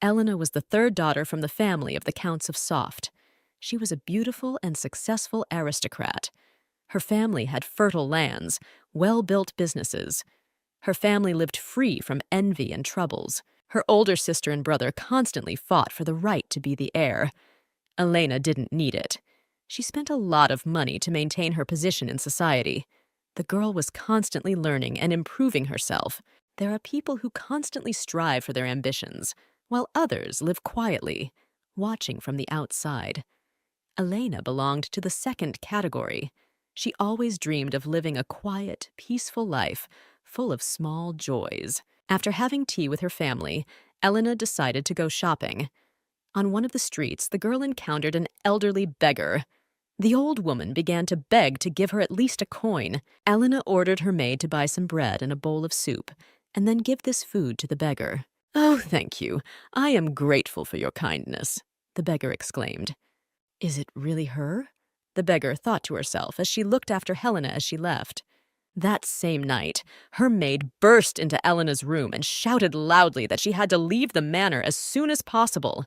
Elena was the third daughter from the family of the Counts of Soft. She was a beautiful and successful aristocrat. Her family had fertile lands, well-built businesses. Her family lived free from envy and troubles. Her older sister and brother constantly fought for the right to be the heir. Elena didn't need it. She spent a lot of money to maintain her position in society. The girl was constantly learning and improving herself. There are people who constantly strive for their ambitions, while others live quietly, watching from the outside. Elena belonged to the second category. She always dreamed of living a quiet, peaceful life, full of small joys. After having tea with her family, Elena decided to go shopping. On one of the streets, the girl encountered an elderly beggar. The old woman began to beg to give her at least a coin. Elena ordered her maid to buy some bread and a bowl of soup, and then give this food to the beggar. "Oh, thank you. I am grateful for your kindness," the beggar exclaimed. "Is it really her?" the beggar thought to herself as she looked after Helena as she left. That same night, her maid burst into Elena's room and shouted loudly that she had to leave the manor as soon as possible.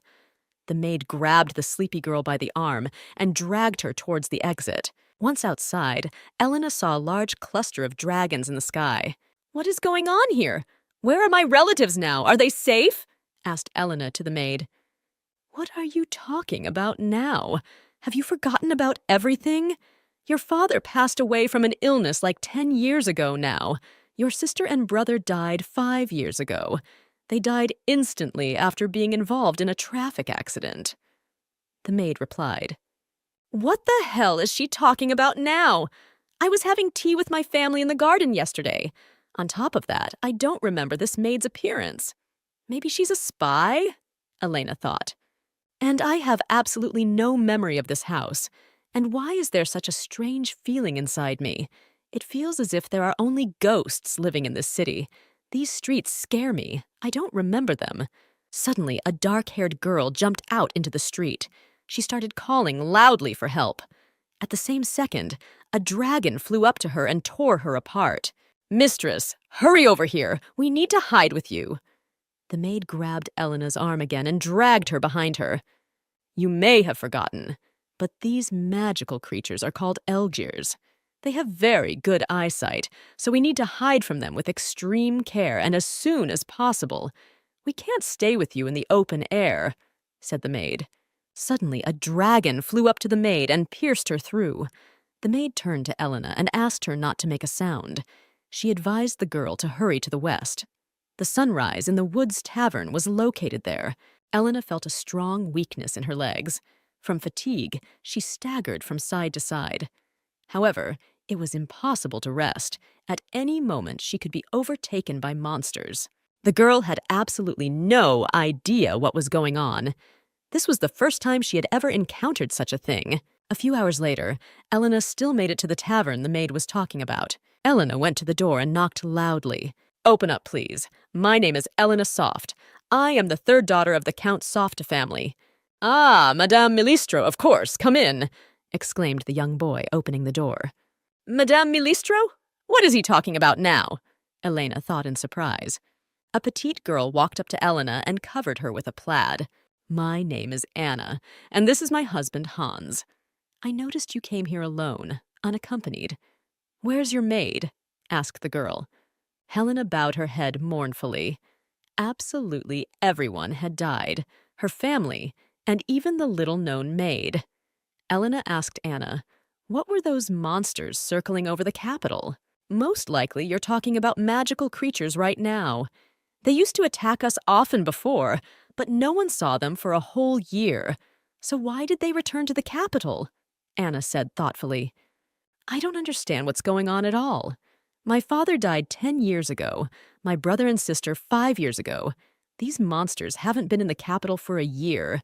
The maid grabbed the sleepy girl by the arm and dragged her towards the exit. Once outside, Elena saw a large cluster of dragons in the sky. "What is going on here? Where are my relatives now? Are they safe?" asked Elena to the maid. "What are you talking about now? Have you forgotten about everything? Your father passed away from an illness like 10 years ago now. Your sister and brother died 5 years ago. They died instantly after being involved in a traffic accident." The maid replied, "What the hell is she talking about now? I was having tea with my family in the garden yesterday. On top of that, I don't remember this maid's appearance. Maybe she's a spy?" Elena thought. "And I have absolutely no memory of this house. And why is there such a strange feeling inside me? It feels as if there are only ghosts living in this city. These streets scare me. I don't remember them." Suddenly, a dark-haired girl jumped out into the street. She started calling loudly for help. At the same second, a dragon flew up to her and tore her apart. "Mistress, hurry over here. We need to hide with you." The maid grabbed Elena's arm again and dragged her behind her. "You may have forgotten, but these magical creatures are called Elgirs. They have very good eyesight, so we need to hide from them with extreme care and as soon as possible. We can't stay with you in the open air," said the maid. Suddenly, a dragon flew up to the maid and pierced her through. The maid turned to Elena and asked her not to make a sound. She advised the girl to hurry to the west. The Sunrise in the Woods Tavern was located there. Elena felt a strong weakness in her legs. From fatigue, she staggered from side to side. However, it was impossible to rest. At any moment, she could be overtaken by monsters. The girl had absolutely no idea what was going on. This was the first time she had ever encountered such a thing. A few hours later, Elena still made it to the tavern the maid was talking about. Elena went to the door and knocked loudly. "Open up, please. My name is Elena Soft. I am the third daughter of the Count Soft family." "Ah, Madame Milistro, of course. Come in," exclaimed the young boy, opening the door. "Madame Milistro? What is he talking about now?" Elena thought in surprise. A petite girl walked up to Elena and covered her with a plaid. "My name is Anna, and this is my husband, Hans. I noticed you came here alone, unaccompanied. Where's your maid?" asked the girl. Helena bowed her head mournfully. Absolutely everyone had died, her family, and even the little-known maid. Elena asked Anna, "What were those monsters circling over the capital? Most likely you're talking about magical creatures right now. They used to attack us often before, but no one saw them for a whole year. So why did they return to the capital?" Anna said thoughtfully. "I don't understand what's going on at all. My father died 10 years ago, my brother and sister 5 years ago. These monsters haven't been in the capital for a year.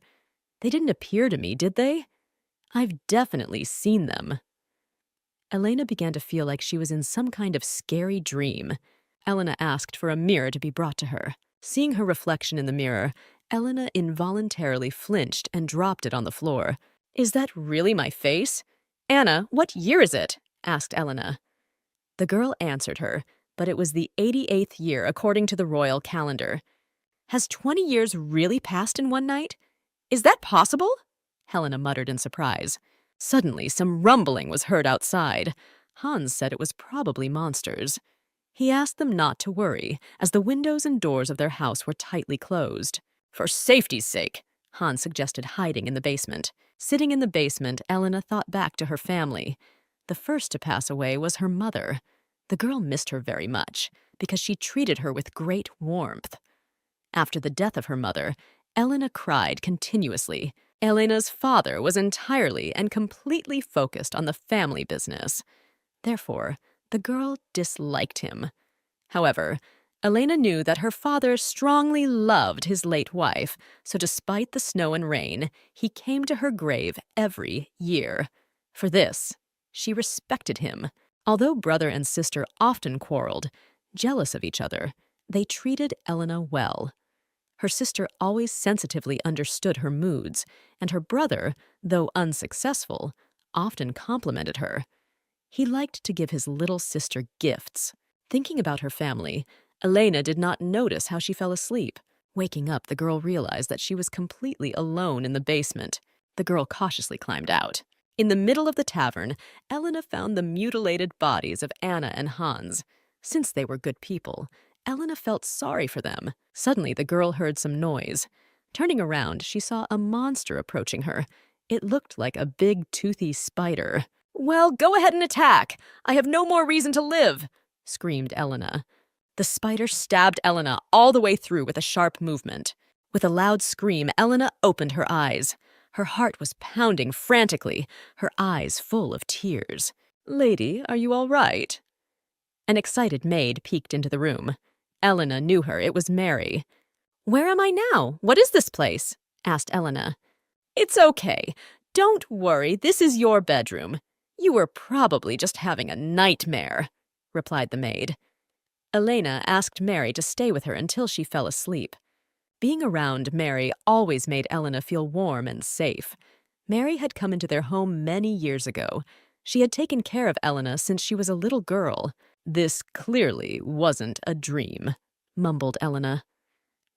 They didn't appear to me, did they? I've definitely seen them." Elena began to feel like she was in some kind of scary dream. Elena asked for a mirror to be brought to her. Seeing her reflection in the mirror, Elena involuntarily flinched and dropped it on the floor. "Is that really my face? Anna, what year is it?" asked Elena. The girl answered her, but it was the 88th year according to the royal calendar. Has 20 years really passed in one night? Is that possible? Helena muttered in surprise. Suddenly, some rumbling was heard outside. Hans said it was probably monsters. He asked them not to worry, as the windows and doors of their house were tightly closed. For safety's sake, Hans suggested hiding in the basement. Sitting in the basement, Elena thought back to her family. The first to pass away was her mother. The girl missed her very much, because she treated her with great warmth. After the death of her mother, Elena cried continuously. Elena's father was entirely and completely focused on the family business. Therefore, the girl disliked him. However, Elena knew that her father strongly loved his late wife, so despite the snow and rain, he came to her grave every year. For this, she respected him. Although brother and sister often quarreled, jealous of each other, they treated Elena well. Her sister always sensitively understood her moods, and her brother, though unsuccessful, often complimented her. He liked to give his little sister gifts. Thinking about her family, Elena did not notice how she fell asleep. Waking up, the girl realized that she was completely alone in the basement. The girl cautiously climbed out. In the middle of the tavern, Elena found the mutilated bodies of Anna and Hans. Since they were good people, Elena felt sorry for them. Suddenly, the girl heard some noise. Turning around, she saw a monster approaching her. It looked like a big, toothy spider. "Well, go ahead and attack! I have no more reason to live!" screamed Elena. The spider stabbed Elena all the way through with a sharp movement. With a loud scream, Elena opened her eyes. Her heart was pounding frantically, her eyes full of tears. "Lady, are you all right?" An excited maid peeked into the room. Elena knew her. It was Mary. "Where am I now? What is this place?" asked Elena. "It's okay. Don't worry. This is your bedroom. You were probably just having a nightmare," replied the maid. Elena asked Mary to stay with her until she fell asleep. Being around Mary always made Elena feel warm and safe. Mary had come into their home many years ago. She had taken care of Elena since she was a little girl. "This clearly wasn't a dream," mumbled Elena.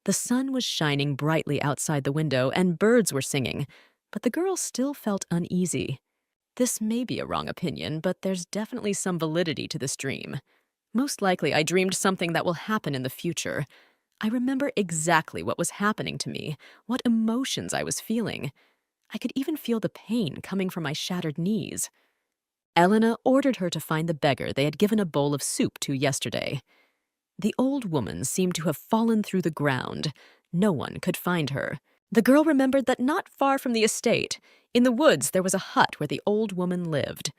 The sun was shining brightly outside the window and birds were singing, but the girl still felt uneasy. "This may be a wrong opinion, but there's definitely some validity to this dream. Most likely I dreamed something that will happen in the future. I remember exactly what was happening to me, what emotions I was feeling. I could even feel the pain coming from my shattered knees." Elena ordered her to find the beggar they had given a bowl of soup to yesterday. The old woman seemed to have fallen through the ground. No one could find her. The girl remembered that not far from the estate, in the woods, there was a hut where the old woman lived.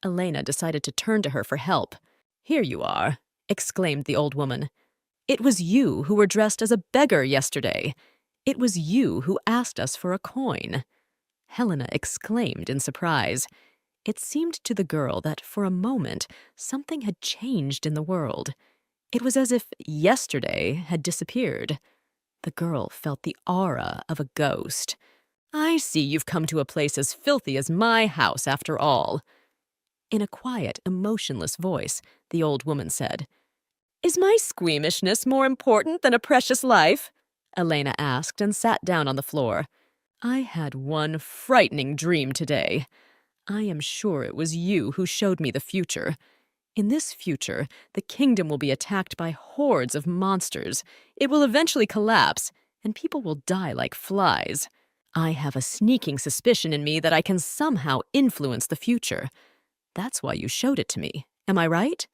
Elena decided to turn to her for help. "Here you are," exclaimed the old woman. "It was you who were dressed as a beggar yesterday. It was you who asked us for a coin." Helena exclaimed in surprise. It seemed to the girl that, for a moment, something had changed in the world. It was as if yesterday had disappeared. The girl felt the aura of a ghost. "I see you've come to a place as filthy as my house after all." In a quiet, emotionless voice, the old woman said, "Is my squeamishness more important than a precious life?" Elena asked and sat down on the floor. "I had one frightening dream today. I am sure it was you who showed me the future. In this future, the kingdom will be attacked by hordes of monsters. It will eventually collapse, and people will die like flies. I have a sneaking suspicion in me that I can somehow influence the future. That's why you showed it to me. Am I right?"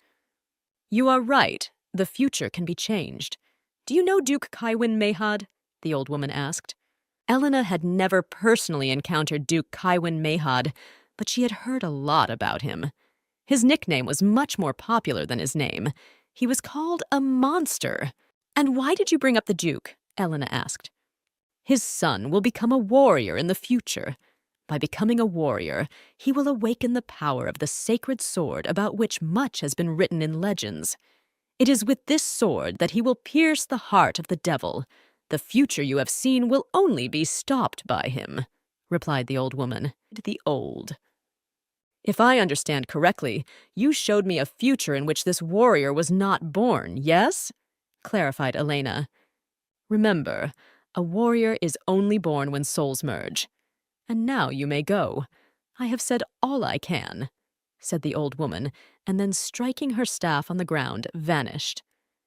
"You are right. The future can be changed. Do you know Duke Kaiwin Mayhad?" the old woman asked. Elena had never personally encountered Duke Kaiwin Mayhad, but she had heard a lot about him. His nickname was much more popular than his name. He was called a monster. "And why did you bring up the Duke?" Elena asked. "His son will become a warrior in the future. By becoming a warrior, he will awaken the power of the sacred sword about which much has been written in legends. It is with this sword that he will pierce the heart of the devil. The future you have seen will only be stopped by him," replied the old woman. "The old. If I understand correctly, you showed me a future in which this warrior was not born, yes?" clarified Elena. Remember, a warrior is only born when souls merge. And now you may go. I have said all I can," said the old woman, and then striking her staff on the ground, vanished.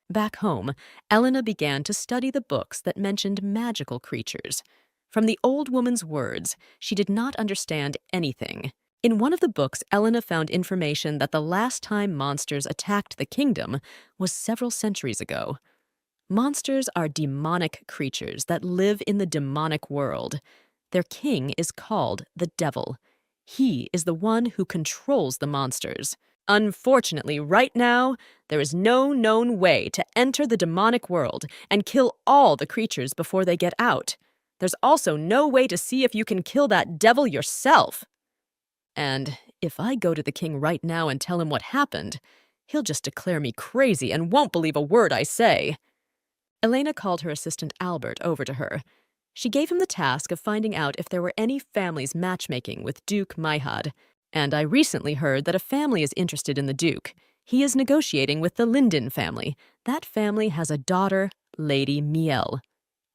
Back home, Elena began to study the books that mentioned magical creatures. From the old woman's words, she did not understand anything. In one of the books, Elena found information that the last time monsters attacked the kingdom was several centuries ago. Monsters are demonic creatures that live in the demonic world. Their king is called the devil. He is the one who controls the monsters. Unfortunately, right now, there is no known way to enter the demonic world and kill all the creatures before they get out. There's also no way to see if you can kill that devil yourself. And if I go to the king right now and tell him what happened, he'll just declare me crazy and won't believe a word I say. Elena called her assistant Albert over to her. She gave him the task of finding out if there were any families matchmaking with Duke Maihad. And I recently heard that a family is interested in the Duke. He is negotiating with the Linden family. That family has a daughter, Lady Miel,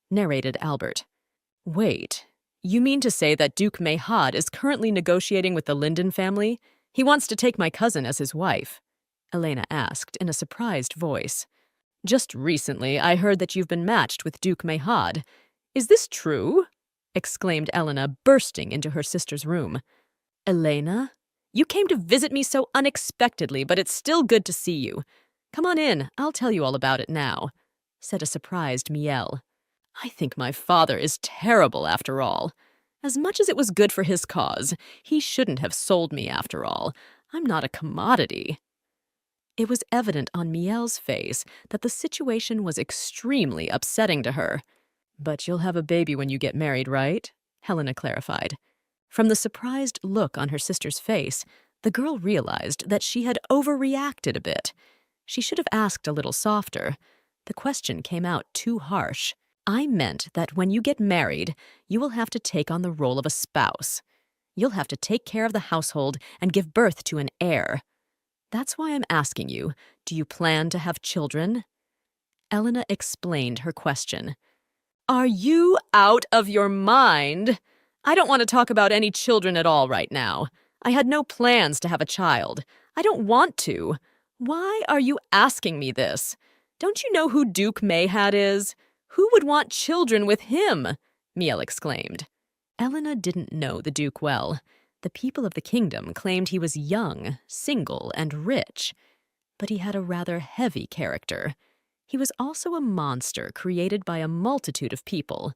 narrated Albert. Wait, you mean to say that Duke Maihad is currently negotiating with the Linden family? He wants to take my cousin as his wife, Elena asked in a surprised voice. Just recently, I heard that you've been matched with Duke Maihad. Is this true? Exclaimed Elena, bursting into her sister's room. Elena? You came to visit me so unexpectedly, but it's still good to see you. Come on in, I'll tell you all about it now, said a surprised Miel. I think my father is terrible after all. As much as it was good for his cause, he shouldn't have sold me after all. I'm not a commodity. It was evident on Miel's face that the situation was extremely upsetting to her. But you'll have a baby when you get married, right? Helena clarified. From the surprised look on her sister's face, the girl realized that she had overreacted a bit. She should have asked a little softer. The question came out too harsh. I meant that when you get married, you will have to take on the role of a spouse. You'll have to take care of the household and give birth to an heir. That's why I'm asking you, do you plan to have children? Elena explained her question. Are you out of your mind? I don't want to talk about any children at all right now. I had no plans to have a child. I don't want to. Why are you asking me this? Don't you know who Duke Maihad is? Who would want children with him? Miel exclaimed. Elena didn't know the Duke well. The people of the kingdom claimed he was young, single, and rich. But he had a rather heavy character. He was also a monster created by a multitude of people.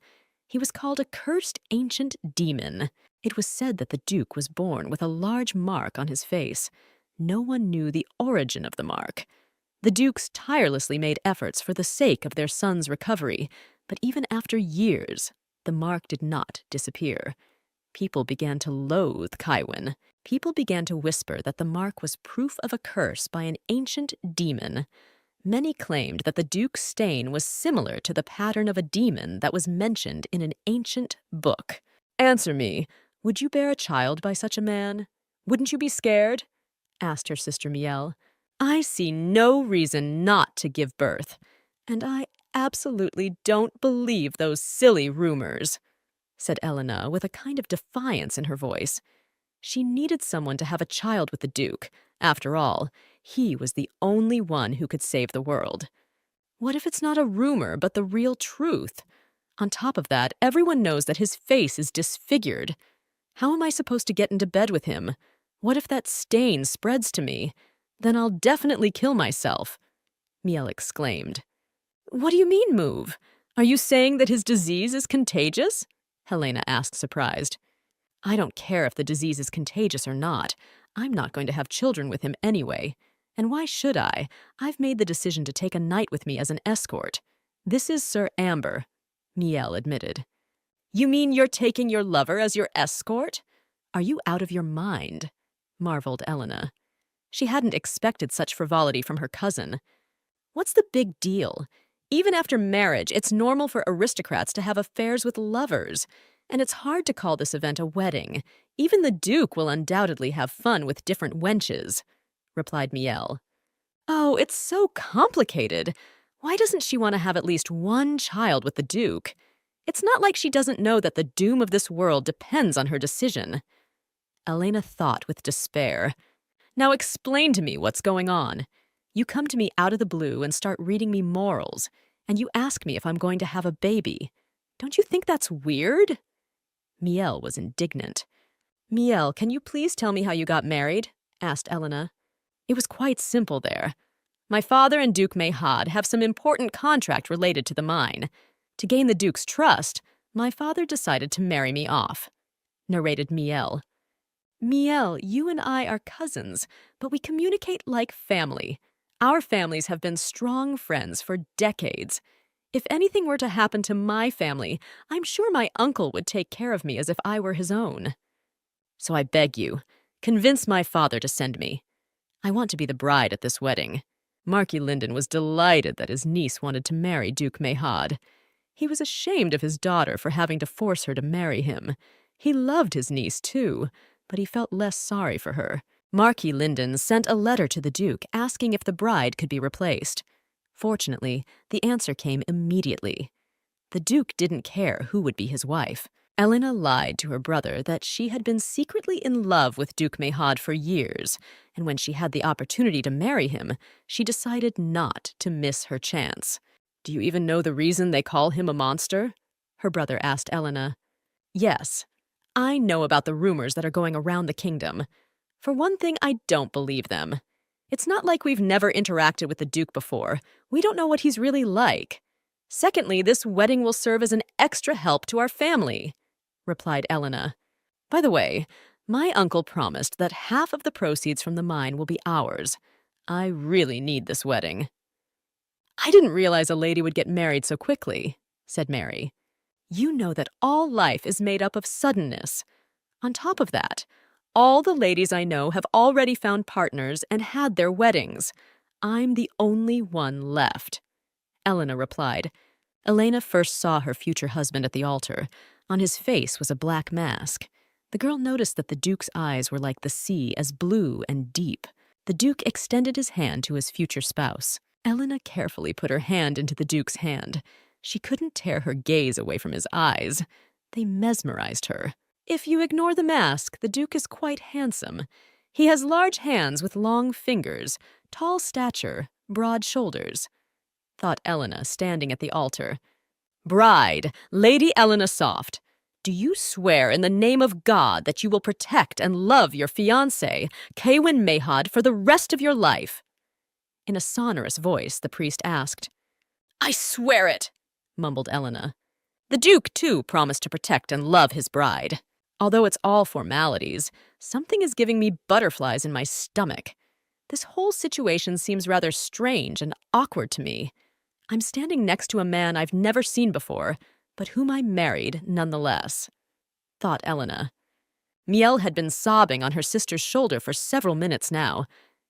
He was called a cursed ancient demon. It was said that the Duke was born with a large mark on his face. No one knew the origin of the mark. The Dukes tirelessly made efforts for the sake of their son's recovery, but even after years, the mark did not disappear. People began to loathe Kaiwin. People began to whisper that the mark was proof of a curse by an ancient demon. Many claimed that the Duke's stain was similar to the pattern of a demon that was mentioned in an ancient book. Answer me, would you bear a child by such a man? Wouldn't you be scared? Asked her sister Miel. I see no reason not to give birth, and I absolutely don't believe those silly rumors, said Elena with a kind of defiance in her voice. She needed someone to have a child with the Duke. After all, he was the only one who could save the world. What if it's not a rumor, but the real truth? On top of that, everyone knows that his face is disfigured. How am I supposed to get into bed with him? What if that stain spreads to me? Then I'll definitely kill myself, Miel exclaimed. What do you mean, move? Are you saying that his disease is contagious? Helena asked, surprised. I don't care if the disease is contagious or not. I'm not going to have children with him anyway. And why should I? I've made the decision to take a knight with me as an escort. This is Sir Amber, Miel admitted. You mean you're taking your lover as your escort? Are you out of your mind? Marveled Elena. She hadn't expected such frivolity from her cousin. What's the big deal? Even after marriage, it's normal for aristocrats to have affairs with lovers. And it's hard to call this event a wedding. Even the Duke will undoubtedly have fun with different wenches, replied Miel. Oh, it's so complicated. Why doesn't she want to have at least one child with the Duke? It's not like she doesn't know that the doom of this world depends on her decision. Elena thought with despair. Now explain to me what's going on. You come to me out of the blue and start reading me morals, and you ask me if I'm going to have a baby. Don't you think that's weird? Miel was indignant. Miel, can you please tell me how you got married? Asked Elena. It was quite simple there. My father and Duke Mehad have some important contract related to the mine. To gain the Duke's trust, my father decided to marry me off, narrated Miel. Miel, you and I are cousins, but we communicate like family. Our families have been strong friends for decades. If anything were to happen to my family, I'm sure my uncle would take care of me as if I were his own. So I beg you, convince my father to send me. I want to be the bride at this wedding. Marquis Linden was delighted that his niece wanted to marry Duke Mehad. He was ashamed of his daughter for having to force her to marry him. He loved his niece, too, but he felt less sorry for her. Marquis Linden sent a letter to the Duke asking if the bride could be replaced. Fortunately, the answer came immediately. The Duke didn't care who would be his wife. Elena lied to her brother that she had been secretly in love with Duke Mehad for years, and when she had the opportunity to marry him, she decided not to miss her chance. Do you even know the reason they call him a monster? Her brother asked Elena. Yes, I know about the rumors that are going around the kingdom. For one thing, I don't believe them. It's not like we've never interacted with the Duke before. We don't know what he's really like. Secondly, this wedding will serve as an extra help to our family, replied Elena. By the way, my uncle promised that half of the proceeds from the mine will be ours. I really need this wedding. I didn't realize a lady would get married so quickly, said Mary. You know that all life is made up of suddenness. On top of that, all the ladies I know have already found partners and had their weddings. I'm the only one left. Elena replied. Elena first saw her future husband at the altar. On his face was a black mask. The girl noticed that the Duke's eyes were like the sea, as blue and deep. The Duke extended his hand to his future spouse. Elena carefully put her hand into the Duke's hand. She couldn't tear her gaze away from his eyes. They mesmerized her. If you ignore the mask, the Duke is quite handsome. He has large hands with long fingers, tall stature, broad shoulders, thought Elena, standing at the altar. Bride, Lady Elena Soft, do you swear in the name of God that you will protect and love your fiancé, Kaywin Mehad, for the rest of your life? In a sonorous voice, the priest asked. I swear it, mumbled Elena. The Duke, too, promised to protect and love his bride. Although it's all formalities, something is giving me butterflies in my stomach. This whole situation seems rather strange and awkward to me. I'm standing next to a man I've never seen before, but whom I married nonetheless, thought Elena. Miel had been sobbing on her sister's shoulder for several minutes now.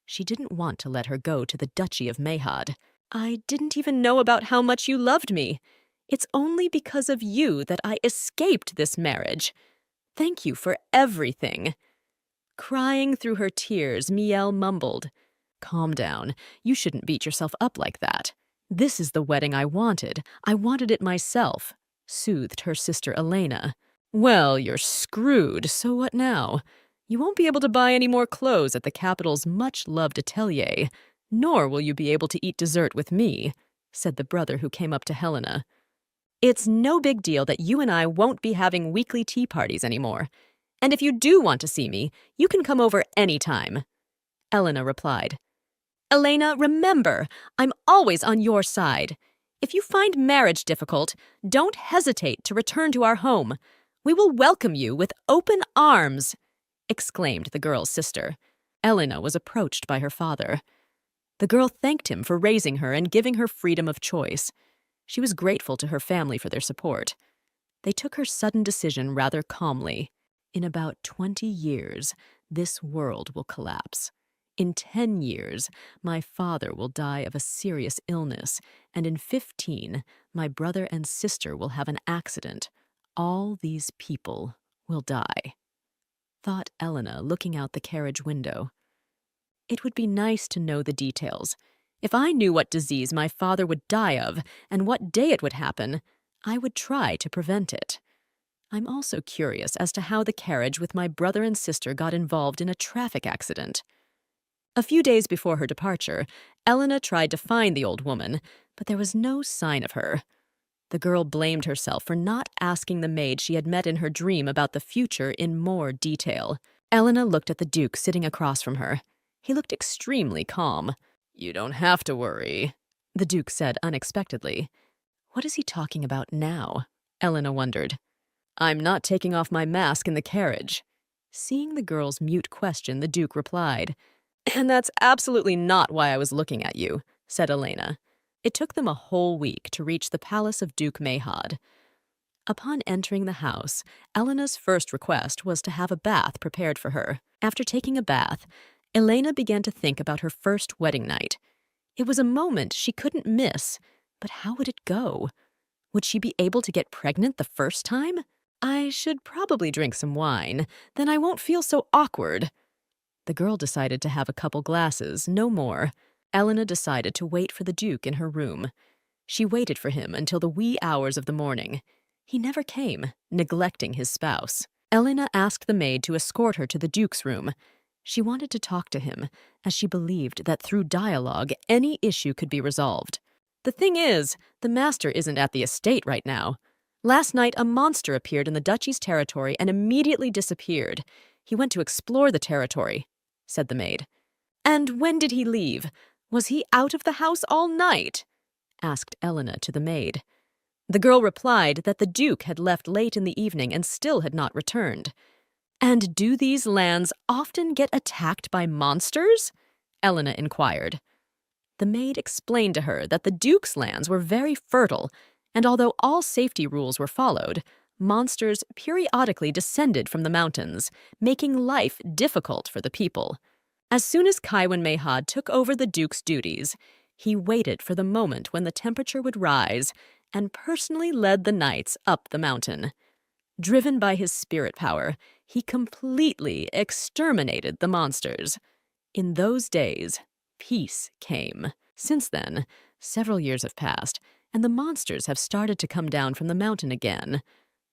She didn't want to let her go to the Duchy of Mehad. I didn't even know about how much you loved me. It's only because of you that I escaped this marriage. Thank you for everything. Crying through her tears, Miel mumbled. Calm down. You shouldn't beat yourself up like that. This is the wedding I wanted. I wanted it myself, soothed her sister Elena. Well, you're screwed, so what now? You won't be able to buy any more clothes at the capital's much-loved atelier, nor will you be able to eat dessert with me, said the brother who came up to Helena. It's no big deal that you and I won't be having weekly tea parties anymore. And if you do want to see me, you can come over any time, Elena replied. Elena, remember, I'm always on your side. If you find marriage difficult, don't hesitate to return to our home. We will welcome you with open arms, exclaimed the girl's sister. Elena was approached by her father. The girl thanked him for raising her and giving her freedom of choice. She was grateful to her family for their support. They took her sudden decision rather calmly. In about 20 years, this world will collapse. In 10 years, my father will die of a serious illness, and in 15, my brother and sister will have an accident. All these people will die, thought Elena, looking out the carriage window. It would be nice to know the details. If I knew what disease my father would die of and what day it would happen, I would try to prevent it. I'm also curious as to how the carriage with my brother and sister got involved in a traffic accident. A few days before her departure, Elena tried to find the old woman, but there was no sign of her. The girl blamed herself for not asking the maid she had met in her dream about the future in more detail. Elena looked at the Duke sitting across from her. He looked extremely calm. "You don't have to worry," the Duke said unexpectedly. What is he talking about now? Elena wondered. "I'm not taking off my mask in the carriage." Seeing the girl's mute question, the Duke replied, "And that's absolutely not why I was looking at you," said Elena. It took them a whole week to reach the palace of Duke Mahod. Upon entering the house, Elena's first request was to have a bath prepared for her. After taking a bath, Elena began to think about her first wedding night. It was a moment she couldn't miss, but how would it go? Would she be able to get pregnant the first time? I should probably drink some wine, then I won't feel so awkward. The girl decided to have a couple glasses, no more. Elena decided to wait for the Duke in her room. She waited for him until the wee hours of the morning. He never came, neglecting his spouse. Elena asked the maid to escort her to the Duke's room. She wanted to talk to him, as she believed that through dialogue any issue could be resolved. The thing is, the master isn't at the estate right now. Last night a monster appeared in the duchy's territory and immediately disappeared. He went to explore the territory, said the maid. And when did he leave? Was he out of the house all night? Asked Elena to the maid. The girl replied that the Duke had left late in the evening and still had not returned. And do these lands often get attacked by monsters? Elena inquired. The maid explained to her that the Duke's lands were very fertile, and although all safety rules were followed, monsters periodically descended from the mountains, making life difficult for the people. As soon as Kaiwan Mahod took over the Duke's duties, he waited for the moment when the temperature would rise and personally led the knights up the mountain. Driven by his spirit power, he completely exterminated the monsters. In those days, peace came. Since then, several years have passed, and the monsters have started to come down from the mountain again.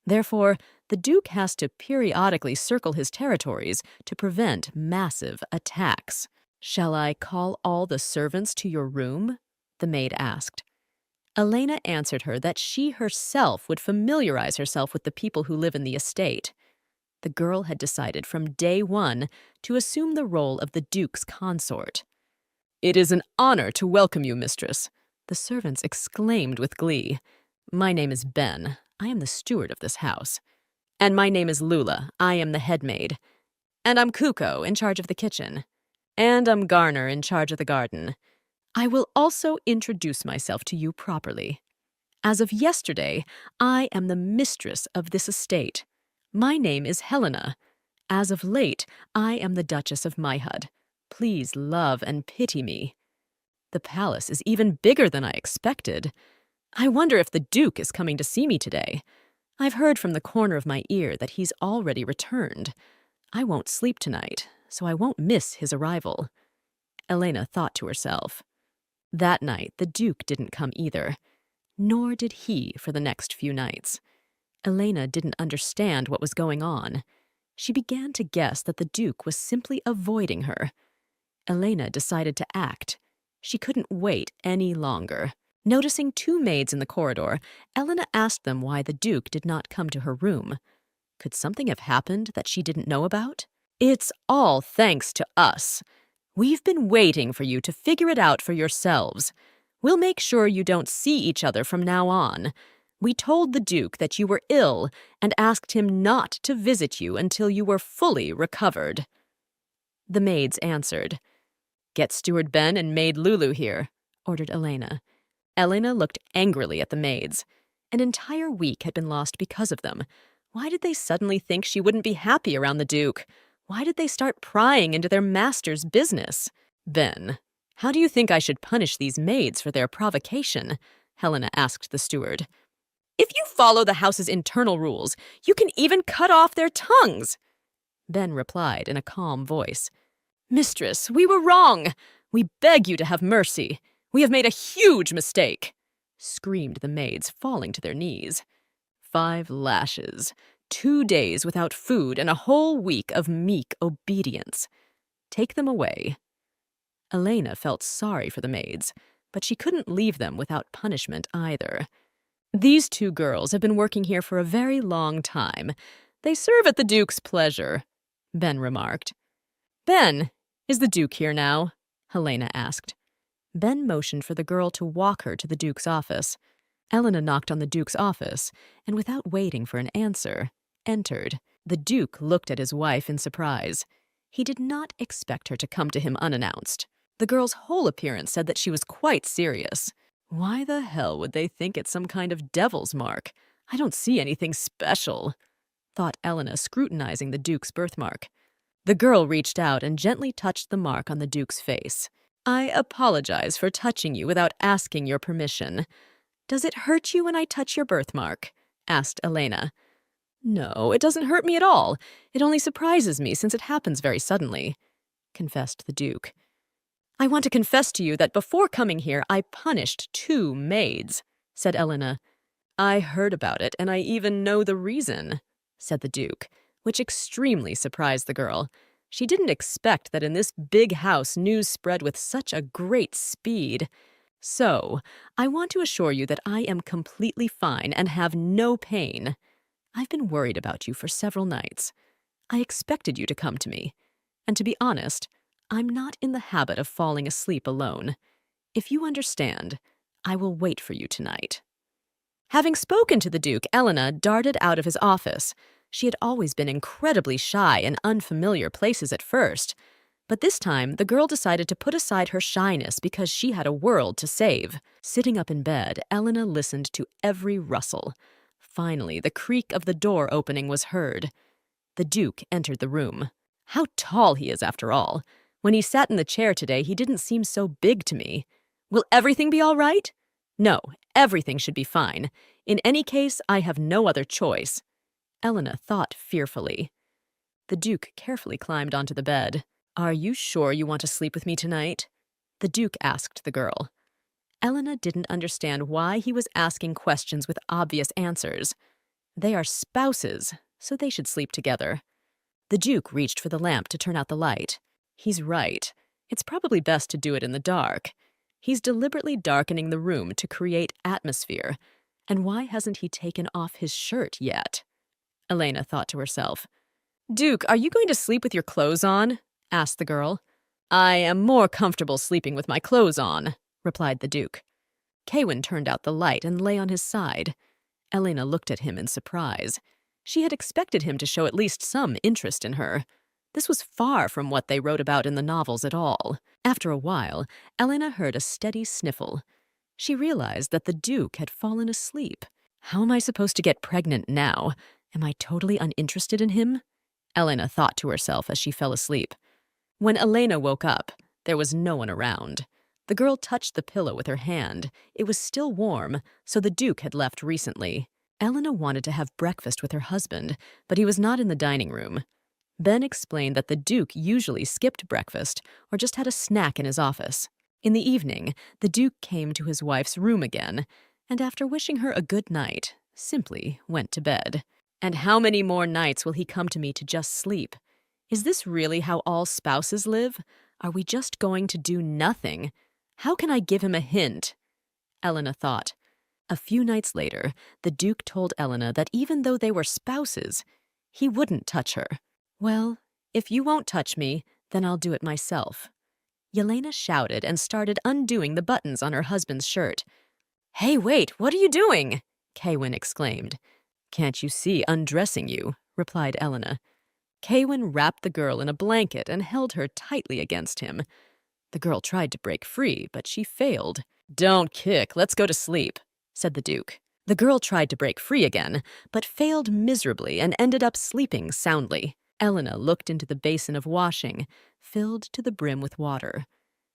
Therefore, the Duke has to periodically circle his territories to prevent massive attacks. "Shall I call all the servants to your room?" the maid asked. Elena answered her that she herself would familiarize herself with the people who live in the estate. The girl had decided from day one to assume the role of the Duke's consort. "It is an honor to welcome you, mistress," the servants exclaimed with glee. "My name is Ben. I am the steward of this house. And my name is Lula. I am the head maid. And I'm Kuko, in charge of the kitchen. And I'm Garner, in charge of the garden. I will also introduce myself to you properly. As of yesterday, I am the mistress of this estate. My name is Helena. As of late, I am the Duchess of Mahod. Please love and pity me. The palace is even bigger than I expected. I wonder if the Duke is coming to see me today. I've heard from the corner of my ear that he's already returned. I won't sleep tonight, so I won't miss his arrival." Elena thought to herself. That night, the Duke didn't come either, nor did he for the next few nights. Elena didn't understand what was going on. She began to guess that the Duke was simply avoiding her. Elena decided to act. She couldn't wait any longer. Noticing two maids in the corridor, Elena asked them why the Duke did not come to her room. Could something have happened that she didn't know about? "It's all thanks to us. We've been waiting for you to figure it out for yourselves. We'll make sure you don't see each other from now on. We told the Duke that you were ill and asked him not to visit you until you were fully recovered." The maids answered. "Get Steward Ben and Maid Lulu here," ordered Elena. Elena looked angrily at the maids. An entire week had been lost because of them. Why did they suddenly think she wouldn't be happy around the Duke? Why did they start prying into their master's business? "Ben, how do you think I should punish these maids for their provocation?" Helena asked the steward. "If you follow the house's internal rules, you can even cut off their tongues," Ben replied in a calm voice. "Mistress, we were wrong. We beg you to have mercy. We have made a huge mistake!" screamed the maids, falling to their knees. 5 lashes, 2 days without food, and a whole week of meek obedience. Take them away. Elena felt sorry for the maids, but she couldn't leave them without punishment either. These 2 girls have been working here for a very long time. They serve at the Duke's pleasure, Ben remarked. Ben, is the Duke here now? Helena asked. Ben motioned for the girl to walk her to the Duke's office. Elena knocked on the Duke's office, and without waiting for an answer, entered. The Duke looked at his wife in surprise. He did not expect her to come to him unannounced. The girl's whole appearance said that she was quite serious. Why the hell would they think it's some kind of devil's mark? I don't see anything special, thought Elena, scrutinizing the Duke's birthmark. The girl reached out and gently touched the mark on the Duke's face. I apologize for touching you without asking your permission. Does it hurt you when I touch your birthmark? Asked Elena. No, it doesn't hurt me at all. It only surprises me since it happens very suddenly, confessed the Duke. I want to confess to you that before coming here, I punished 2 maids, said Elena. I heard about it, and I even know the reason, said the Duke, which extremely surprised the girl. She didn't expect that in this big house news spread with such a great speed. So, I want to assure you that I am completely fine and have no pain. I've been worried about you for several nights. I expected you to come to me. And to be honest, I'm not in the habit of falling asleep alone. If you understand, I will wait for you tonight. Having spoken to the Duke, Elena darted out of his office. She had always been incredibly shy in unfamiliar places at first. But this time, the girl decided to put aside her shyness because she had a world to save. Sitting up in bed, Elena listened to every rustle. Finally, the creak of the door opening was heard. The Duke entered the room. How tall he is, after all. When he sat in the chair today, he didn't seem so big to me. Will everything be all right? No, everything should be fine. In any case, I have no other choice. Elena thought fearfully. The Duke carefully climbed onto the bed. Are you sure you want to sleep with me tonight? The Duke asked the girl. Elena didn't understand why he was asking questions with obvious answers. They are spouses, so they should sleep together. The Duke reached for the lamp to turn out the light. He's right. It's probably best to do it in the dark. He's deliberately darkening the room to create atmosphere. And why hasn't he taken off his shirt yet? Elena thought to herself. Duke, are you going to sleep with your clothes on? Asked the girl. I am more comfortable sleeping with my clothes on, replied the Duke. Kaywin turned out the light and lay on his side. Elena looked at him in surprise. She had expected him to show at least some interest in her. This was far from what they wrote about in the novels at all. After a while, Elena heard a steady sniffle. She realized that the Duke had fallen asleep. How am I supposed to get pregnant now? Am I totally uninterested in him? Elena thought to herself as she fell asleep. When Elena woke up, there was no one around. The girl touched the pillow with her hand. It was still warm, so the Duke had left recently. Elena wanted to have breakfast with her husband, but he was not in the dining room. Ben explained that the Duke usually skipped breakfast or just had a snack in his office. In the evening, the Duke came to his wife's room again, and after wishing her a good night, simply went to bed. And how many more nights will he come to me to just sleep? Is this really how all spouses live? Are we just going to do nothing? How can I give him a hint? Elena thought. A few nights later, the Duke told Elena that even though they were spouses, he wouldn't touch her. Well, if you won't touch me, then I'll do it myself. Yelena shouted and started undoing the buttons on her husband's shirt. Hey, wait, what are you doing? Kaywin exclaimed. Can't you see undressing you? Replied Elena. Kaywin wrapped the girl in a blanket and held her tightly against him. The girl tried to break free, but she failed. Don't kick, let's go to sleep, said the Duke. The girl tried to break free again, but failed miserably and ended up sleeping soundly. Elena looked into the basin of washing, filled to the brim with water.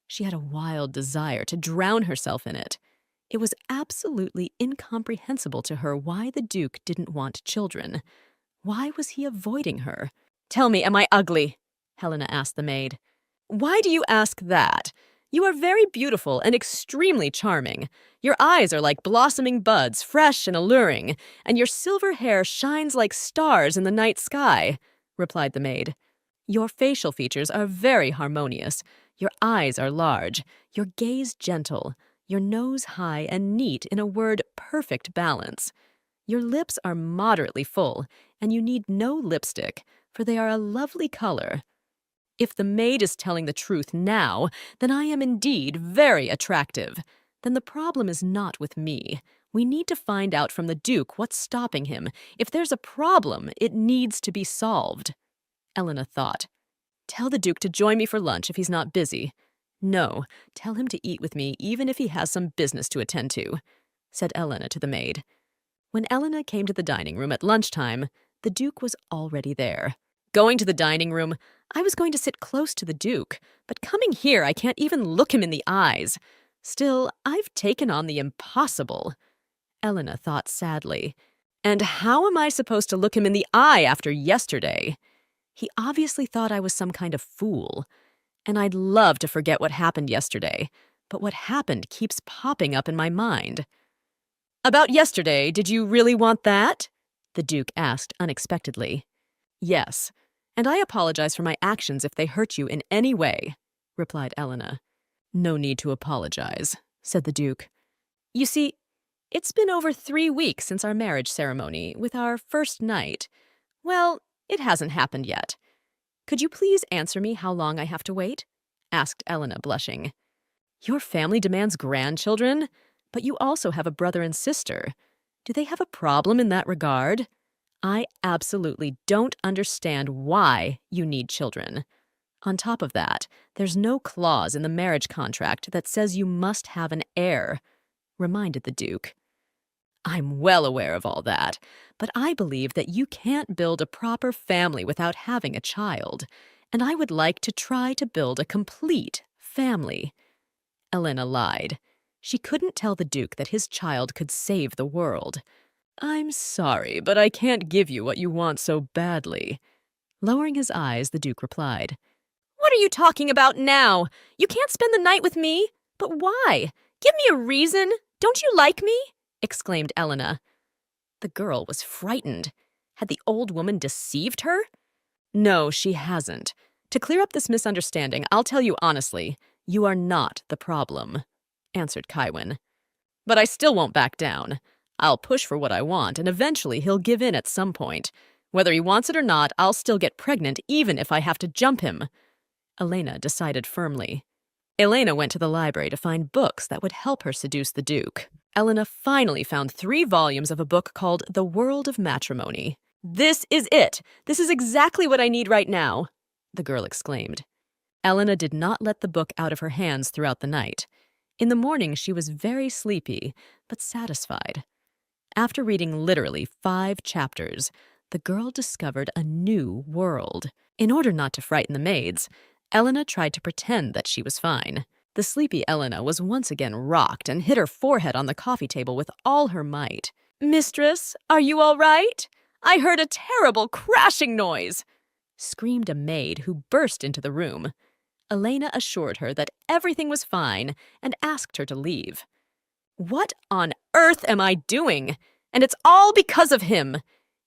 She had a wild desire to drown herself in it. It was absolutely incomprehensible to her why the Duke didn't want children. Why was he avoiding her? Tell me, am I ugly? Helena asked the maid. Why do you ask that? You are very beautiful and extremely charming. Your eyes are like blossoming buds, fresh and alluring, and your silver hair shines like stars in the night sky," replied the maid. "Your facial features are very harmonious. Your eyes are large, your gaze gentle, your nose high and neat, in a word, perfect balance. Your lips are moderately full, and you need no lipstick, for they are a lovely color. If the maid is telling the truth now, then I am indeed very attractive. Then the problem is not with me. We need to find out from the Duke what's stopping him. If there's a problem, it needs to be solved." Elena thought. "Tell the Duke to join me for lunch if he's not busy. No, tell him to eat with me even if he has some business to attend to," said Elena to the maid. When Elena came to the dining room at lunchtime, the Duke was already there. "Going to the dining room, I was going to sit close to the Duke, but coming here I can't even look him in the eyes. Still, I've taken on the impossible," Elena thought sadly. "And how am I supposed to look him in the eye after yesterday? He obviously thought I was some kind of fool. And I'd love to forget what happened yesterday, but what happened keeps popping up in my mind." "About yesterday, did you really want that?" the Duke asked unexpectedly. "Yes, and I apologize for my actions if they hurt you in any way," replied Elena. "No need to apologize," said the Duke. "You see, it's been over 3 weeks since our marriage ceremony, with our first night. Well, it hasn't happened yet. Could you please answer me how long I have to wait?" asked Elena, blushing. "Your family demands grandchildren, but you also have a brother and sister. Do they have a problem in that regard? I absolutely don't understand why you need children. On top of that, there's no clause in the marriage contract that says you must have an heir," reminded the Duke. "I'm well aware of all that, but I believe that you can't build a proper family without having a child, and I would like to try to build a complete family." Elena lied. She couldn't tell the Duke that his child could save the world. "I'm sorry, but I can't give you what you want so badly." Lowering his eyes, the Duke replied. "What are you talking about now? You can't spend the night with me. But why? Give me a reason. Don't you like me?" exclaimed Elena. The girl was frightened. Had the old woman deceived her? "No, she hasn't. To clear up this misunderstanding, I'll tell you honestly, you are not the problem," answered Kaiwin. "But I still won't back down. I'll push for what I want, and eventually he'll give in at some point. Whether he wants it or not, I'll still get pregnant even if I have to jump him," Elena decided firmly. Elena went to the library to find books that would help her seduce the Duke. Elena finally found 3 volumes of a book called The World of Matrimony. "This is it! This is exactly what I need right now," the girl exclaimed. Elena did not let the book out of her hands throughout the night. In the morning, she was very sleepy, but satisfied. After reading literally 5 chapters, the girl discovered a new world. In order not to frighten the maids, Elena tried to pretend that she was fine. The sleepy Elena was once again rocked and hit her forehead on the coffee table with all her might. "Mistress, are you all right? I heard a terrible crashing noise," screamed a maid who burst into the room. Elena assured her that everything was fine and asked her to leave. "What on earth am I doing? And it's all because of him.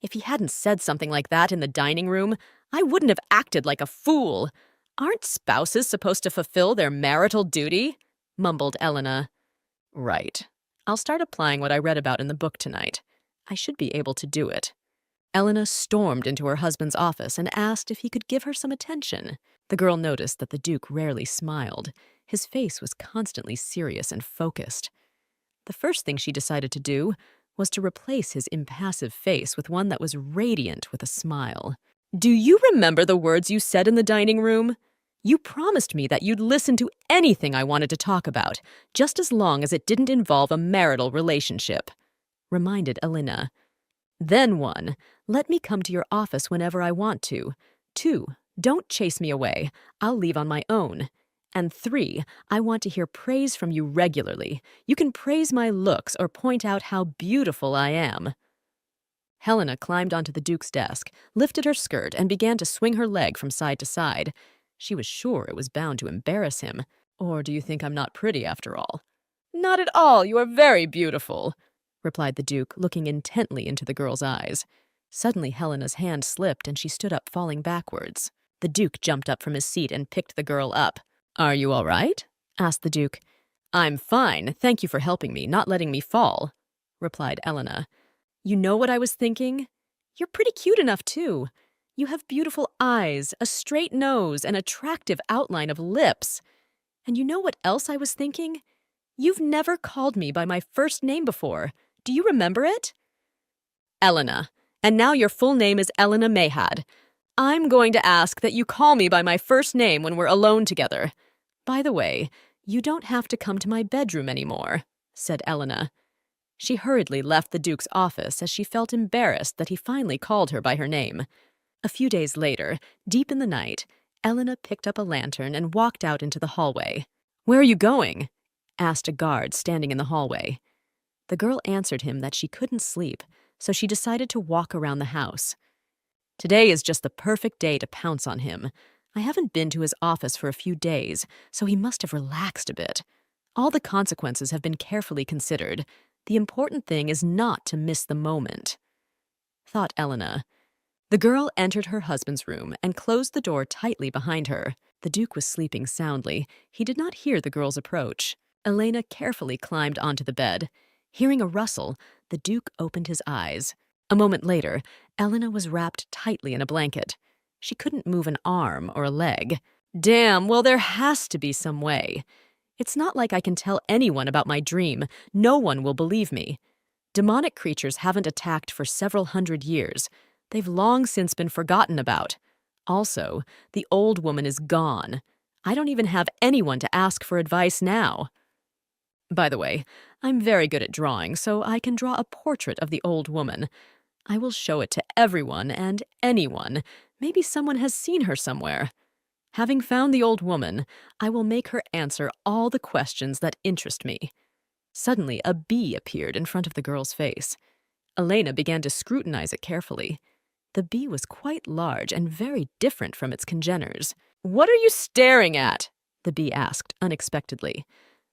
If he hadn't said something like that in the dining room, I wouldn't have acted like a fool. Aren't spouses supposed to fulfill their marital duty?" mumbled Elena. "Right. I'll start applying what I read about in the book tonight. I should be able to do it." Elena stormed into her husband's office and asked if he could give her some attention. The girl noticed that the Duke rarely smiled. His face was constantly serious and focused. The first thing she decided to do was to replace his impassive face with one that was radiant with a smile. "Do you remember the words you said in the dining room? You promised me that you'd listen to anything I wanted to talk about, just as long as it didn't involve a marital relationship," reminded Elena. "Then 1, let me come to your office whenever I want to. 2, don't chase me away. I'll leave on my own. And 3, I want to hear praise from you regularly. You can praise my looks or point out how beautiful I am." Helena climbed onto the Duke's desk, lifted her skirt, and began to swing her leg from side to side. She was sure it was bound to embarrass him. Or do you think I'm not pretty after all? Not at all. You are very beautiful, replied the Duke, looking intently into the girl's eyes. Suddenly, Helena's hand slipped and she stood up, falling backwards. The Duke jumped up from his seat and picked the girl up. Are you all right? Asked the Duke. I'm fine. Thank you for helping me, not letting me fall, replied Elena. You know what I was thinking? You're pretty cute enough, too. You have beautiful eyes, a straight nose, an attractive outline of lips. And you know what else I was thinking? You've never called me by my first name before. Do you remember it? Elena. And now your full name is Elena Mayhad. I'm going to ask that you call me by my first name when we're alone together. By the way, you don't have to come to my bedroom anymore, said Elena. She hurriedly left the Duke's office as she felt embarrassed that he finally called her by her name. A few days later, deep in the night, Elena picked up a lantern and walked out into the hallway. Where are you going? Asked a guard standing in the hallway. The girl answered him that she couldn't sleep, so she decided to walk around the house. Today is just the perfect day to pounce on him. I haven't been to his office for a few days, so he must have relaxed a bit. All the consequences have been carefully considered. The important thing is not to miss the moment, thought Elena. The girl entered her husband's room and closed the door tightly behind her. The Duke was sleeping soundly. He did not hear the girl's approach. Elena carefully climbed onto the bed. Hearing a rustle, the Duke opened his eyes. A moment later, Elena was wrapped tightly in a blanket. She couldn't move an arm or a leg. Damn, well, there has to be some way. It's not like I can tell anyone about my dream. No one will believe me. Demonic creatures haven't attacked for several hundred years. They've long since been forgotten about. Also, the old woman is gone. I don't even have anyone to ask for advice now. By the way, I'm very good at drawing, so I can draw a portrait of the old woman. I will show it to everyone and anyone. Maybe someone has seen her somewhere. Having found the old woman, I will make her answer all the questions that interest me. Suddenly, a bee appeared in front of the girl's face. Elena began to scrutinize it carefully. The bee was quite large and very different from its congeners. What are you staring at? The bee asked unexpectedly.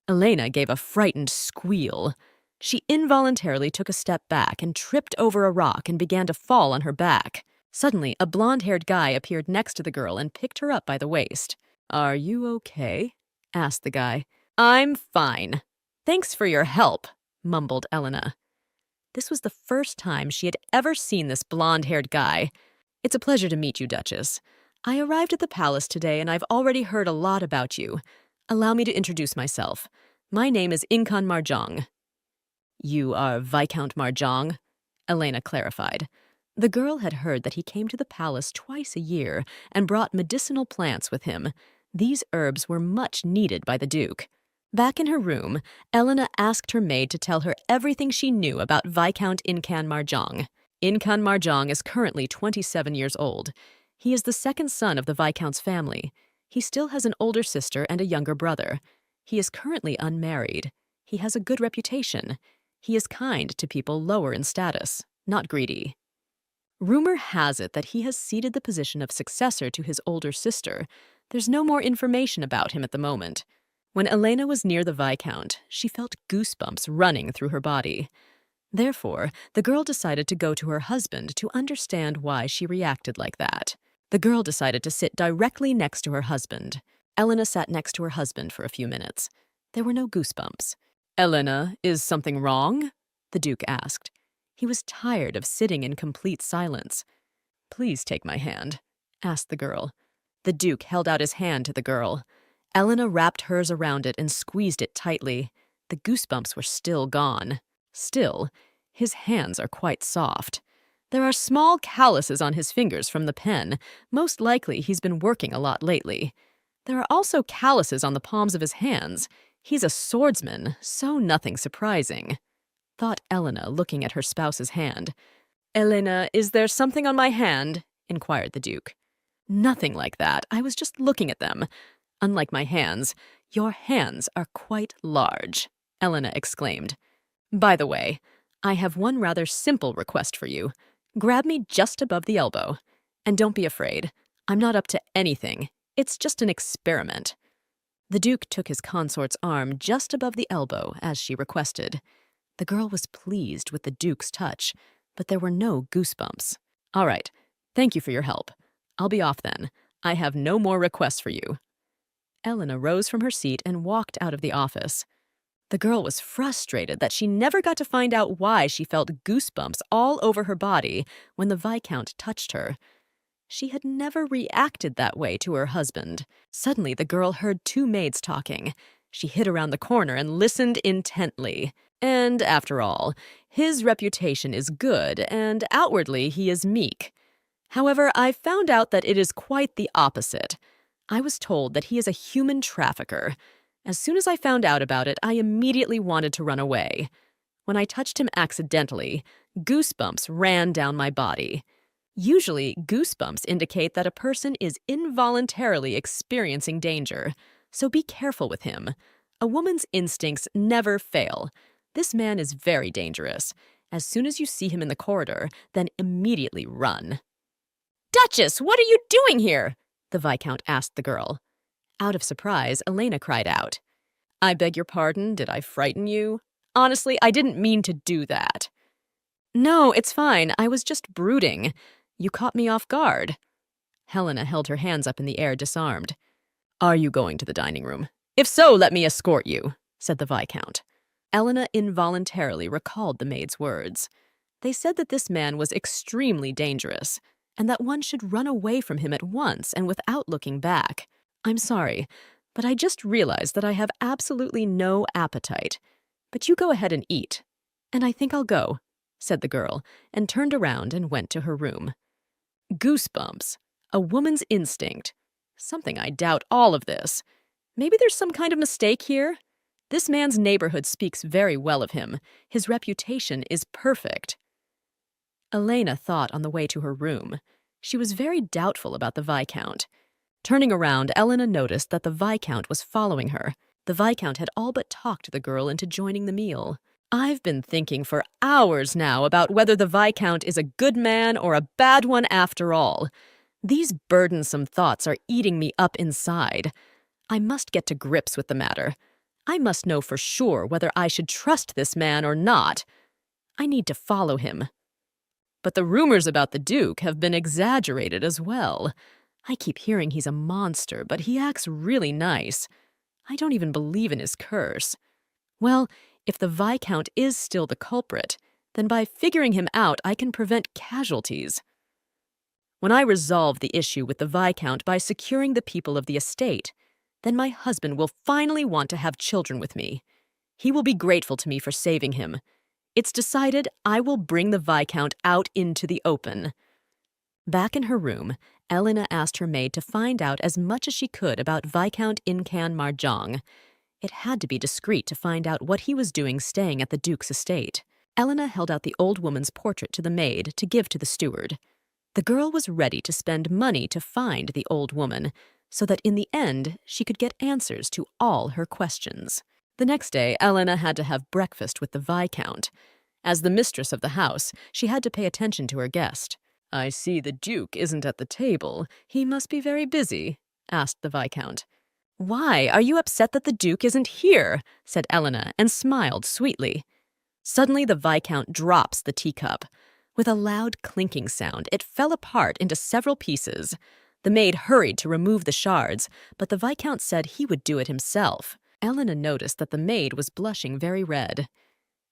Elena gave a frightened squeal. She involuntarily took a step back and tripped over a rock and began to fall on her back. Suddenly, a blonde-haired guy appeared next to the girl and picked her up by the waist. Are you okay? Asked the guy. I'm fine. Thanks for your help, mumbled Elena. This was the first time she had ever seen this blonde-haired guy. It's a pleasure to meet you, Duchess. I arrived at the palace today and I've already heard a lot about you. Allow me to introduce myself. My name is Inkan Marjong. You are Viscount Marjong? Elena clarified. The girl had heard that he came to the palace twice a year and brought medicinal plants with him. These herbs were much needed by the Duke. Back in her room, Elena asked her maid to tell her everything she knew about Viscount Inkan Marjong. Inkan Marjong is currently 27 years old. He is the second son of the Viscount's family. He still has an older sister and a younger brother. He is currently unmarried. He has a good reputation. He is kind to people lower in status, not greedy. Rumor has it that he has ceded the position of successor to his older sister. There's no more information about him at the moment. When Elena was near the Viscount, she felt goosebumps running through her body. Therefore, the girl decided to go to her husband to understand why she reacted like that. The girl decided to sit directly next to her husband. Elena sat next to her husband for a few minutes. There were no goosebumps. Elena, is something wrong? The Duke asked. He was tired of sitting in complete silence. Please take my hand, asked the girl. The Duke held out his hand to the girl. Elena wrapped hers around it and squeezed it tightly. The goosebumps were still gone. Still, his hands are quite soft. There are small calluses on his fingers from the pen. Most likely he's been working a lot lately. There are also calluses on the palms of his hands. He's a swordsman, so nothing surprising, thought Elena, looking at her spouse's hand. Elena, is there something on my hand? Inquired the Duke. Nothing like that. I was just looking at them. Unlike my hands, your hands are quite large, Elena exclaimed. By the way, I have one rather simple request for you. Grab me just above the elbow. And don't be afraid. I'm not up to anything. It's just an experiment. The Duke took his consort's arm just above the elbow, as she requested. The girl was pleased with the Duke's touch, but there were no goosebumps. "All right, thank you for your help. I'll be off then. I have no more requests for you." Elena rose from her seat and walked out of the office. The girl was frustrated that she never got to find out why she felt goosebumps all over her body when the Viscount touched her. She had never reacted that way to her husband. Suddenly, the girl heard two maids talking. She hid around the corner and listened intently. And after all, his reputation is good, and outwardly he is meek. However, I found out that it is quite the opposite. I was told that he is a human trafficker. As soon as I found out about it, I immediately wanted to run away. When I touched him accidentally, goosebumps ran down my body. Usually, goosebumps indicate that a person is involuntarily experiencing danger, so be careful with him. A woman's instincts never fail. This man is very dangerous. As soon as you see him in the corridor, then immediately run. "Duchess, what are you doing here?" the Viscount asked the girl. Out of surprise, Elena cried out. "I beg your pardon, did I frighten you? Honestly, I didn't mean to do that." "No, it's fine. I was just brooding. You caught me off guard." Helena held her hands up in the air, disarmed. "Are you going to the dining room? If so, let me escort you," said the Viscount. Elena involuntarily recalled the maid's words. They said that this man was extremely dangerous, and that one should run away from him at once and without looking back. "I'm sorry, but I just realized that I have absolutely no appetite. But you go ahead and eat. And I think I'll go," said the girl, and turned around and went to her room. Goosebumps. A woman's instinct. Something I doubt all of this. Maybe there's some kind of mistake here? This man's neighborhood speaks very well of him. His reputation is perfect. Elena thought on the way to her room. She was very doubtful about the Viscount. Turning around, Elena noticed that the Viscount was following her. The Viscount had all but talked the girl into joining the meal. I've been thinking for hours now about whether the Viscount is a good man or a bad one after all. These burdensome thoughts are eating me up inside. I must get to grips with the matter. I must know for sure whether I should trust this man or not. I need to follow him. But the rumors about the Duke have been exaggerated as well. I keep hearing he's a monster, but he acts really nice. I don't even believe in his curse. Well, if the Viscount is still the culprit, then by figuring him out, I can prevent casualties. When I resolve the issue with the Viscount by securing the people of the estate, then my husband will finally want to have children with me. He will be grateful to me for saving him. It's decided I will bring the Viscount out into the open. Back in her room, Elena asked her maid to find out as much as she could about Viscount Incan Marjong. It had to be discreet to find out what he was doing staying at the Duke's estate. Elena held out the old woman's portrait to the maid to give to the steward. The girl was ready to spend money to find the old woman, so that in the end she could get answers to all her questions. The next day, Elena had to have breakfast with the Viscount. As the mistress of the house, she had to pay attention to her guest. "I see the Duke isn't at the table. He must be very busy," asked the Viscount. "Why, are you upset that the Duke isn't here?" said Elena, and smiled sweetly. Suddenly the Viscount drops the teacup. With a loud clinking sound, it fell apart into several pieces. The maid hurried to remove the shards, but the Viscount said he would do it himself. Elena noticed that the maid was blushing very red.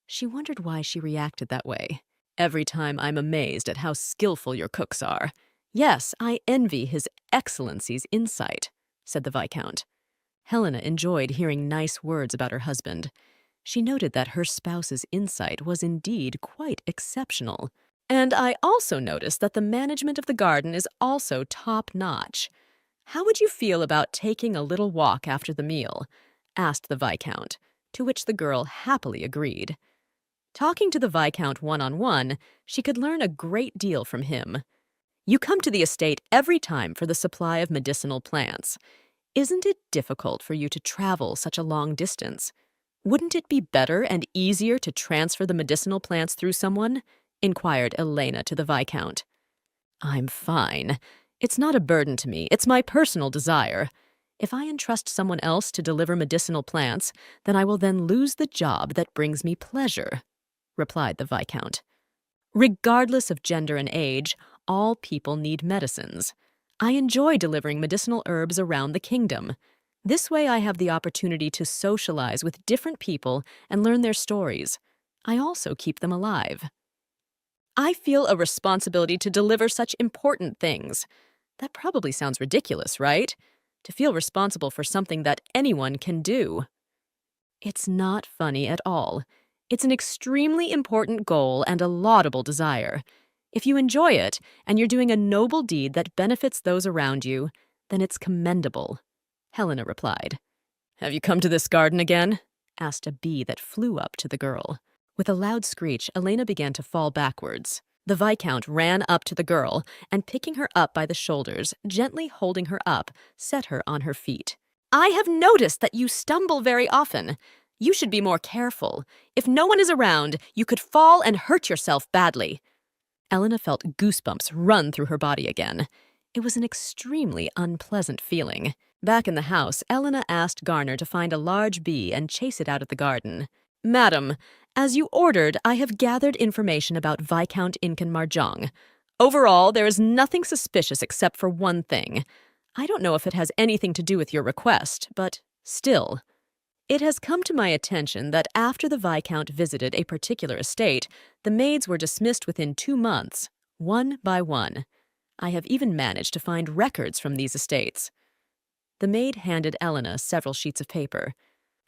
She wondered why she reacted that way. "Every time I'm amazed at how skillful your cooks are. Yes, I envy His Excellency's insight," said the Viscount. Helena enjoyed hearing nice words about her husband. She noted that her spouse's insight was indeed quite exceptional. "And I also noticed that the management of the garden is also top-notch. How would you feel about taking a little walk after the meal?" asked the Viscount, to which the girl happily agreed. Talking to the Viscount one-on-one, she could learn a great deal from him. "You come to the estate every time for the supply of medicinal plants. Isn't it difficult for you to travel such a long distance? Wouldn't it be better and easier to transfer the medicinal plants through someone?" inquired Elena to the Viscount. "I'm fine. It's not a burden to me. It's my personal desire. If I entrust someone else to deliver medicinal plants, then I will then lose the job that brings me pleasure, replied the Viscount. Regardless of gender and age, all people need medicines. I enjoy delivering medicinal herbs around the kingdom. This way I have the opportunity to socialize with different people and learn their stories. I also keep them alive. I feel a responsibility to deliver such important things. That probably sounds ridiculous, right? To feel responsible for something that anyone can do. It's not funny at all. It's an extremely important goal and a laudable desire. If you enjoy it, and you're doing a noble deed that benefits those around you, then it's commendable, Helena replied. Have you come to this garden again? Asked a bee that flew up to the girl. With a loud screech, Elena began to fall backwards. The Viscount ran up to the girl and, picking her up by the shoulders, gently holding her up, set her on her feet. I have noticed that you stumble very often. You should be more careful. If no one is around, you could fall and hurt yourself badly. Elena felt goosebumps run through her body again. It was an extremely unpleasant feeling. Back in the house, Elena asked Garner to find a large bee and chase it out of the garden. Madam, as you ordered, I have gathered information about Viscount Incan Marjong. Overall, there is nothing suspicious except for one thing. I don't know if it has anything to do with your request, but still. It has come to my attention that after the Viscount visited a particular estate, the maids were dismissed within 2 months, one by one. I have even managed to find records from these estates. The maid handed Elena several sheets of paper.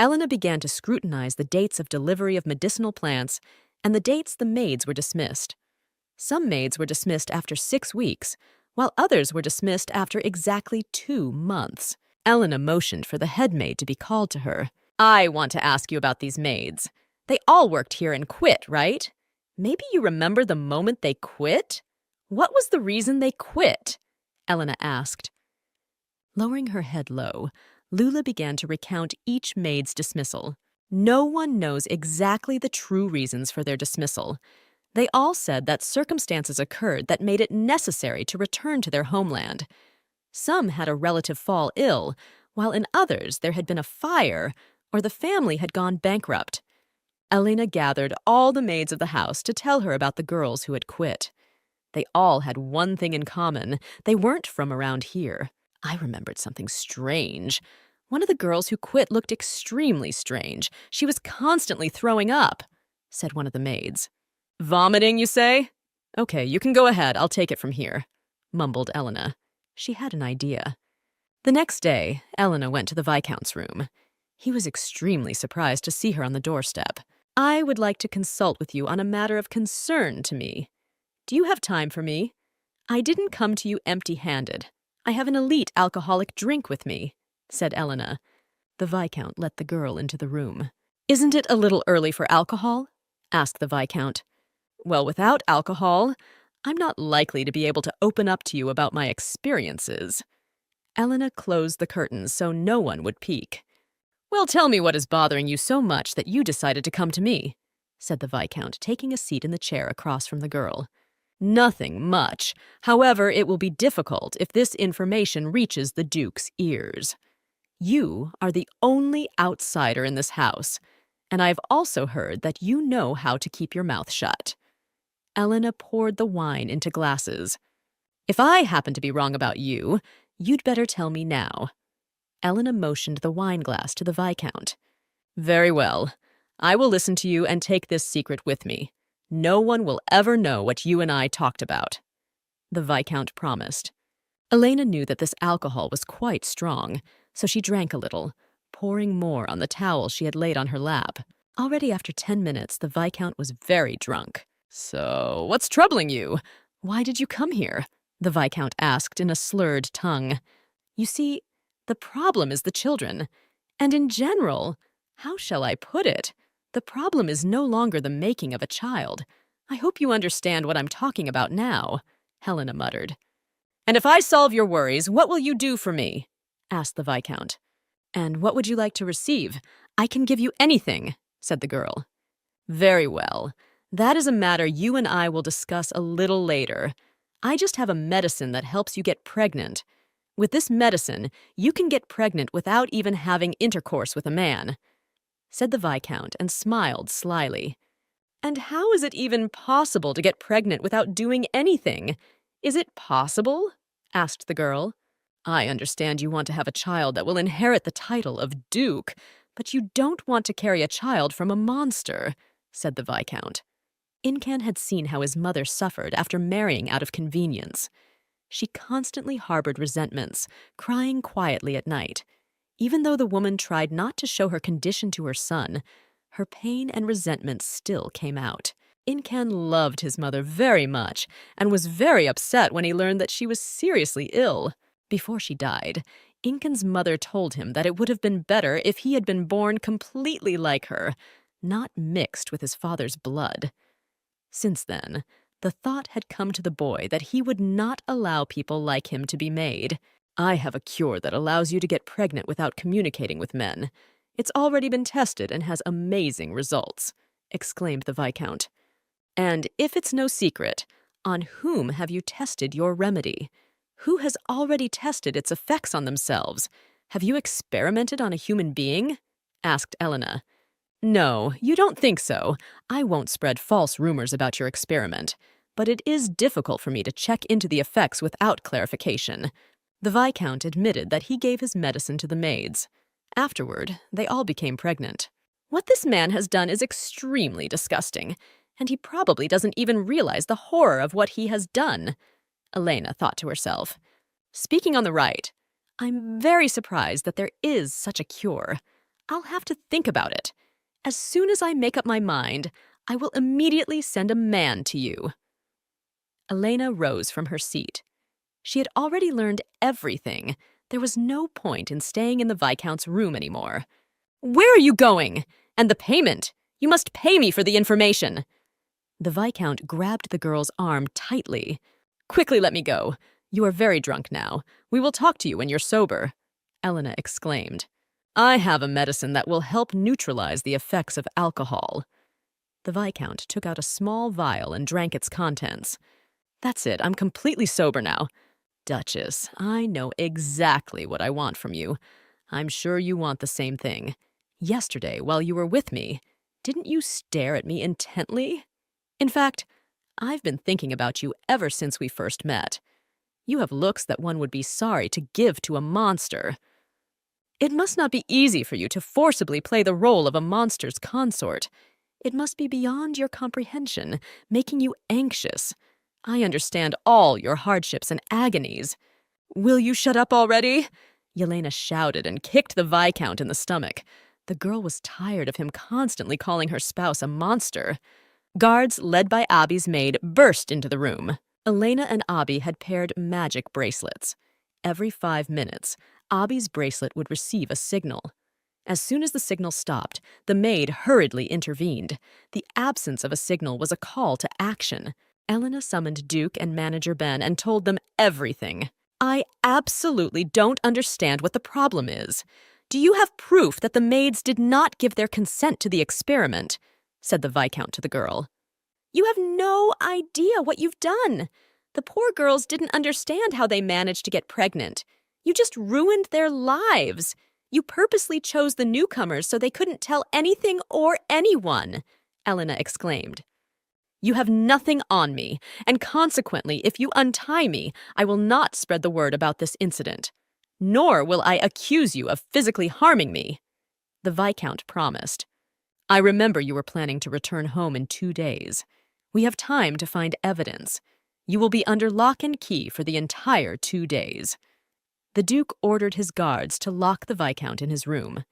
Elena began to scrutinize the dates of delivery of medicinal plants and the dates the maids were dismissed. Some maids were dismissed after 6 weeks, while others were dismissed after exactly 2 months. Elena motioned for the head maid to be called to her. I want to ask you about these maids. They all worked here and quit, right? Maybe you remember the moment they quit? What was the reason they quit? Elena asked. Lowering her head low, Lula began to recount each maid's dismissal. No one knows exactly the true reasons for their dismissal. They all said that circumstances occurred that made it necessary to return to their homeland. Some had a relative fall ill, while in others there had been a fire or the family had gone bankrupt. Elena gathered all the maids of the house to tell her about the girls who had quit. They all had one thing in common. They weren't from around here. I remembered something strange. One of the girls who quit looked extremely strange. She was constantly throwing up, said one of the maids. Vomiting, you say? Okay, you can go ahead. I'll take it from here, mumbled Elena. She had an idea. The next day, Elena went to the Viscount's room. He was extremely surprised to see her on the doorstep. I would like to consult with you on a matter of concern to me. Do you have time for me? I didn't come to you empty-handed. I have an elite alcoholic drink with me, said Elena. The Viscount let the girl into the room. Isn't it a little early for alcohol? Asked the Viscount. Well, without alcohol, I'm not likely to be able to open up to you about my experiences. Elena closed the curtains so no one would peek. Well, tell me what is bothering you so much that you decided to come to me, said the Viscount, taking a seat in the chair across from the girl. Nothing much. However, it will be difficult if this information reaches the Duke's ears. You are the only outsider in this house, and I've also heard that you know how to keep your mouth shut. Elena poured the wine into glasses. If I happen to be wrong about you, you'd better tell me now. Elena motioned the wine glass to the Viscount. Very well. I will listen to you and take this secret with me. No one will ever know what you and I talked about, the Viscount promised. Elena knew that this alcohol was quite strong, so she drank a little, pouring more on the towel she had laid on her lap. Already after 10 minutes, the Viscount was very drunk. So, what's troubling you? Why did you come here? The Viscount asked in a slurred tongue. You see, the problem is the children. And in general, how shall I put it? The problem is no longer the making of a child. I hope you understand what I'm talking about now, Helena muttered. And if I solve your worries, what will you do for me? Asked the Viscount. And what would you like to receive? I can give you anything, said the girl. Very well. That is a matter you and I will discuss a little later. I just have a medicine that helps you get pregnant. With this medicine, you can get pregnant without even having intercourse with a man, said the Viscount and smiled slyly. And how is it even possible to get pregnant without doing anything? Is it possible? Asked the girl. I understand you want to have a child that will inherit the title of Duke, but you don't want to carry a child from a monster, said the Viscount. Incan had seen how his mother suffered after marrying out of convenience. She constantly harbored resentments, crying quietly at night. Even though the woman tried not to show her condition to her son, her pain and resentment still came out. Incan loved his mother very much and was very upset when he learned that she was seriously ill. Before she died, Incan's mother told him that it would have been better if he had been born completely like her, not mixed with his father's blood. Since then, the thought had come to the boy that he would not allow people like him to be made. I have a cure that allows you to get pregnant without communicating with men. It's already been tested and has amazing results, exclaimed the Viscount. And if it's no secret, on whom have you tested your remedy? Who has already tested its effects on themselves? Have you experimented on a human being? Asked Elena. No, you don't think so. I won't spread false rumors about your experiment, but it is difficult for me to check into the effects without clarification. The Viscount admitted that he gave his medicine to the maids. Afterward, they all became pregnant. What this man has done is extremely disgusting, and he probably doesn't even realize the horror of what he has done, Elena thought to herself. Speaking on the right, I'm very surprised that there is such a cure. I'll have to think about it. As soon as I make up my mind, I will immediately send a man to you. Elena rose from her seat. She had already learned everything. There was no point in staying in the Viscount's room anymore. Where are you going? And the payment? You must pay me for the information. The Viscount grabbed the girl's arm tightly. Quickly let me go. You are very drunk now. We will talk to you when you're sober, Elena exclaimed. I have a medicine that will help neutralize the effects of alcohol. The Viscount took out a small vial and drank its contents. That's it, I'm completely sober now. Duchess, I know exactly what I want from you. I'm sure you want the same thing. Yesterday, while you were with me, didn't you stare at me intently? In fact, I've been thinking about you ever since we first met. You have looks that one would be sorry to give to a monster. It must not be easy for you to forcibly play the role of a monster's consort. It must be beyond your comprehension, making you anxious. I understand all your hardships and agonies. Will you shut up already? Yelena shouted and kicked the Viscount in the stomach. The girl was tired of him constantly calling her spouse a monster. Guards, led by Abby's maid, burst into the room. Elena and Abby had paired magic bracelets. Every 5 minutes, Abby's bracelet would receive a signal. As soon as the signal stopped, the maid hurriedly intervened. The absence of a signal was a call to action. Elena summoned Duke and Manager Ben and told them everything. I absolutely don't understand what the problem is. Do you have proof that the maids did not give their consent to the experiment? Said the Viscount to the girl. You have no idea what you've done. The poor girls didn't understand how they managed to get pregnant. You just ruined their lives. You purposely chose the newcomers so they couldn't tell anything or anyone, Elena exclaimed. You have nothing on me, and consequently, if you untie me, I will not spread the word about this incident. Nor will I accuse you of physically harming me, the Viscount promised. I remember you were planning to return home in 2 days. We have time to find evidence. You will be under lock and key for the entire 2 days. The Duke ordered his guards to lock the Viscount in his room.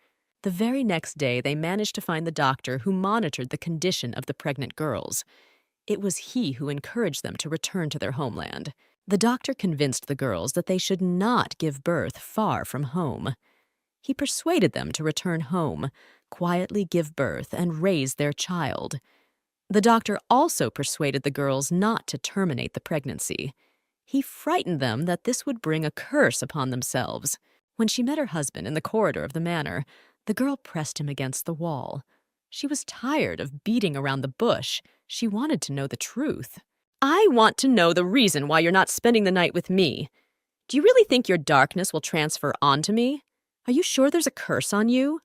The very next day, they managed to find the doctor who monitored the condition of the pregnant girls. It was he who encouraged them to return to their homeland. The doctor convinced the girls that they should not give birth far from home. He persuaded them to return home, quietly give birth, and raise their child. The doctor also persuaded the girls not to terminate the pregnancy. He frightened them that this would bring a curse upon themselves. When she met her husband in the corridor of the manor, the girl pressed him against the wall. She was tired of beating around the bush. She wanted to know the truth. I want to know the reason why you're not spending the night with me. Do you really think your darkness will transfer onto me? Are you sure there's a curse on you?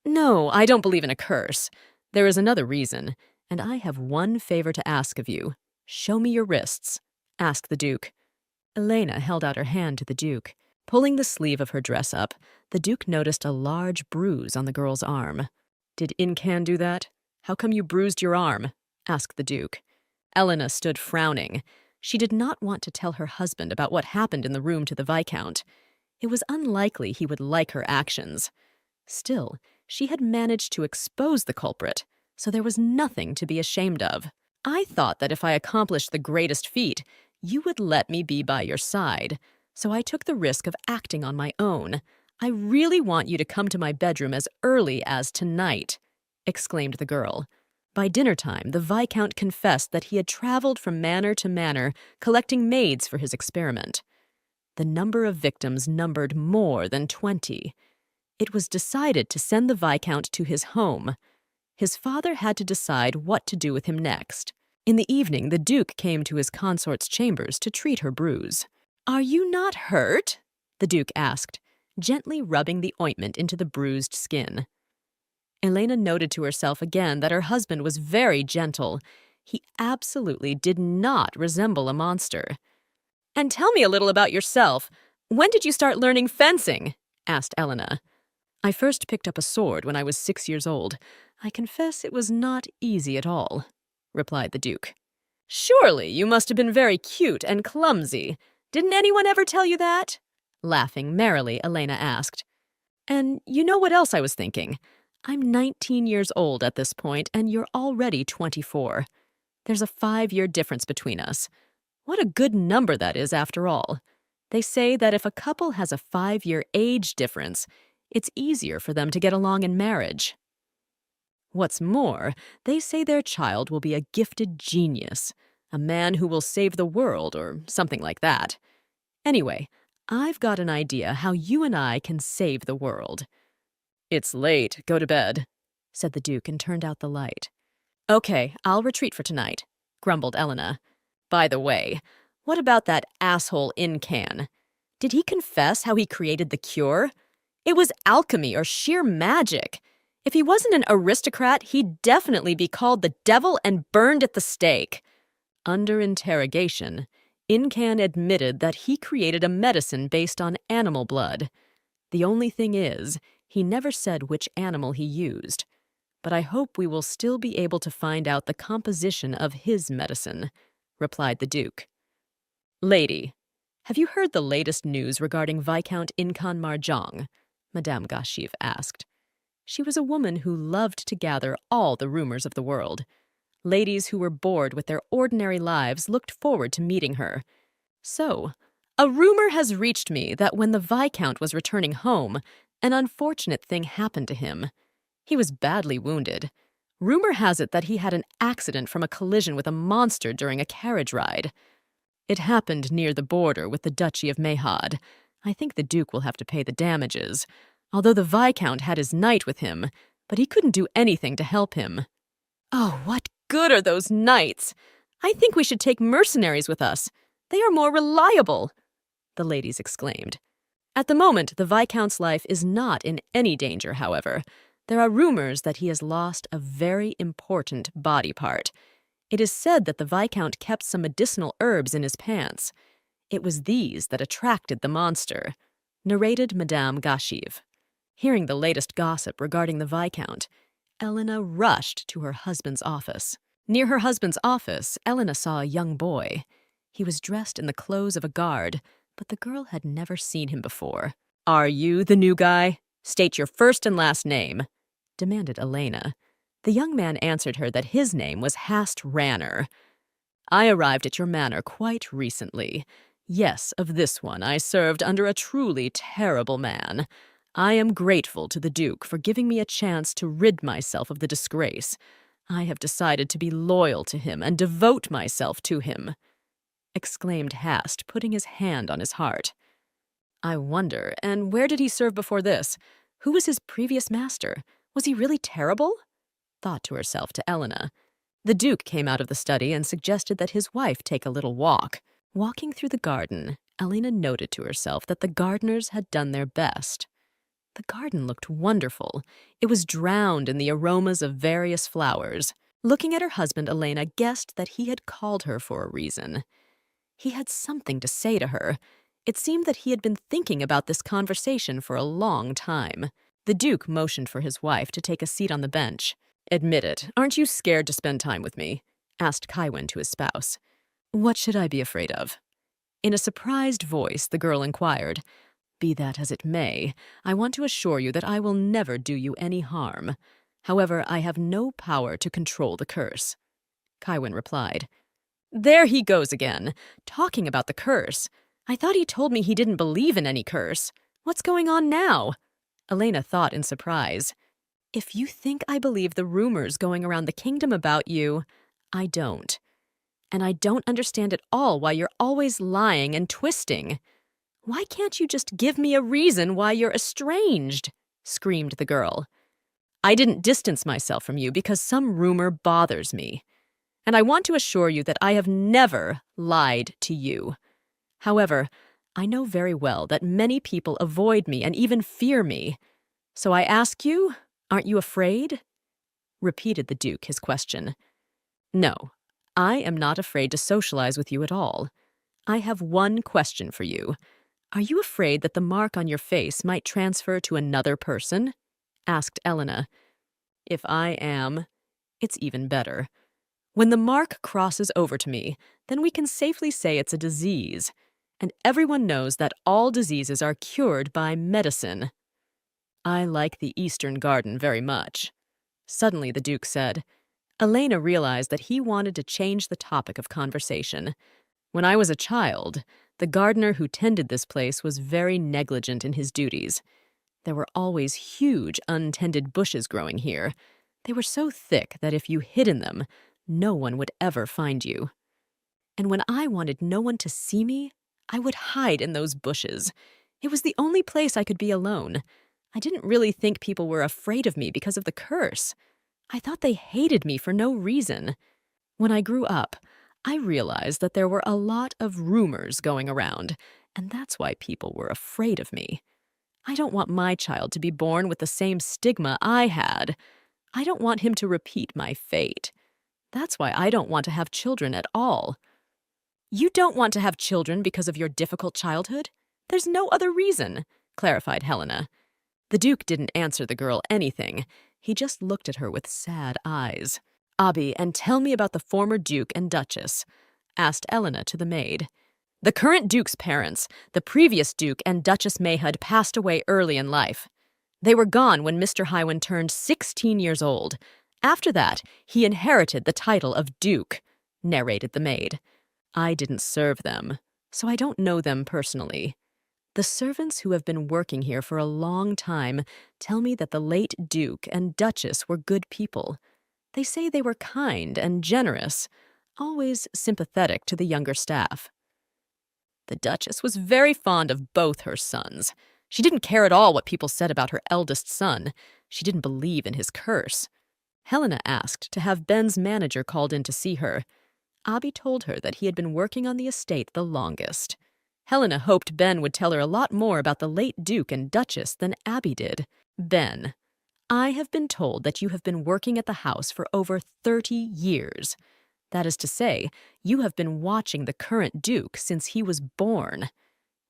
No, I don't believe in a curse. There is another reason, and I have one favor to ask of you. Show me your wrists, asked the Duke. Elena held out her hand to the Duke. Pulling the sleeve of her dress up, the Duke noticed a large bruise on the girl's arm. Did Incan do that? How come you bruised your arm? Asked the Duke. Elena stood frowning. She did not want to tell her husband about what happened in the room to the Viscount. It was unlikely he would like her actions. Still, she had managed to expose the culprit, so there was nothing to be ashamed of. I thought that if I accomplished the greatest feat, you would let me be by your side, so I took the risk of acting on my own. I really want you to come to my bedroom as early as tonight, exclaimed the girl. By dinner time, the Viscount confessed that he had traveled from manor to manor, collecting maids for his experiment. The number of victims numbered more than 20. It was decided to send the Viscount to his home. His father had to decide what to do with him next. In the evening, the Duke came to his consort's chambers to treat her bruise. "Are you not hurt?" the Duke asked, gently rubbing the ointment into the bruised skin. Elena noted to herself again that her husband was very gentle. He absolutely did not resemble a monster. "And tell me a little about yourself. When did you start learning fencing?" asked Elena. "I first picked up a sword when I was 6 years old. I confess it was not easy at all," replied the Duke. "Surely you must have been very cute and clumsy. Didn't anyone ever tell you that?" Laughing merrily, Elena asked. "And you know what else I was thinking? I'm 19 years old at this point, and you're already 24. There's a 5-year difference between us. What a good number that is, after all. They say that if a couple has a 5-year age difference, it's easier for them to get along in marriage. What's more, they say their child will be a gifted genius, a man who will save the world, or something like that. Anyway, I've got an idea how you and I can save the world." "It's late. Go to bed," said the Duke and turned out the light. "Okay, I'll retreat for tonight," grumbled Elena. "By the way, what about that asshole Incan? Did he confess how he created the cure? It was alchemy or sheer magic. If he wasn't an aristocrat, he'd definitely be called the devil and burned at the stake." Under interrogation, Incan admitted that he created a medicine based on animal blood. The only thing is, he never said which animal he used. But I hope we will still be able to find out the composition of his medicine, replied the Duke. "Lady, have you heard the latest news regarding Viscount Incan Marjong?" Madame Gashif asked. She was a woman who loved to gather all the rumors of the world. Ladies who were bored with their ordinary lives looked forward to meeting her. "So, a rumor has reached me that when the Viscount was returning home, an unfortunate thing happened to him. He was badly wounded. Rumor has it that he had an accident from a collision with a monster during a carriage ride. It happened near the border with the Duchy of Mahad. I think the Duke will have to pay the damages, although the Viscount had his knight with him, but he couldn't do anything to help him." "Oh, what good are those knights? I think we should take mercenaries with us. They are more reliable," the ladies exclaimed. At the moment, the Viscount's life is not in any danger, however. There are rumors that he has lost a very important body part. It is said that the Viscount kept some medicinal herbs in his pants. It was these that attracted the monster, narrated Madame Gashif. Hearing the latest gossip regarding the Viscount, Elena rushed to her husband's office. Near her husband's office, Elena saw a young boy. He was dressed in the clothes of a guard, but the girl had never seen him before. "Are you the new guy? State your first and last name," demanded Elena. The young man answered her that his name was Hast Ranner. "I arrived at your manor quite recently. Yes, of this one I served under a truly terrible man. I am grateful to the Duke for giving me a chance to rid myself of the disgrace. I have decided to be loyal to him and devote myself to him," exclaimed Hast, putting his hand on his heart. "I wonder, and where did he serve before this? Who was his previous master? Was he really terrible?" thought to herself to Elena. The Duke came out of the study and suggested that his wife take a little walk. Walking through the garden, Elena noted to herself that the gardeners had done their best. The garden looked wonderful. It was drowned in the aromas of various flowers. Looking at her husband, Elena guessed that he had called her for a reason. He had something to say to her. It seemed that he had been thinking about this conversation for a long time. The Duke motioned for his wife to take a seat on the bench. "Admit it, aren't you scared to spend time with me?" asked Kaiwin to his spouse. "What should I be afraid of?" In a surprised voice, the girl inquired. "Be that as it may, I want to assure you that I will never do you any harm. However, I have no power to control the curse." Kaiwin replied. "There he goes again, talking about the curse. I thought he told me he didn't believe in any curse. What's going on now?" Elena thought in surprise. "If you think I believe the rumors going around the kingdom about you, I don't. And I don't understand at all why you're always lying and twisting. Why can't you just give me a reason why you're estranged?" screamed the girl. "I didn't distance myself from you because some rumor bothers me. And I want to assure you that I have never lied to you. However, I know very well that many people avoid me and even fear me. So I ask you, aren't you afraid?" repeated the Duke his question. "No, I am not afraid to socialize with you at all. I have one question for you. Are you afraid that the mark on your face might transfer to another person?" asked Elena. "If I am, it's even better. When the mark crosses over to me, then we can safely say it's a disease. And everyone knows that all diseases are cured by medicine." "I like the Eastern Garden very much," suddenly the Duke said. Elena realized that he wanted to change the topic of conversation. "When I was a child, the gardener who tended this place was very negligent in his duties. There were always huge, untended bushes growing here. They were so thick that if you hid in them, no one would ever find you. And when I wanted no one to see me, I would hide in those bushes. It was the only place I could be alone. I didn't really think people were afraid of me because of the curse. I thought they hated me for no reason. When I grew up, I realized that there were a lot of rumors going around, and that's why people were afraid of me. I don't want my child to be born with the same stigma I had. I don't want him to repeat my fate. That's why I don't want to have children at all." "You don't want to have children because of your difficult childhood? There's no other reason," clarified Helena. The Duke didn't answer the girl anything. He just looked at her with sad eyes. "Abi, and tell me about the former Duke and Duchess," asked Elena to the maid. "The current Duke's parents, the previous Duke and Duchess Mayhud, passed away early in life. They were gone when Mr. Hywin turned 16 years old. After that, he inherited the title of Duke," narrated the maid. "I didn't serve them, so I don't know them personally. The servants who have been working here for a long time tell me that the late Duke and Duchess were good people. They say they were kind and generous, always sympathetic to the younger staff. The Duchess was very fond of both her sons. She didn't care at all what people said about her eldest son. She didn't believe in his curse." Helena asked to have Ben's manager called in to see her. Abi told her that he had been working on the estate the longest. Helena hoped Ben would tell her a lot more about the late Duke and Duchess than Abi did. "Ben, I have been told that you have been working at the house for over 30 years. That is to say, you have been watching the current Duke since he was born.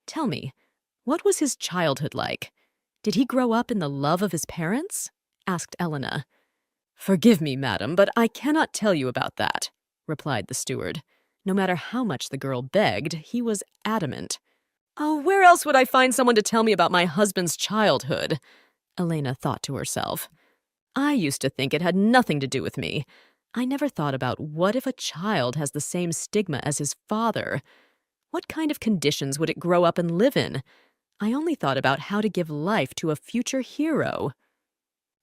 Tell me, what was his childhood like? Did he grow up in the love of his parents?" asked Elena. "Forgive me, madam, but I cannot tell you about that," replied the steward. No matter how much the girl begged, he was adamant. "Oh, where else would I find someone to tell me about my husband's childhood?" Elena thought to herself. "I used to think it had nothing to do with me. I never thought about what if a child has the same stigma as his father. What kind of conditions would it grow up and live in? I only thought about how to give life to a future hero.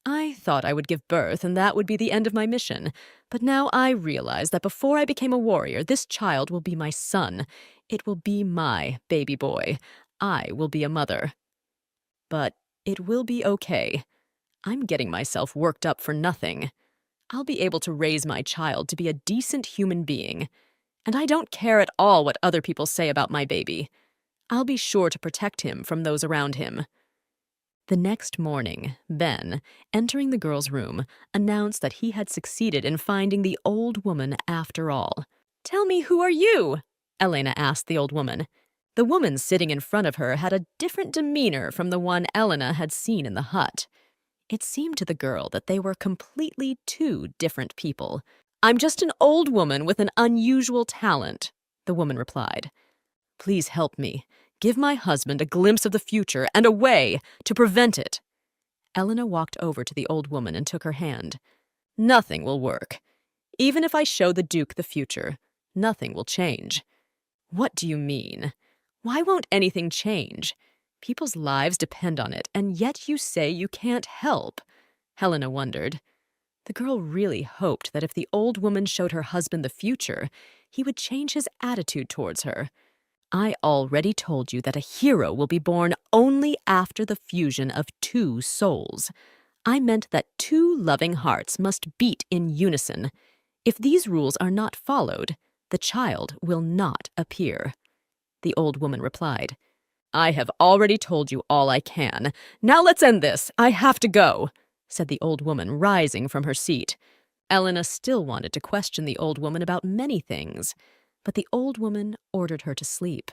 I thought I would give birth and that would be the end of my mission. But now I realize that before I became a warrior, this child will be my son. It will be my baby boy. I will be a mother. But it will be okay. I'm getting myself worked up for nothing. I'll be able to raise my child to be a decent human being. And I don't care at all what other people say about my baby. I'll be sure to protect him from those around him." The next morning, Ben, entering the girl's room, announced that he had succeeded in finding the old woman after all. "Tell me, who are you?" Elena asked the old woman. The woman sitting in front of her had a different demeanor from the one Elena had seen in the hut. It seemed to the girl that they were completely two different people. "I'm just an old woman with an unusual talent," the woman replied. "Please help me. Give my husband a glimpse of the future and a way to prevent it." Elena walked over to the old woman and took her hand. "Nothing will work. Even if I show the Duke the future, nothing will change." "What do you mean? Why won't anything change? People's lives depend on it, and yet you say you can't help," Helena wondered. The girl really hoped that if the old woman showed her husband the future, he would change his attitude towards her. "I already told you that a hero will be born only after the fusion of two souls. I meant that two loving hearts must beat in unison. If these rules are not followed, the child will not appear," the old woman replied. "I have already told you all I can. Now let's end this. I have to go," said the old woman, rising from her seat. Elena still wanted to question the old woman about many things, but the old woman ordered her to sleep.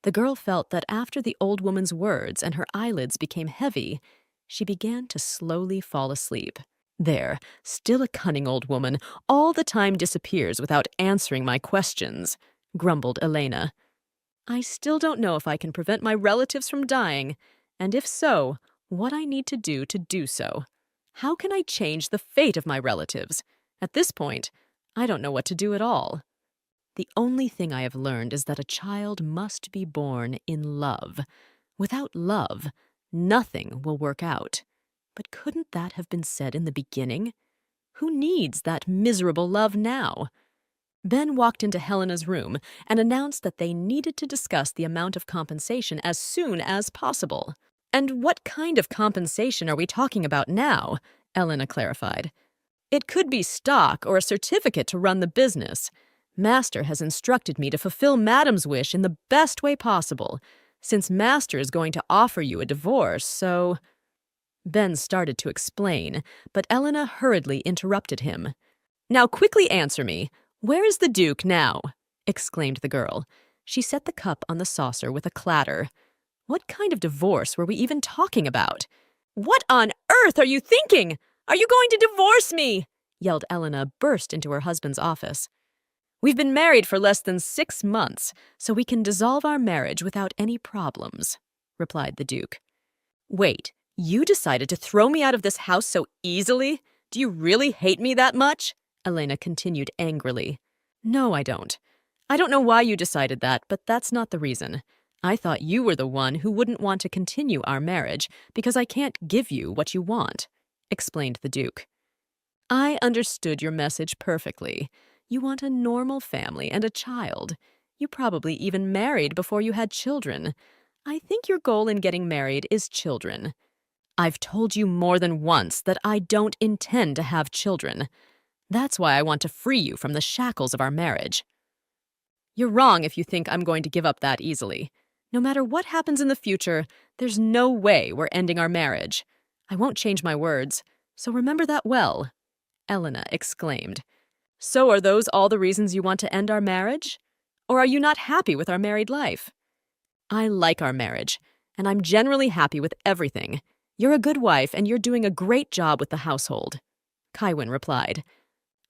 The girl felt that after the old woman's words and her eyelids became heavy, she began to slowly fall asleep. "There, still a cunning old woman, all the time disappears without answering my questions," grumbled Elena. "I still don't know if I can prevent my relatives from dying, and if so, what I need to do so. How can I change the fate of my relatives? At this point, I don't know what to do at all. The only thing I have learned is that a child must be born in love. Without love, nothing will work out. But couldn't that have been said in the beginning? Who needs that miserable love now?" Ben walked into Helena's room and announced that they needed to discuss the amount of compensation as soon as possible. "And what kind of compensation are we talking about now?" Elena clarified. "It could be stock or a certificate to run the business. Master has instructed me to fulfill Madam's wish in the best way possible, since Master is going to offer you a divorce, so—" Ben started to explain, but Elena hurriedly interrupted him. "Now quickly answer me. Where is the Duke now?" exclaimed the girl. She set the cup on the saucer with a clatter. "What kind of divorce were we even talking about?" "What on earth are you thinking? Are you going to divorce me?" yelled Elena, burst into her husband's office. "We've been married for less than 6 months, so we can dissolve our marriage without any problems," replied the Duke. "Wait, you decided to throw me out of this house so easily? Do you really hate me that much?" Elena continued angrily. "No, I don't. I don't know why you decided that, but that's not the reason. I thought you were the one who wouldn't want to continue our marriage because I can't give you what you want," explained the Duke. "I understood your message perfectly. You want a normal family and a child. You probably even married before you had children. I think your goal in getting married is children. I've told you more than once that I don't intend to have children. That's why I want to free you from the shackles of our marriage." "You're wrong if you think I'm going to give up that easily. No matter what happens in the future, there's no way we're ending our marriage. I won't change my words, so remember that well," Elena exclaimed. "So are those all the reasons you want to end our marriage? Or are you not happy with our married life?" "I like our marriage, and I'm generally happy with everything. You're a good wife, and you're doing a great job with the household," Kaiwin replied.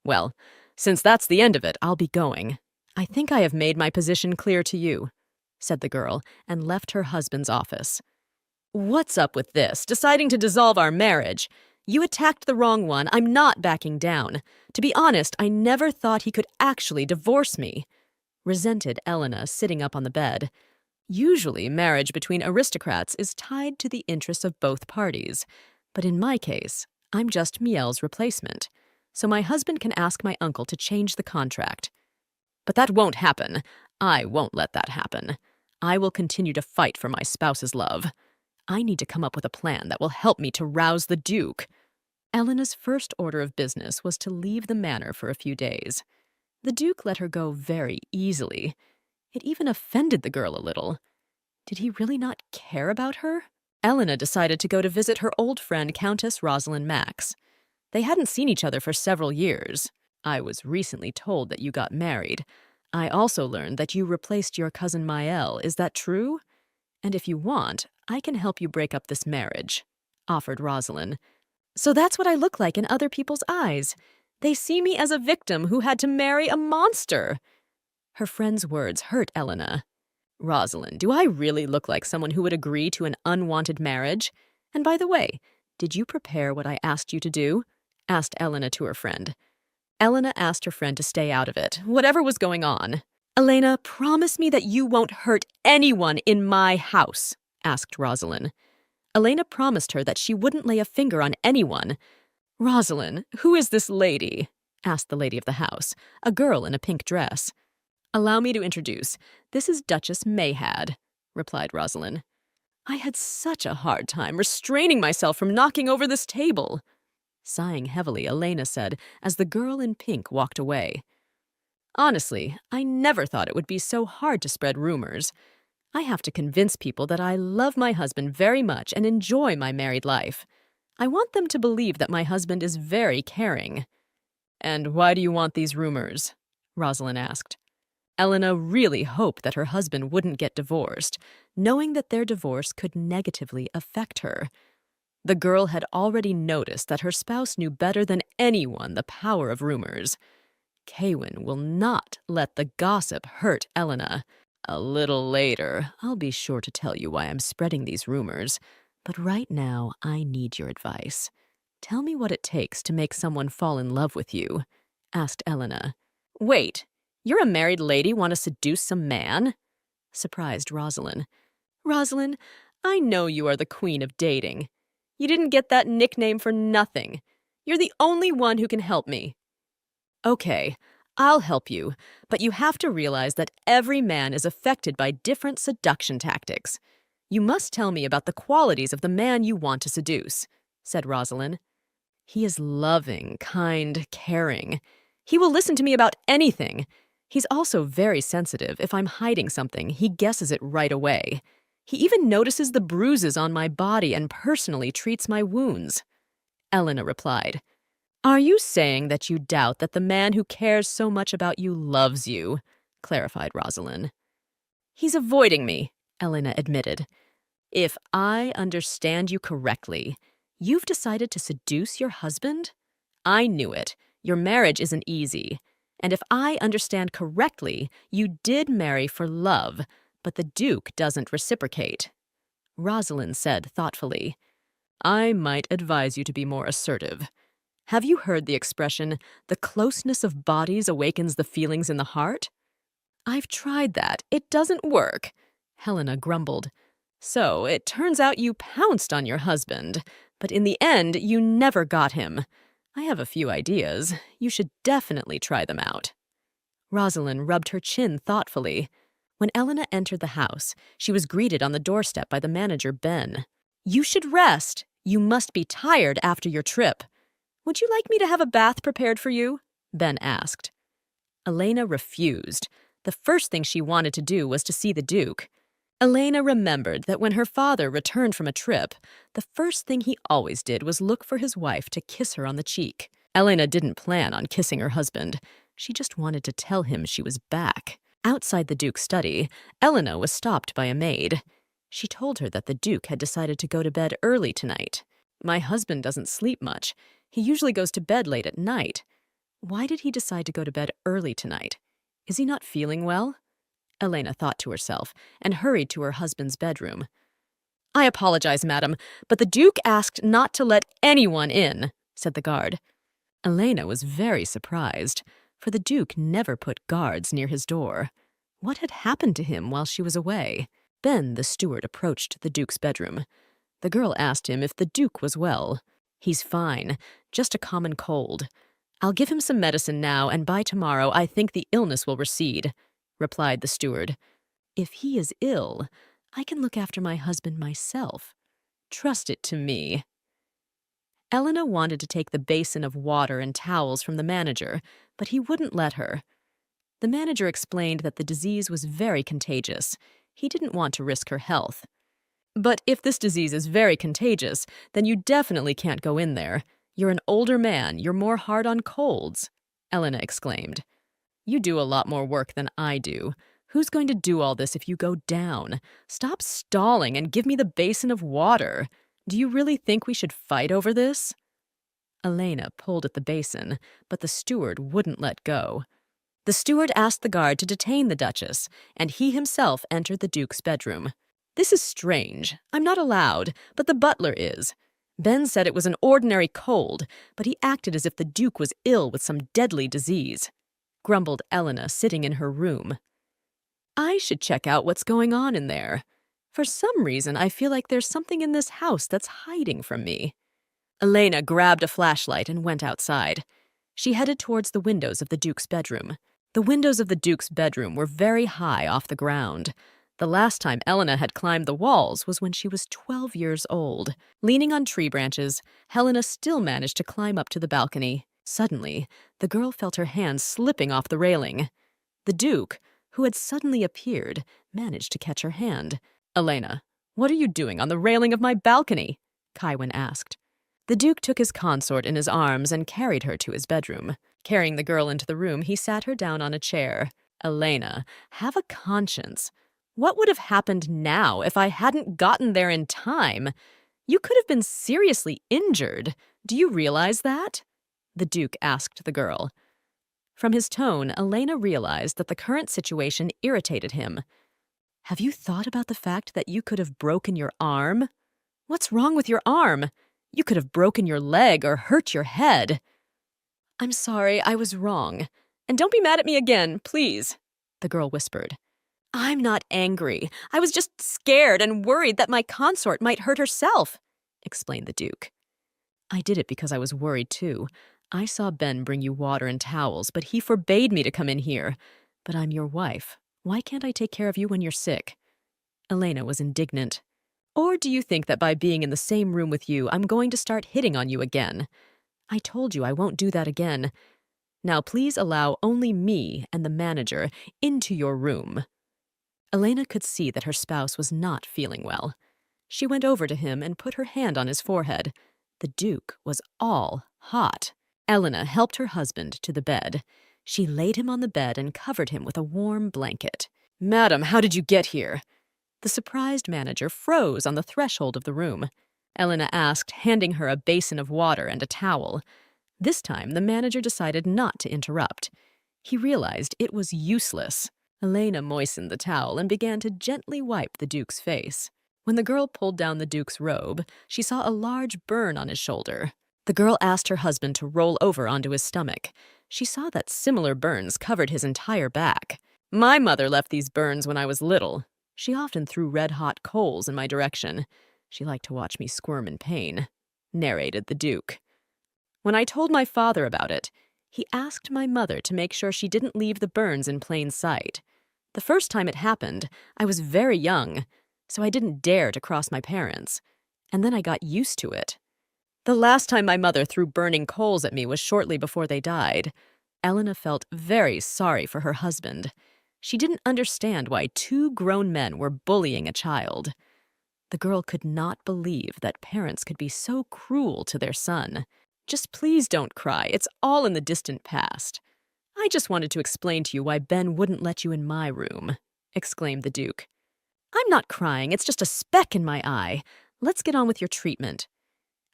"Well, since that's the end of it, I'll be going. I think I have made my position clear to you," said the girl, and left her husband's office. "What's up with this, deciding to dissolve our marriage? You attacked the wrong one. I'm not backing down. To be honest, I never thought he could actually divorce me," resented Elena, sitting up on the bed. "Usually, marriage between aristocrats is tied to the interests of both parties. But in my case, I'm just Miel's replacement, so my husband can ask my uncle to change the contract. But that won't happen. I won't let that happen. I will continue to fight for my spouse's love. I need to come up with a plan that will help me to rouse the Duke." Elena's first order of business was to leave the manor for a few days. The Duke let her go very easily. It even offended the girl a little. Did he really not care about her? Elena decided to go to visit her old friend Countess Rosalind Max. They hadn't seen each other for several years. I was recently told that you got married. I also learned that you replaced your cousin Maëlle. Is that true? And if you want, I can help you break up this marriage, offered Rosalind. So that's what I look like in other people's eyes. They see me as a victim who had to marry a monster. Her friend's words hurt Elena. Rosalind, do I really look like someone who would agree to an unwanted marriage? And by the way, did you prepare what I asked you to do? Asked Elena to her friend. Elena asked her friend to stay out of it, whatever was going on. Elena, promise me that you won't hurt anyone in my house, asked Rosalind. Elena promised her that she wouldn't lay a finger on anyone. Rosalind, who is this lady? Asked the lady of the house, a girl in a pink dress. Allow me to introduce. This is Duchess Mayhad, replied Rosalind. I had such a hard time restraining myself from knocking over this table. Sighing heavily, Elena said as the girl in pink walked away. Honestly, I never thought it would be so hard to spread rumors. I have to convince people that I love my husband very much and enjoy my married life. I want them to believe that my husband is very caring. And why do you want these rumors? Rosalind asked. Elena really hoped that her husband wouldn't get divorced, knowing that their divorce could negatively affect her. The girl had already noticed that her spouse knew better than anyone the power of rumors. Kaywin will not let the gossip hurt Elena. A little later, I'll be sure to tell you why I'm spreading these rumors. But right now, I need your advice. Tell me what it takes to make someone fall in love with you, asked Elena. Wait, you're a married lady want to seduce some man? Surprised Rosalind. Rosalind, I know you are the queen of dating. You didn't get that nickname for nothing. You're the only one who can help me. Okay, I'll help you, but you have to realize that every man is affected by different seduction tactics. You must tell me about the qualities of the man you want to seduce, said Rosalind. He is loving, kind, caring. He will listen to me about anything. He's also very sensitive. If I'm hiding something, he guesses it right away. He even notices the bruises on my body and personally treats my wounds. Elena replied. Are you saying that you doubt that the man who cares so much about you loves you? Clarified Rosalind. He's avoiding me, Elena admitted. If I understand you correctly, you've decided to seduce your husband? I knew it. Your marriage isn't easy. And if I understand correctly, you did marry for love, but the Duke doesn't reciprocate. Rosalind said thoughtfully, I might advise you to be more assertive. Have you heard the expression, the closeness of bodies awakens the feelings in the heart? I've tried that. It doesn't work, Helena grumbled. So it turns out you pounced on your husband, but in the end you never got him. I have a few ideas. You should definitely try them out. Rosalind rubbed her chin thoughtfully. When Elena entered the house, she was greeted on the doorstep by the manager, Ben. You should rest. You must be tired after your trip. Would you like me to have a bath prepared for you? Ben asked. Elena refused. The first thing she wanted to do was to see the Duke. Elena remembered that when her father returned from a trip, the first thing he always did was look for his wife to kiss her on the cheek. Elena didn't plan on kissing her husband. She just wanted to tell him she was back. Outside the Duke's study, Elena was stopped by a maid. She told her that the Duke had decided to go to bed early tonight. My husband doesn't sleep much. He usually goes to bed late at night. Why did he decide to go to bed early tonight? Is he not feeling well? Elena thought to herself and hurried to her husband's bedroom. I apologize, madam, but the Duke asked not to let anyone in, said the guard. Elena was very surprised, for the Duke never put guards near his door. What had happened to him while she was away? Ben, the steward, approached the Duke's bedroom. The girl asked him if the Duke was well. He's fine, just a common cold. I'll give him some medicine now, and by tomorrow I think the illness will recede, replied the steward. If he is ill, I can look after my husband myself. Trust it to me. Elena wanted to take the basin of water and towels from the manager, but he wouldn't let her. The manager explained that the disease was very contagious. He didn't want to risk her health. "But if this disease is very contagious, then you definitely can't go in there. You're an older man, you're more hard on colds," Elena exclaimed. "You do a lot more work than I do. Who's going to do all this if you go down? Stop stalling and give me the basin of water. Do you really think we should fight over this?" Elena pulled at the basin, but the steward wouldn't let go. The steward asked the guard to detain the Duchess, and he himself entered the Duke's bedroom. "This is strange. I'm not allowed, but the butler is. Ben said it was an ordinary cold, but he acted as if the Duke was ill with some deadly disease," grumbled Elena, sitting in her room. "I should check out what's going on in there. For some reason, I feel like there's something in this house that's hiding from me." Elena grabbed a flashlight and went outside. She headed towards the windows of the Duke's bedroom. The windows of the Duke's bedroom were very high off the ground. The last time Elena had climbed the walls was when she was 12 years old. Leaning on tree branches, Helena still managed to climb up to the balcony. Suddenly, the girl felt her hand slipping off the railing. The Duke, who had suddenly appeared, managed to catch her hand. "Elena, what are you doing on the railing of my balcony?" Kaiwin asked. The Duke took his consort in his arms and carried her to his bedroom. Carrying the girl into the room, he sat her down on a chair. "Elena, have a conscience. What would have happened now if I hadn't gotten there in time? You could have been seriously injured. Do you realize that?" the Duke asked the girl. From his tone, Elena realized that the current situation irritated him. "Have you thought about the fact that you could have broken your arm? What's wrong with your arm? You could have broken your leg or hurt your head." "I'm sorry, I was wrong. And don't be mad at me again, please," the girl whispered. "I'm not angry. I was just scared and worried that my consort might hurt herself," explained the Duke. "I did it because I was worried too. I saw Ben bring you water and towels, but he forbade me to come in here. But I'm your wife. Why can't I take care of you when you're sick?" Elena was indignant. "Or do you think that by being in the same room with you, I'm going to start hitting on you again? I told you I won't do that again. Now please allow only me and the manager into your room." Elena could see that her spouse was not feeling well. She went over to him and put her hand on his forehead. The Duke was all hot. Elena helped her husband to the bed. She laid him on the bed and covered him with a warm blanket. "Madam, how did you get here?" The surprised manager froze on the threshold of the room. Elena asked, handing her a basin of water and a towel. This time, the manager decided not to interrupt. He realized it was useless. Elena moistened the towel and began to gently wipe the Duke's face. When the girl pulled down the Duke's robe, she saw a large burn on his shoulder. The girl asked her husband to roll over onto his stomach. She saw that similar burns covered his entire back. "My mother left these burns when I was little. She often threw red-hot coals in my direction. She liked to watch me squirm in pain," narrated the Duke. "When I told my father about it, he asked my mother to make sure she didn't leave the burns in plain sight. The first time it happened, I was very young, so I didn't dare to cross my parents. And then I got used to it. The last time my mother threw burning coals at me was shortly before they died." Elena felt very sorry for her husband. She didn't understand why two grown men were bullying a child. The girl could not believe that parents could be so cruel to their son. "Just please don't cry. It's all in the distant past. I just wanted to explain to you why Ben wouldn't let you in my room," exclaimed the Duke. "I'm not crying. It's just a speck in my eye. Let's get on with your treatment."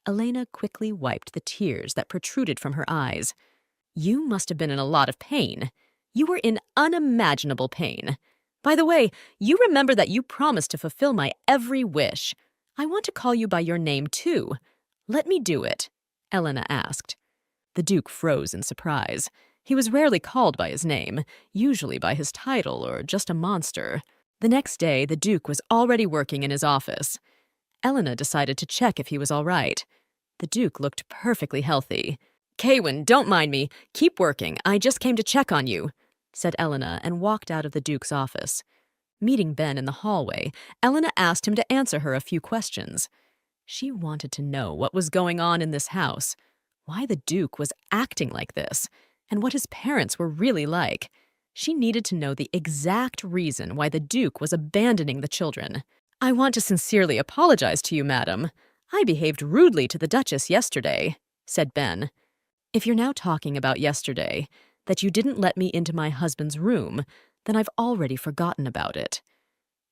Elena quickly wiped the tears that protruded from her eyes. "You must have been in a lot of pain. You were in unimaginable pain. By the way, you remember that you promised to fulfill my every wish. I want to call you by your name, too. Let me do it," Elena asked. The Duke froze in surprise. He was rarely called by his name, usually by his title or just a monster. The next day, the Duke was already working in his office. Elena decided to check if he was all right. The Duke looked perfectly healthy. "Kaiwin, don't mind me. Keep working. I just came to check on you," said Elena and walked out of the Duke's office. Meeting Ben in the hallway, Elena asked him to answer her a few questions. She wanted to know what was going on in this house, why the Duke was acting like this, and what his parents were really like. She needed to know the exact reason why the Duke was abandoning the children. "I want to sincerely apologize to you, madam. I behaved rudely to the Duchess yesterday," said Ben. "If you're now talking about yesterday, that you didn't let me into my husband's room, then I've already forgotten about it.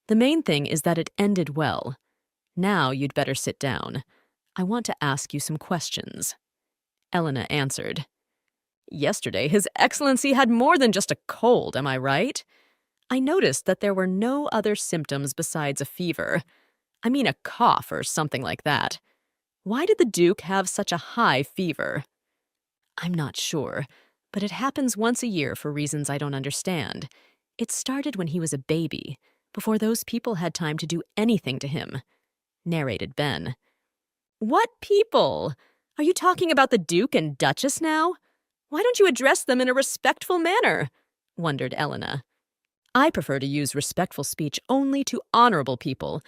The main thing is that it ended well. Now you'd better sit down. I want to ask you some questions." Elena answered. "Yesterday, His Excellency had more than just a cold, am I right? I noticed that there were no other symptoms besides a fever. I mean a cough or something like that. Why did the Duke have such a high fever?" "I'm not sure, but it happens once a year for reasons I don't understand. It started when he was a baby, before those people had time to do anything to him," narrated Ben. "What people? Are you talking about the Duke and Duchess now? Why don't you address them in a respectful manner?" wondered Elena. "I prefer to use respectful speech only to honorable people.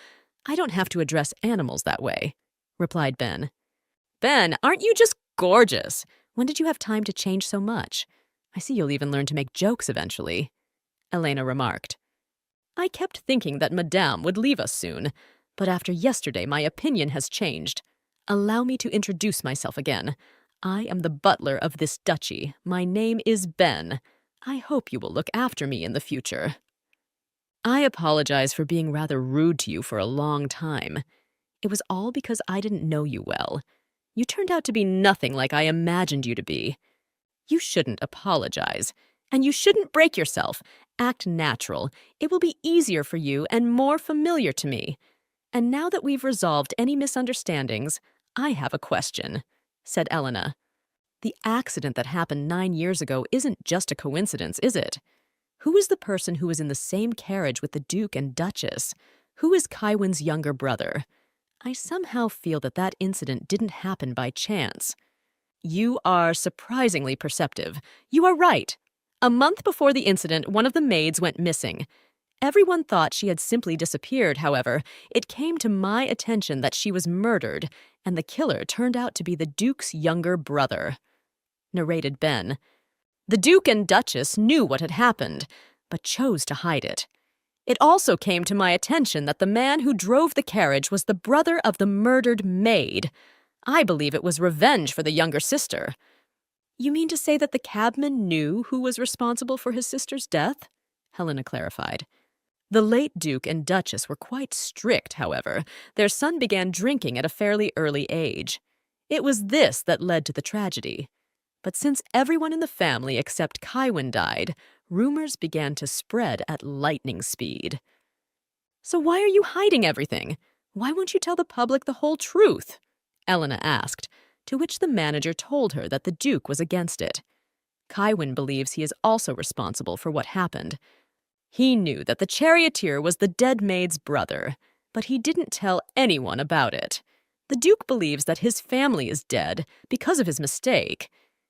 I don't have to address animals that way," replied Ben. "Ben, aren't you just gorgeous? When did you have time to change so much? I see you'll even learn to make jokes eventually," Elena remarked. "I kept thinking that Madame would leave us soon, but after yesterday my opinion has changed. Allow me to introduce myself again. I am the butler of this duchy. My name is Ben. I hope you will look after me in the future." "I apologize for being rather rude to you for a long time. It was all because I didn't know you well. You turned out to be nothing like I imagined you to be. You shouldn't apologize, and you shouldn't break yourself. Act natural. It will be easier for you and more familiar to me. And now that we've resolved any misunderstandings, I have a question," said Elena. "The accident that happened 9 years ago isn't just a coincidence, is it? Who is the person who was in the same carriage with the Duke and Duchess? Who is Kaiwin's younger brother? I somehow feel that that incident didn't happen by chance." "You are surprisingly perceptive. You are right. A month before the incident, one of the maids went missing. Everyone thought she had simply disappeared, however. It came to my attention that she was murdered, and the killer turned out to be the Duke's younger brother," narrated Ben. "The Duke and Duchess knew what had happened, but chose to hide it. It also came to my attention that the man who drove the carriage was the brother of the murdered maid. I believe it was revenge for the younger sister." "You mean to say that the cabman knew who was responsible for his sister's death?" Helena clarified. "The late Duke and Duchess were quite strict, however. Their son began drinking at a fairly early age. It was this that led to the tragedy. But since everyone in the family except Kaiwin died, rumors began to spread at lightning speed." "So why are you hiding everything? Why won't you tell the public the whole truth?" Elena asked, to which the manager told her that the Duke was against it. Kaiwin believes he is also responsible for what happened. He knew that the charioteer was the dead maid's brother, but he didn't tell anyone about it. The Duke believes that his family is dead because of his mistake.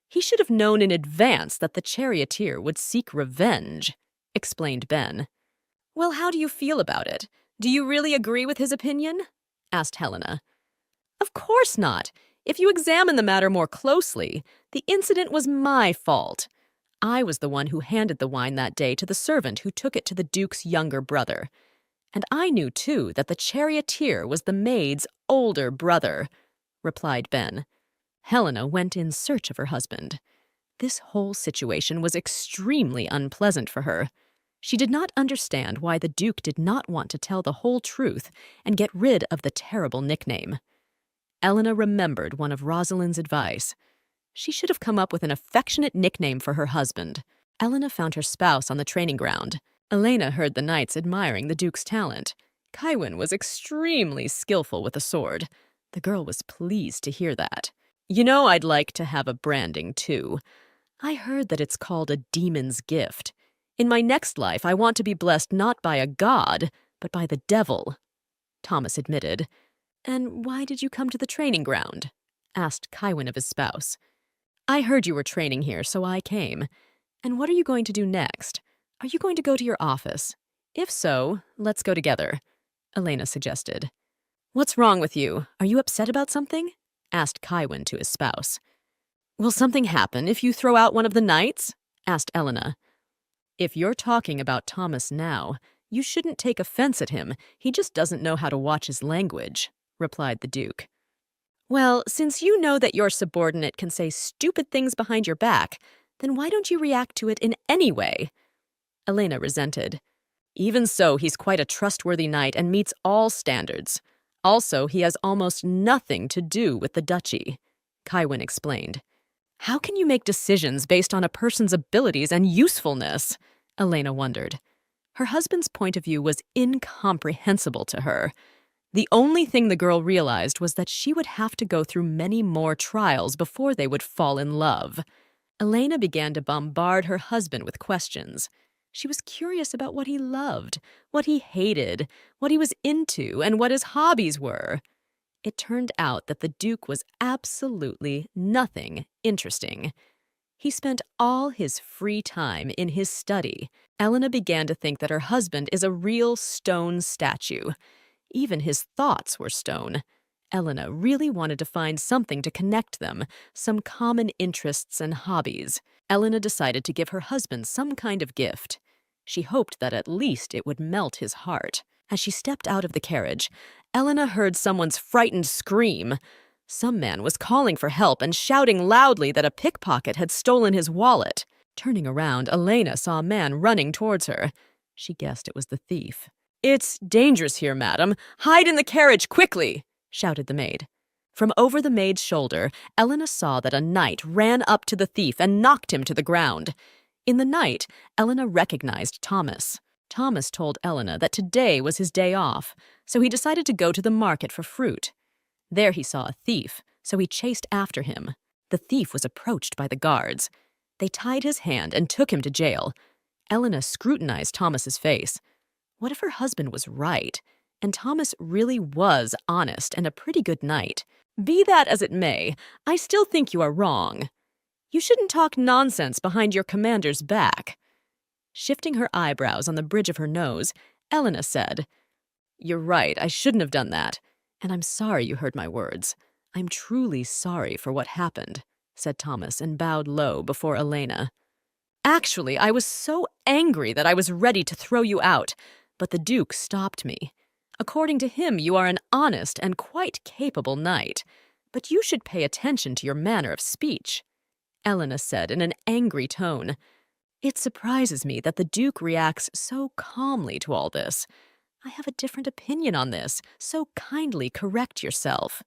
He should have known in advance that the charioteer would seek revenge, explained Ben. "Well, how do you feel about it? Do you really agree with his opinion?" asked Helena. "Of course not. If you examine the matter more closely, the incident was my fault. I was the one who handed the wine that day to the servant who took it to the Duke's younger brother. And I knew, too, that the charioteer was the maid's older brother," replied Ben. Helena went in search of her husband. This whole situation was extremely unpleasant for her. She did not understand why the Duke did not want to tell the whole truth and get rid of the terrible nickname. Elena remembered one of Rosalind's advice. She should have come up with an affectionate nickname for her husband. Elena found her spouse on the training ground. Elena heard the knights admiring the Duke's talent. Kaiwin was extremely skillful with a sword. The girl was pleased to hear that. "You know, I'd like to have a branding, too. I heard that it's called a demon's gift. In my next life, I want to be blessed not by a god, but by the devil," Thomas admitted. "And why did you come to the training ground?" asked Kaiwin of his spouse. "I heard you were training here, so I came. And what are you going to do next? Are you going to go to your office? If so, let's go together," Elena suggested. "What's wrong with you? Are you upset about something?" asked Kaiwin to his spouse. "Will something happen if you throw out one of the knights?" asked Elena. If you're talking about Thomas now, you shouldn't take offense at him. He just doesn't know how to watch his language, replied the Duke. Well, since you know that your subordinate can say stupid things behind your back, then why don't you react to it in any way? Elena resented. Even so, he's quite a trustworthy knight and meets all standards. Also, he has almost nothing to do with the duchy, Kywin explained. How can you make decisions based on a person's abilities and usefulness? Elena wondered. Her husband's point of view was incomprehensible to her. The only thing the girl realized was that she would have to go through many more trials before they would fall in love. Elena began to bombard her husband with questions. She was curious about what he loved, what he hated, what he was into, and what his hobbies were. It turned out that the Duke was absolutely nothing interesting. He spent all his free time in his study. Elena began to think that her husband is a real stone statue. Even his thoughts were stone. Elena really wanted to find something to connect them, some common interests and hobbies. Elena decided to give her husband some kind of gift. She hoped that at least it would melt his heart. As she stepped out of the carriage, Elena heard someone's frightened scream. Some man was calling for help and shouting loudly that a pickpocket had stolen his wallet. Turning around, Elena saw a man running towards her. She guessed it was the thief. "It's dangerous here, madam. Hide in the carriage, quickly!" shouted the maid. From over the maid's shoulder, Elena saw that a knight ran up to the thief and knocked him to the ground. In the knight, Elena recognized Thomas. Thomas told Elena that today was his day off, so he decided to go to the market for fruit. There he saw a thief, so he chased after him. The thief was approached by the guards. They tied his hand and took him to jail. Elena scrutinized Thomas's face. What if her husband was right, and Thomas really was honest and a pretty good knight? Be that as it may, I still think you are wrong. You shouldn't talk nonsense behind your commander's back. Shifting her eyebrows on the bridge of her nose, Elena said, "You're right, I shouldn't have done that, and I'm sorry you heard my words. I'm truly sorry for what happened," said Thomas and bowed low before Elena. "Actually, I was so angry that I was ready to throw you out, but the Duke stopped me. According to him, you are an honest and quite capable knight, but you should pay attention to your manner of speech," Elena said in an angry tone. "It surprises me that the Duke reacts so calmly to all this. I have a different opinion on this, so kindly correct yourself."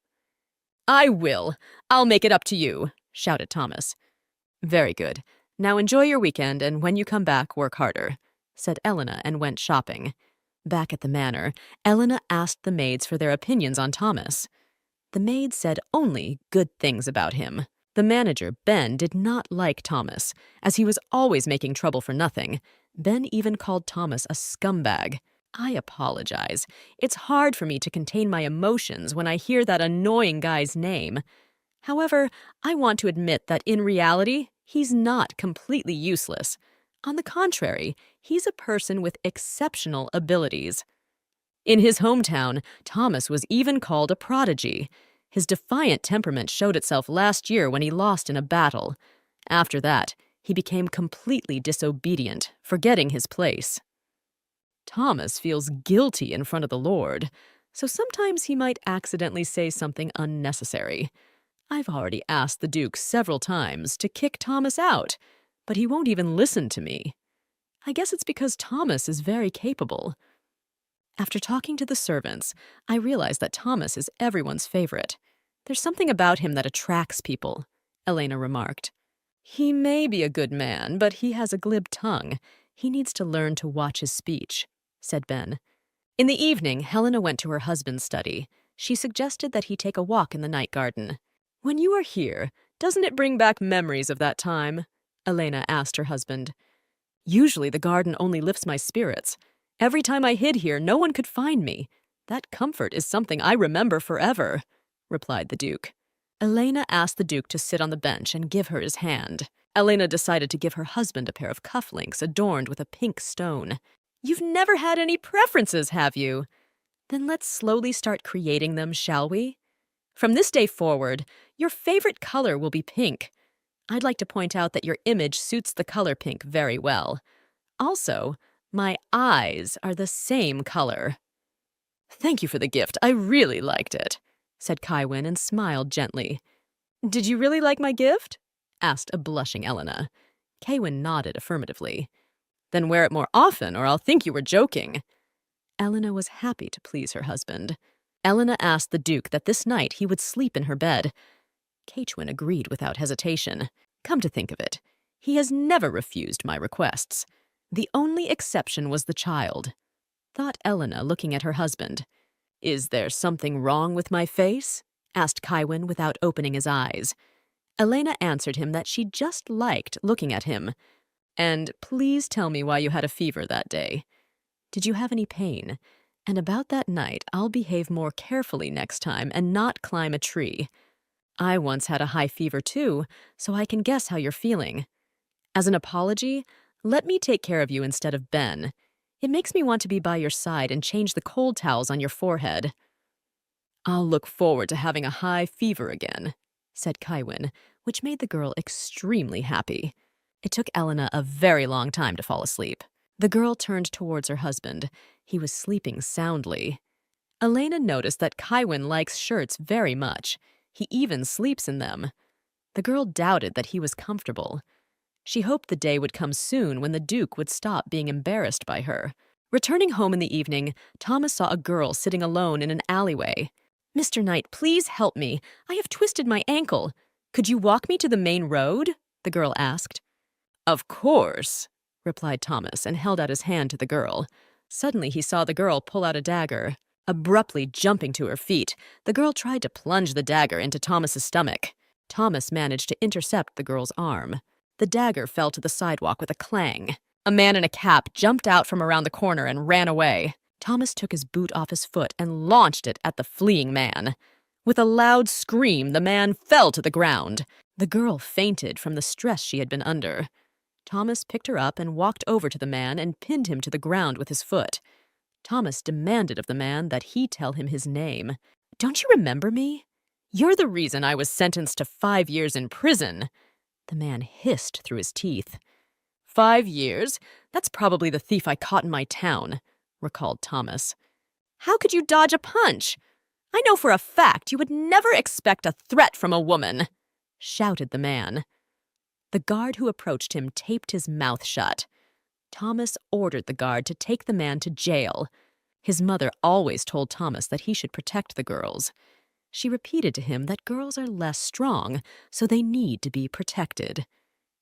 "I will. I'll make it up to you," shouted Thomas. "Very good. Now enjoy your weekend, and when you come back, work harder," said Elena and went shopping. Back at the manor, Elena asked the maids for their opinions on Thomas. The maids said only good things about him. The manager, Ben, did not like Thomas, as he was always making trouble for nothing. Ben even called Thomas a scumbag. I apologize. It's hard for me to contain my emotions when I hear that annoying guy's name. However, I want to admit that in reality, he's not completely useless. On the contrary, he's a person with exceptional abilities. In his hometown, Thomas was even called a prodigy. His defiant temperament showed itself last year when he lost in a battle. After that, he became completely disobedient, forgetting his place. Thomas feels guilty in front of the Lord, so sometimes he might accidentally say something unnecessary. I've already asked the Duke several times to kick Thomas out, but he won't even listen to me. I guess it's because Thomas is very capable. After talking to the servants, I realized that Thomas is everyone's favorite. There's something about him that attracts people, Elena remarked. He may be a good man, but he has a glib tongue. He needs to learn to watch his speech, said Ben. In the evening, Helena went to her husband's study. She suggested that he take a walk in the night garden. When you are here, doesn't it bring back memories of that time? Elena asked her husband. Usually the garden only lifts my spirits. Every time I hid here, no one could find me. That comfort is something I remember forever, replied the Duke. Elena asked the Duke to sit on the bench and give her his hand. Elena decided to give her husband a pair of cufflinks adorned with a pink stone. You've never had any preferences, have you? Then let's slowly start creating them, shall we? From this day forward, your favorite color will be pink. I'd like to point out that your image suits the color pink very well. Also, my eyes are the same color. Thank you for the gift. I really liked it, said Kaiwin and smiled gently. Did you really like my gift? Asked a blushing Elena. Kaywin nodded affirmatively. Then wear it more often, or I'll think you were joking. Elena was happy to please her husband. Elena asked the Duke that this night he would sleep in her bed. Kachwin agreed without hesitation. Come to think of it, he has never refused my requests. The only exception was the child, thought Elena, looking at her husband. Is there something wrong with my face? Asked Kaiwin without opening his eyes. Elena answered him that she just liked looking at him. And please tell me why you had a fever that day. Did you have any pain? And about that night, I'll behave more carefully next time and not climb a tree. I once had a high fever too, so I can guess how you're feeling. As an apology, let me take care of you instead of Ben. It makes me want to be by your side and change the cold towels on your forehead. I'll look forward to having a high fever again, said Kaiwin, which made the girl extremely happy. It took Elena a very long time to fall asleep. The girl turned towards her husband. He was sleeping soundly. Elena noticed that Kaiwin likes shirts very much. He even sleeps in them. The girl doubted that he was comfortable. She hoped the day would come soon when the Duke would stop being embarrassed by her. Returning home in the evening, Thomas saw a girl sitting alone in an alleyway. Mr. Knight, please help me. I have twisted my ankle. Could you walk me to the main road? The girl asked. Of course, replied Thomas and held out his hand to the girl. Suddenly he saw the girl pull out a dagger. Abruptly jumping to her feet, the girl tried to plunge the dagger into Thomas's stomach. Thomas managed to intercept the girl's arm. The dagger fell to the sidewalk with a clang. A man in a cap jumped out from around the corner and ran away. Thomas took his boot off his foot and launched it at the fleeing man. With a loud scream, the man fell to the ground. The girl fainted from the stress she had been under. Thomas picked her up and walked over to the man and pinned him to the ground with his foot. Thomas demanded of the man that he tell him his name. Don't you remember me? You're the reason I was sentenced to 5 years in prison. The man hissed through his teeth. 5 years? That's probably the thief I caught in my town, recalled Thomas. How could you dodge a punch? I know for a fact you would never expect a threat from a woman, shouted the man. The guard who approached him taped his mouth shut. Thomas ordered the guard to take the man to jail. His mother always told Thomas that he should protect the girls. She repeated to him that girls are less strong, so they need to be protected.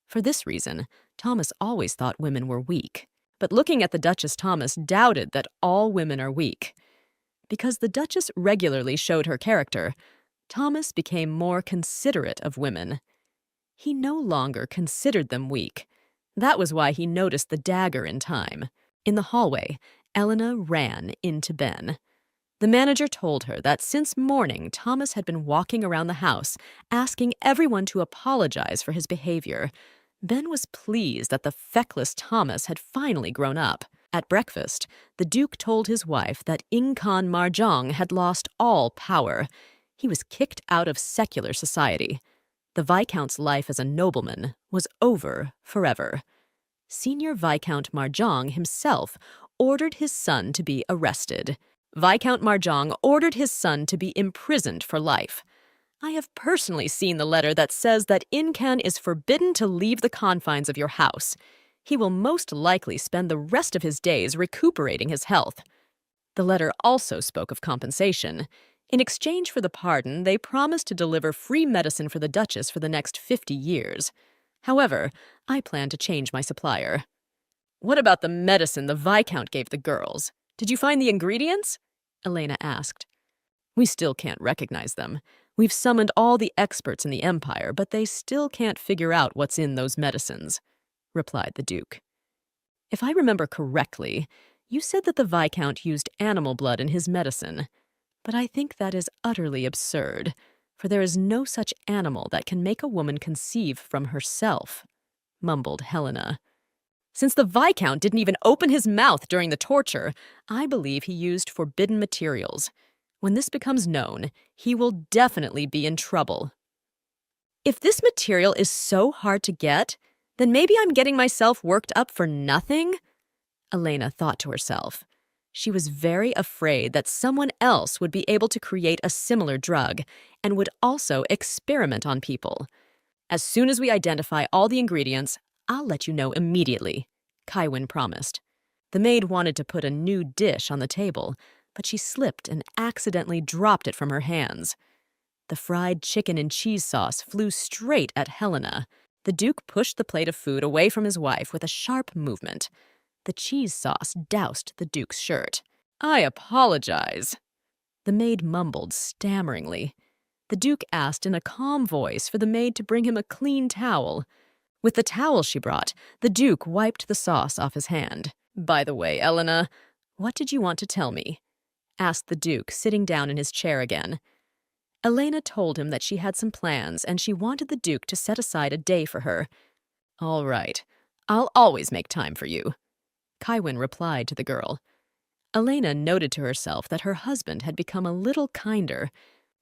For this reason, Thomas always thought women were weak. But looking at the Duchess, Thomas doubted that all women are weak. Because the Duchess regularly showed her character, Thomas became more considerate of women. He no longer considered them weak. That was why he noticed the dagger in time. In the hallway, Elena ran into Ben. The manager told her that since morning, Thomas had been walking around the house, asking everyone to apologize for his behavior. Ben was pleased that the feckless Thomas had finally grown up. At breakfast, the Duke told his wife that Ingkan Marjong had lost all power. He was kicked out of secular society. The Viscount's life as a nobleman was over forever. Senior Viscount Marjong himself ordered his son to be arrested. Viscount Marjong ordered his son to be imprisoned for life. I have personally seen the letter that says that Incan is forbidden to leave the confines of your house. He will most likely spend the rest of his days recuperating his health. The letter also spoke of compensation. In exchange for the pardon, they promised to deliver free medicine for the Duchess for the next 50 years. However, I plan to change my supplier. What about the medicine the Viscount gave the girls? Did you find the ingredients? Elena asked. We still can't recognize them. We've summoned all the experts in the Empire, but they still can't figure out what's in those medicines, replied the Duke. If I remember correctly, you said that the Viscount used animal blood in his medicine. But I think that is utterly absurd, for there is no such animal that can make a woman conceive from herself, mumbled Helena. Since the Viscount didn't even open his mouth during the torture, I believe he used forbidden materials. When this becomes known, he will definitely be in trouble. If this material is so hard to get, Then maybe I'm getting myself worked up for nothing? Elena thought to herself. She was very afraid that someone else would be able to create a similar drug and would also experiment on people. As soon as we identify all the ingredients, I'll let you know immediately, Kaiwin promised. The maid wanted to put a new dish on the table, but she slipped and accidentally dropped it from her hands. The fried chicken and cheese sauce flew straight at Helena. The Duke pushed the plate of food away from his wife with a sharp movement. The cheese sauce doused the Duke's shirt. I apologize, the maid mumbled stammeringly. The Duke asked in a calm voice for the maid to bring him a clean towel. With the towel she brought, the Duke wiped the sauce off his hand. By the way, Elena, what did you want to tell me? Asked the Duke, sitting down in his chair again. Elena told him that she had some plans and she wanted the Duke to set aside a day for her. All right, I'll always make time for you, Kaiwin replied to the girl. Elena noted to herself that her husband had become a little kinder.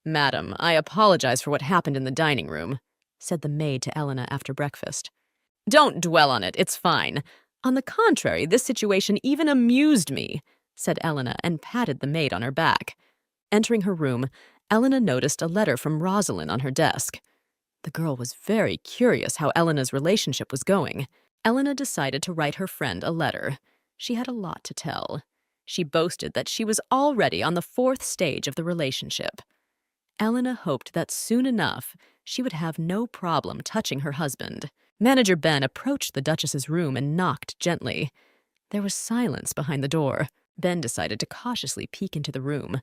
Madam, I apologize for what happened in the dining room, said the maid to Elena after breakfast. Don't dwell on it, it's fine. On the contrary, this situation even amused me, said Elena and patted the maid on her back. Entering her room, Elena noticed a letter from Rosalind on her desk. The girl was very curious how Elena's relationship was going. Elena decided to write her friend a letter. She had a lot to tell. She boasted that she was already on the 4th stage of the relationship. Elena hoped that soon enough she would have no problem touching her husband. Manager Ben approached the Duchess's room and knocked gently. There was silence behind the door. Ben decided to cautiously peek into the room.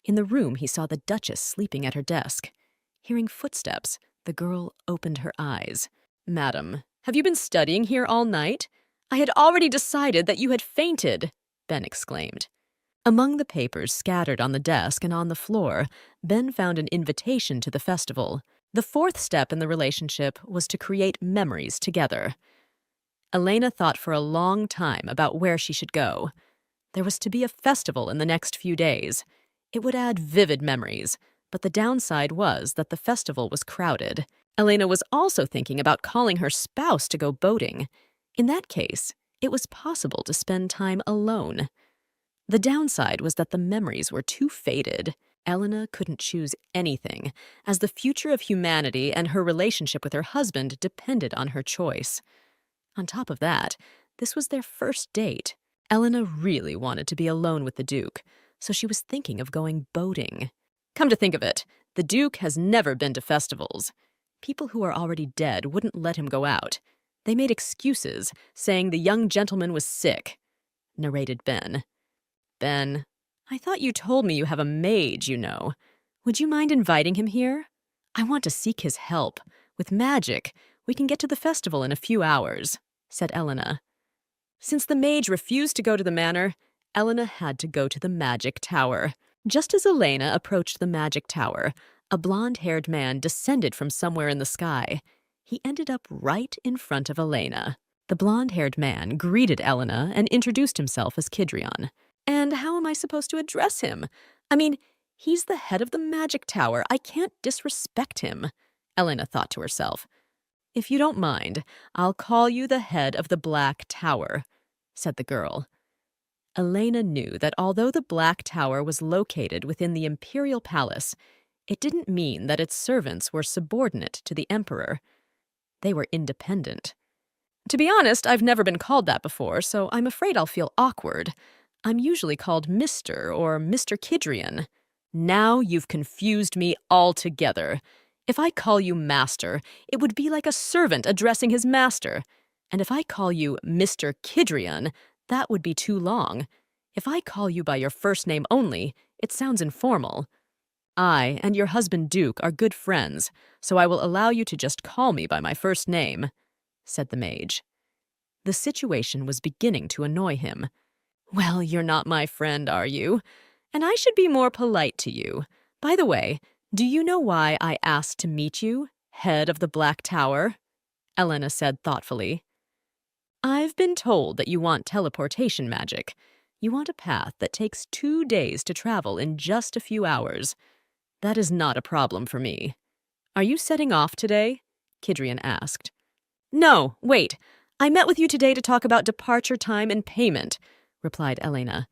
In the room, he saw the Duchess sleeping at her desk. Hearing footsteps, the girl opened her eyes. Madam, have you been studying here all night? I had already decided that you had fainted, Ben exclaimed. Among the papers scattered on the desk and on the floor, Ben found an invitation to the festival. The 4th step in the relationship was to create memories together. Elena thought for a long time about where she should go. There was to be a festival in the next few days. It would add vivid memories, but the downside was that the festival was crowded. Elena was also thinking about calling her spouse to go boating. In that case, it was possible to spend time alone. The downside was that the memories were too faded. Elena couldn't choose anything, as the future of humanity and her relationship with her husband depended on her choice. On top of that, this was their first date. Elena really wanted to be alone with the Duke, so she was thinking of going boating. Come to think of it, the Duke has never been to festivals. People who are already dead wouldn't let him go out. They made excuses, saying the young gentleman was sick, narrated Ben. Ben, I thought you told me you have a mage, you know. Would you mind inviting him here? I want to seek his help. With magic, we can get to the festival in a few hours, said Elena. Since the mage refused to go to the manor, Elena had to go to the magic tower. Just as Elena approached the magic tower, a blonde-haired man descended from somewhere in the sky. He ended up right in front of Elena. The blonde-haired man greeted Elena and introduced himself as Kidrion. And how am I supposed to address him? I mean, he's the head of the magic tower. I can't disrespect him, Elena thought to herself. If you don't mind, I'll call you the head of the Black Tower, said the girl. Elena knew that although the Black Tower was located within the imperial palace, it didn't mean that its servants were subordinate to the emperor. They were independent. To be honest, I've never been called that before, so I'm afraid I'll feel awkward. I'm usually called Mr. or Mr. Kidrion. Now you've confused me altogether. If I call you master, it would be like a servant addressing his master. And if I call you Mr. Kidrion, that would be too long. If I call you by your first name only, it sounds informal. I and your husband Duke are good friends, so I will allow you to just call me by my first name, said the mage. The situation was beginning to annoy him. Well, you're not my friend, are you? And I should be more polite to you. By the way, do you know why I asked to meet you, head of the Black Tower? Elena said thoughtfully. I've been told that you want teleportation magic. You want a path that takes 2 days to travel in just a few hours. That is not a problem for me. Are you setting off today? Kidrion asked. No, wait. I met with you today to talk about departure time and payment, replied Elena.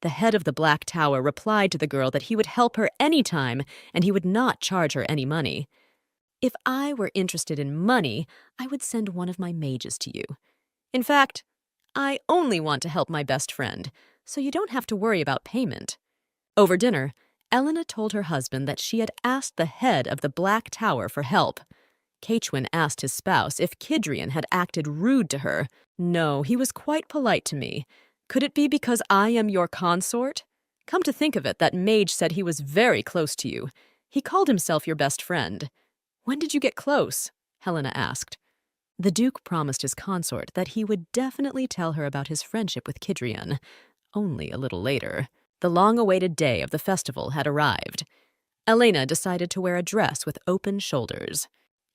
The head of the Black Tower replied to the girl that he would help her any time and he would not charge her any money. If I were interested in money, I would send one of my mages to you. In fact, I only want to help my best friend, so you don't have to worry about payment. Over dinner, Elena told her husband that she had asked the head of the Black Tower for help. Kachwin asked his spouse if Kidrian had acted rude to her. No, he was quite polite to me. Could it be because I am your consort? Come to think of it, that mage said he was very close to you. He called himself your best friend. When did you get close? Helena asked. The Duke promised his consort that he would definitely tell her about his friendship with Kidrian. Only a little later. The long-awaited day of the festival had arrived. Elena decided to wear a dress with open shoulders.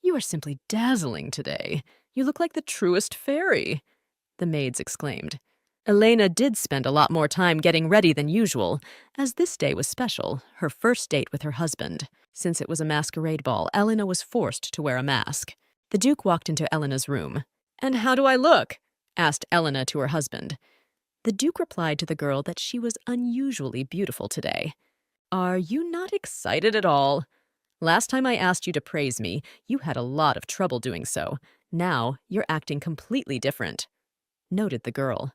You are simply dazzling today. You look like the truest fairy, the maids exclaimed. Elena did spend a lot more time getting ready than usual, as this day was special, her first date with her husband. Since it was a masquerade ball, Elena was forced to wear a mask. The Duke walked into Elena's room. "And how do I look?" asked Elena to her husband. The Duke replied to the girl that she was unusually beautiful today. Are you not excited at all? Last time I asked you to praise me, you had a lot of trouble doing so. Now you're acting completely different, noted the girl.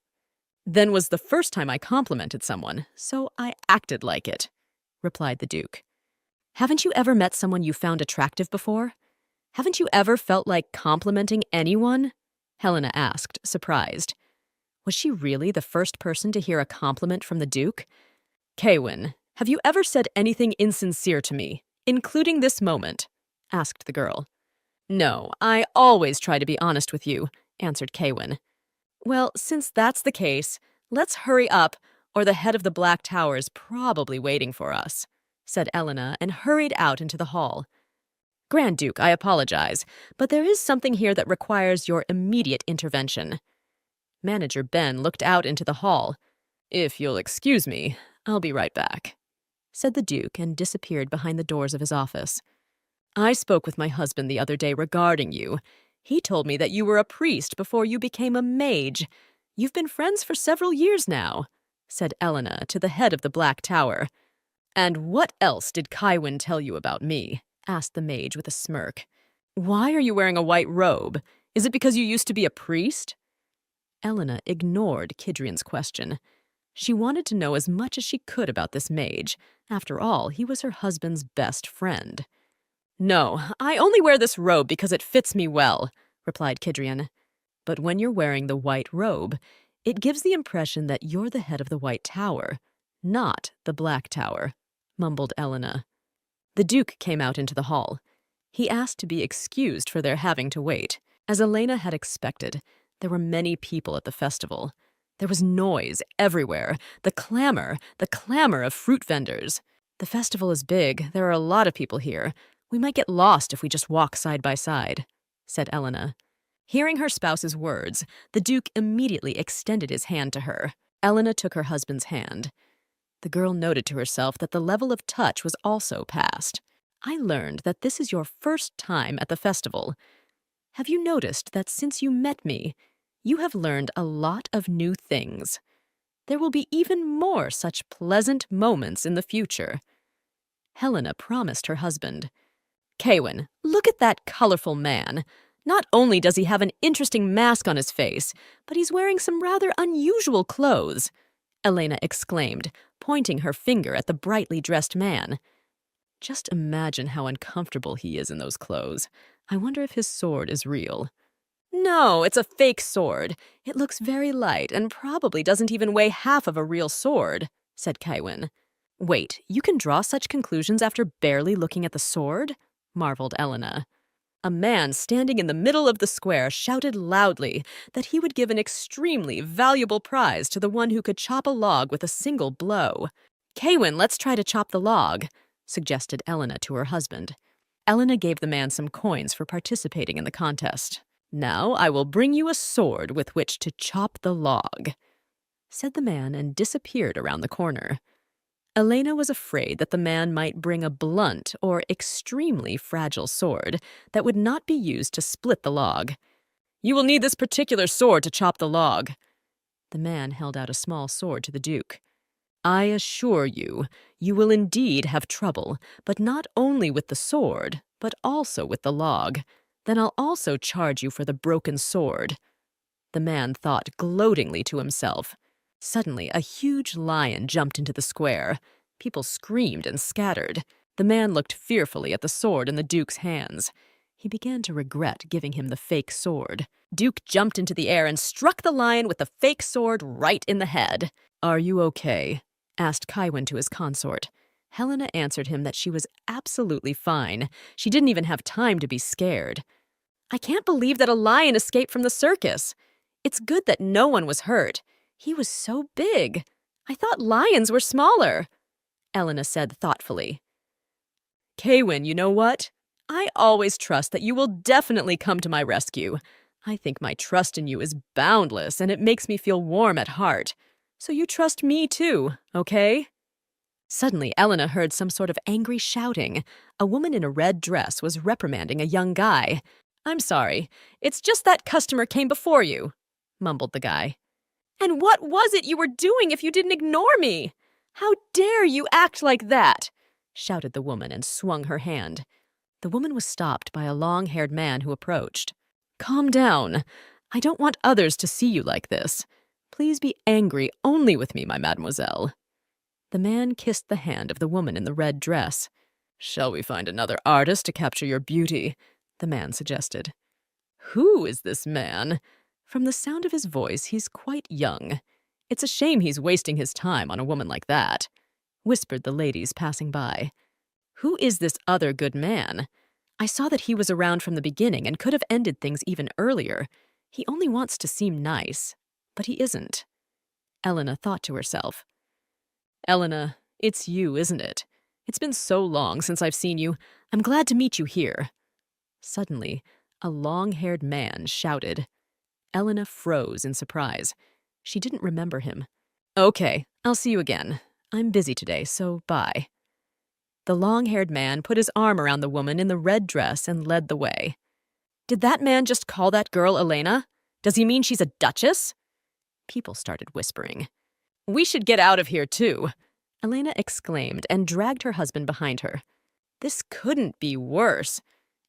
Then was the first time I complimented someone, so I acted like it, replied the Duke. Haven't you ever met someone you found attractive before? Haven't you ever felt like complimenting anyone? Helena asked, surprised. Was she really the first person to hear a compliment from the Duke? Kaywin, have you ever said anything insincere to me, including this moment? Asked the girl. No, I always try to be honest with you, answered Kaywin. Well, since that's the case, let's hurry up, or the head of the Black Tower is probably waiting for us, said Elena and hurried out into the hall. Grand Duke, I apologize, but there is something here that requires your immediate intervention. Manager Ben looked out into the hall. If you'll excuse me, I'll be right back, said the Duke and disappeared behind the doors of his office. I spoke with my husband the other day regarding you. He told me that you were a priest before you became a mage. You've been friends for several years now, said Elena to the head of the Black Tower. And what else did Kaywin tell you about me? Asked the mage with a smirk. Why are you wearing a white robe? Is it because you used to be a priest? Elena ignored Kidrian's question. She wanted to know as much as she could about this mage. After all, he was her husband's best friend. No, I only wear this robe because it fits me well, replied Kidrian. But when you're wearing the white robe, it gives the impression that you're the head of the White Tower, not the Black Tower, mumbled Elena. The Duke came out into the hall. He asked to be excused for their having to wait. As Elena had expected, there were many people at the festival. There was noise everywhere, the clamor of fruit vendors. The festival is big, there are a lot of people here. We might get lost if we just walk side by side, said Elena. Hearing her spouse's words, the Duke immediately extended his hand to her. Elena took her husband's hand. The girl noted to herself that the level of touch was also passed. I learned that this is your first time at the festival. Have you noticed that since you met me, you have learned a lot of new things? There will be even more such pleasant moments in the future. Helena promised her husband. Kaywin, look at that colorful man. Not only does he have an interesting mask on his face, but he's wearing some rather unusual clothes, Elena exclaimed, pointing her finger at the brightly dressed man. Just imagine how uncomfortable he is in those clothes. I wonder if his sword is real. No, it's a fake sword. It looks very light and probably doesn't even weigh half of a real sword, said Kaywin. Wait, you can draw such conclusions after barely looking at the sword? Marveled Elena. A man standing in the middle of the square shouted loudly that he would give an extremely valuable prize to the one who could chop a log with a single blow. Kaywin, let's try to chop the log, suggested Elena to her husband. Elena gave the man some coins for participating in the contest. Now I will bring you a sword with which to chop the log, said the man and disappeared around the corner. Elena was afraid that the man might bring a blunt or extremely fragile sword that would not be used to split the log. You will need this particular sword to chop the log. The man held out a small sword to the Duke. I assure you, you will indeed have trouble, but not only with the sword, but also with the log. Then I'll also charge you for the broken sword. The man thought gloatingly to himself. Suddenly, a huge lion jumped into the square. People screamed and scattered. The man looked fearfully at the sword in the Duke's hands. He began to regret giving him the fake sword. Duke jumped into the air and struck the lion with the fake sword right in the head. Are you okay? Asked Kaiwin to his consort. Helena answered him that she was absolutely fine. She didn't even have time to be scared. I can't believe that a lion escaped from the circus. It's good that no one was hurt. He was so big. I thought lions were smaller, Elena said thoughtfully. Kaiwin, you know what? I always trust that you will definitely come to my rescue. I think my trust in you is boundless, and it makes me feel warm at heart. So you trust me too, okay? Suddenly, Elena heard some sort of angry shouting. A woman in a red dress was reprimanding a young guy. I'm sorry, it's just that customer came before you, mumbled the guy. And what was it you were doing if you didn't ignore me? How dare you act like that? Shouted the woman and swung her hand. The woman was stopped by a long-haired man who approached. Calm down. I don't want others to see you like this. Please be angry only with me, my mademoiselle. The man kissed the hand of the woman in the red dress. Shall we find another artist to capture your beauty? The man suggested. Who is this man? From the sound of his voice, he's quite young. It's a shame he's wasting his time on a woman like that, whispered the ladies passing by. Who is this other good man? I saw that he was around from the beginning and could have ended things even earlier. He only wants to seem nice, but he isn't. Elena thought to herself. Elena, it's you, isn't it? It's been so long since I've seen you. I'm glad to meet you here. Suddenly, a long-haired man shouted. Elena froze in surprise. She didn't remember him. Okay, I'll see you again. I'm busy today, so bye. The long-haired man put his arm around the woman in the red dress and led the way. Did that man just call that girl Elena? Does he mean she's a duchess? People started whispering. We should get out of here, too, Elena exclaimed and dragged her husband behind her. This couldn't be worse.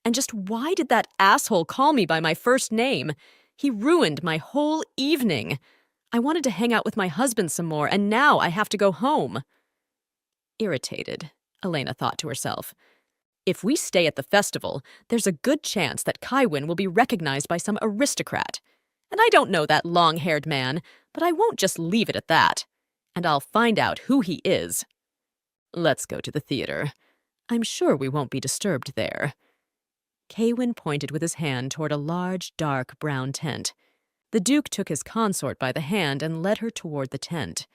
And just why did that asshole call me by my first name? He ruined my whole evening. I wanted to hang out with my husband some more, and now I have to go home. Irritated, Elena thought to herself. If we stay at the festival, there's a good chance that Kaiwin will be recognized by some aristocrat. And I don't know that long-haired man, but I won't just leave it at that. And I'll find out who he is. Let's go to the theater. I'm sure we won't be disturbed there. Kaiwin pointed with his hand toward a large, dark, brown tent. The Duke took his consort by the hand and led her toward the tent.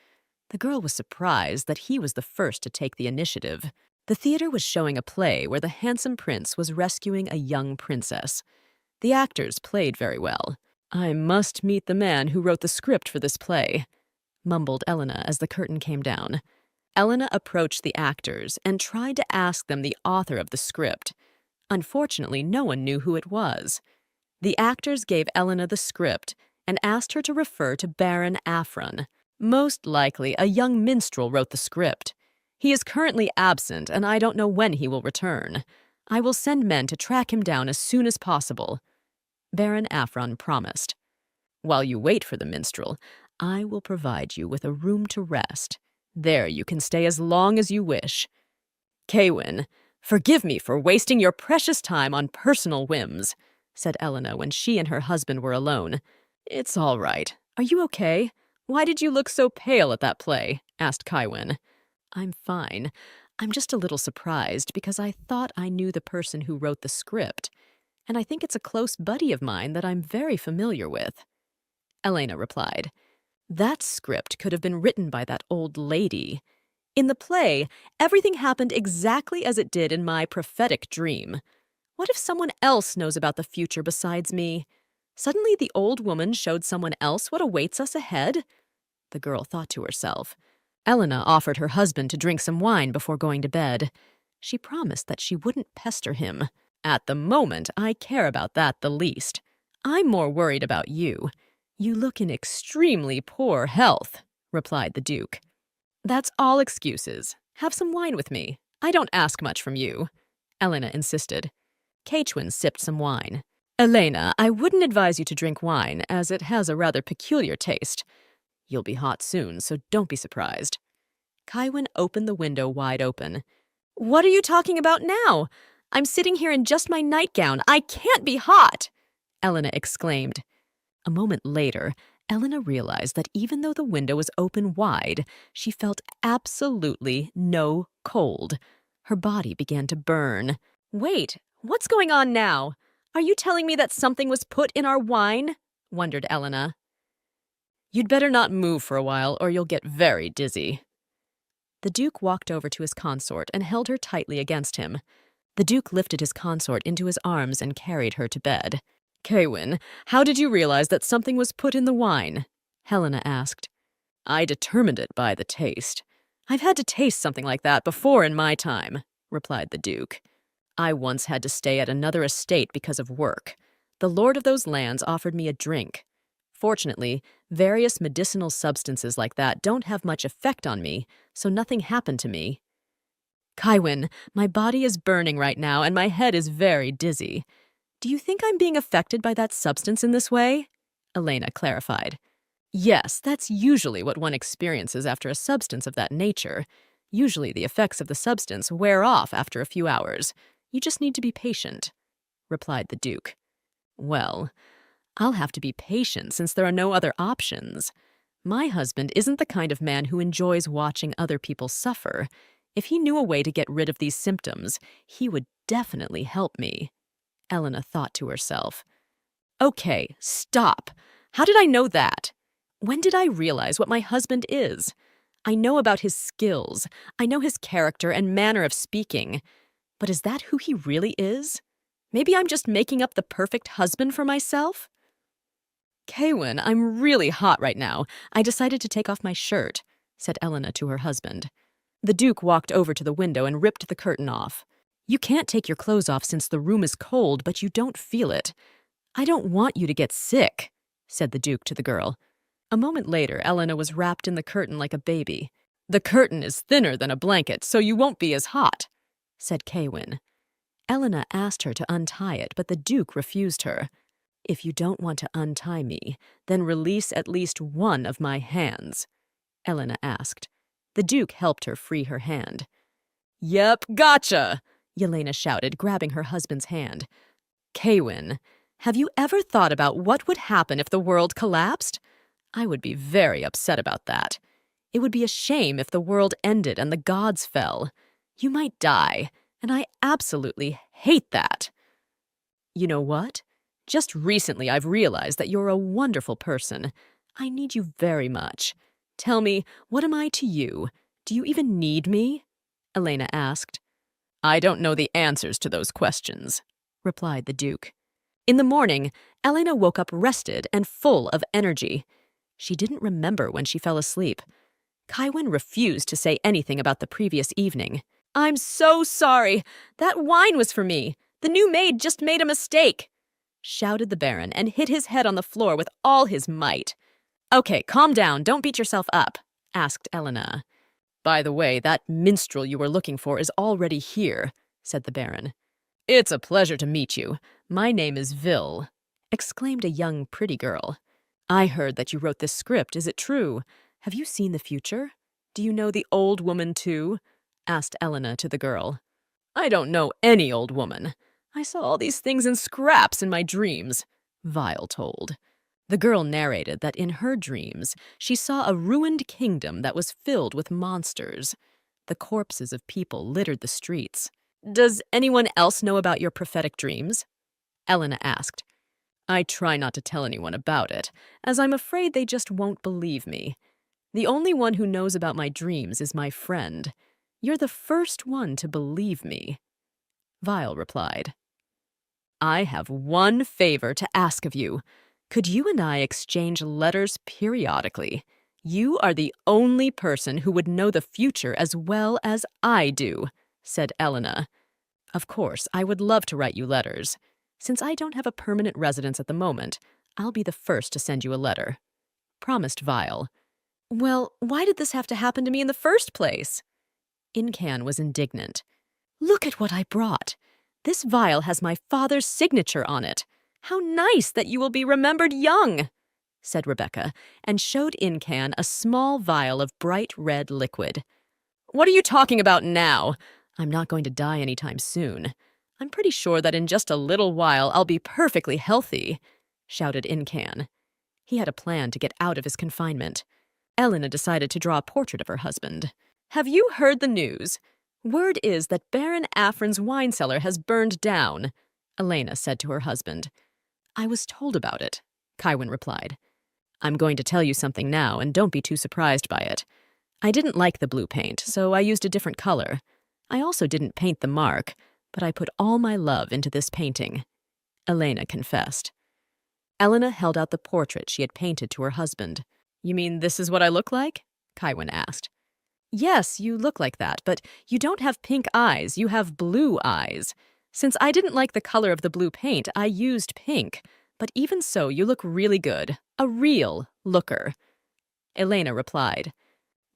The girl was surprised that he was the first to take the initiative. The theater was showing a play where the handsome prince was rescuing a young princess. The actors played very well. I must meet the man who wrote the script for this play, mumbled Elena as the curtain came down. Elena approached the actors and tried to ask them the author of the script. Unfortunately, no one knew who it was. The actors gave Elena the script and asked her to refer to Baron Afron. Most likely, a young minstrel wrote the script. He is currently absent, and I don't know when he will return. I will send men to track him down as soon as possible. Baron Afron promised. While you wait for the minstrel, I will provide you with a room to rest. There you can stay as long as you wish. Kaiwin, forgive me for wasting your precious time on personal whims, said Elena when she and her husband were alone. It's all right. Are you okay? Why did you look so pale at that play? Asked Kaiwin. I'm fine. I'm just a little surprised because I thought I knew the person who wrote the script, and I think it's a close buddy of mine that I'm very familiar with. Elena replied. That script could have been written by that old lady. In the play, everything happened exactly as it did in my prophetic dream. What if someone else knows about the future besides me? Suddenly the old woman showed someone else what awaits us ahead? The girl thought to herself. Elena offered her husband to drink some wine before going to bed. She promised that she wouldn't pester him. At the moment, I care about that the least. I'm more worried about you. You look in extremely poor health, replied the Duke. That's all excuses. Have some wine with me. I don't ask much from you, Elena insisted. Kachwin sipped some wine. Elena, I wouldn't advise you to drink wine, as it has a rather peculiar taste. You'll be hot soon, so don't be surprised. Kaiwin opened the window wide open. What are you talking about now? I'm sitting here in just my nightgown. I can't be hot, Elena exclaimed. A moment later, Elena realized that even though the window was open wide, she felt absolutely no cold. Her body began to burn. Wait, what's going on now? Are you telling me that something was put in our wine? Wondered Elena. You'd better not move for a while or you'll get very dizzy. The Duke walked over to his consort and held her tightly against him. The Duke lifted his consort into his arms and carried her to bed. Kaiwin, how did you realize that something was put in the wine? Helena asked. I determined it by the taste. I've had to taste something like that before in my time, replied the Duke. I once had to stay at another estate because of work. The lord of those lands offered me a drink. Fortunately, various medicinal substances like that don't have much effect on me, so nothing happened to me. Kaiwin, my body is burning right now and my head is very dizzy. Do you think I'm being affected by that substance in this way? Elena clarified. Yes, that's usually what one experiences after a substance of that nature. Usually the effects of the substance wear off after a few hours. You just need to be patient, replied the Duke. Well, I'll have to be patient since there are no other options. My husband isn't the kind of man who enjoys watching other people suffer. If he knew a way to get rid of these symptoms, he would definitely help me. Elena thought to herself. Okay, stop. How did I know that? When did I realize what my husband is? I know about his skills. I know his character and manner of speaking. But is that who he really is? Maybe I'm just making up the perfect husband for myself? Kaiwin, I'm really hot right now. I decided to take off my shirt, said Elena to her husband. The Duke walked over to the window and ripped the curtain off. You can't take your clothes off since the room is cold, but you don't feel it. I don't want you to get sick, said the Duke to the girl. A moment later, Elena was wrapped in the curtain like a baby. The curtain is thinner than a blanket, so you won't be as hot, said Kaiwin. Elena asked her to untie it, but the Duke refused her. If you don't want to untie me, then release at least one of my hands, Elena asked. The Duke helped her free her hand. Yep, gotcha, Yelena shouted, grabbing her husband's hand. Kaiwin, have you ever thought about what would happen if the world collapsed? I would be very upset about that. It would be a shame if the world ended and the gods fell. You might die, and I absolutely hate that. You know what? Just recently I've realized that you're a wonderful person. I need you very much. Tell me, what am I to you? Do you even need me? Elena asked. I don't know the answers to those questions, replied the Duke. In the morning, Elena woke up rested and full of energy. She didn't remember when she fell asleep. Kaiwin refused to say anything about the previous evening. I'm so sorry. That wine was for me. The new maid just made a mistake, shouted the Baron and hit his head on the floor with all his might. Okay, calm down. Don't beat yourself up, asked Elena. By the way, that minstrel you were looking for is already here, said the Baron. It's a pleasure to meet you. My name is Vil, exclaimed a young pretty girl. I heard that you wrote this script. Is it true? Have you seen the future? Do you know the old woman too? Asked Elena to the girl. I don't know any old woman. I saw all these things in scraps in my dreams, Vile told. The girl narrated that in her dreams, she saw a ruined kingdom that was filled with monsters. The corpses of people littered the streets. Does anyone else know about your prophetic dreams? Elena asked. I try not to tell anyone about it, as I'm afraid they just won't believe me. The only one who knows about my dreams is my friend. You're the first one to believe me, Vile replied. I have one favor to ask of you. Could you and I exchange letters periodically? You are the only person who would know the future as well as I do, said Elena. Of course, I would love to write you letters. Since I don't have a permanent residence at the moment, I'll be the first to send you a letter. Promised Vile. Well, why did this have to happen to me in the first place? Incan was indignant. Look at what I brought. This vial has my father's signature on it. How nice that you will be remembered young, said Rebecca, and showed Incan a small vial of bright red liquid. What are you talking about now? I'm not going to die anytime soon. I'm pretty sure that in just a little while I'll be perfectly healthy, shouted Incan. He had a plan to get out of his confinement. Elena decided to draw a portrait of her husband. Have you heard the news? Word is that Baron Afrin's wine cellar has burned down, Elena said to her husband. I was told about it, Kywin replied. I'm going to tell you something now, and don't be too surprised by it. I didn't like the blue paint, so I used a different color. I also didn't paint the mark, but I put all my love into this painting, Elena confessed. Elena held out the portrait she had painted to her husband. You mean this is what I look like? Kywin asked. Yes, you look like that, but you don't have pink eyes, you have blue eyes. Since I didn't like the color of the blue paint, I used pink. But even so, you look really good. A real looker. Elena replied.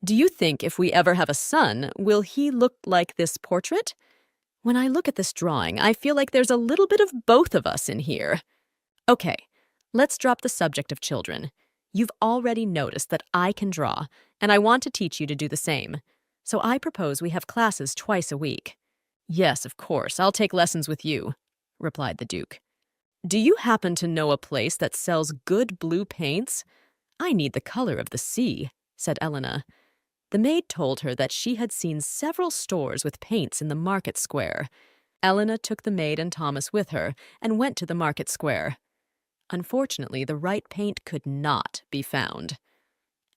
Do you think if we ever have a son, will he look like this portrait? When I look at this drawing, I feel like there's a little bit of both of us in here. Okay, let's drop the subject of children. You've already noticed that I can draw, and I want to teach you to do the same. So I propose we have classes twice a week. Yes, of course, I'll take lessons with you, replied the Duke. Do you happen to know a place that sells good blue paints? I need the color of the sea, said Elena. The maid told her that she had seen several stores with paints in the market square. Elena took the maid and Thomas with her and went to the market square. Unfortunately, the right paint could not be found.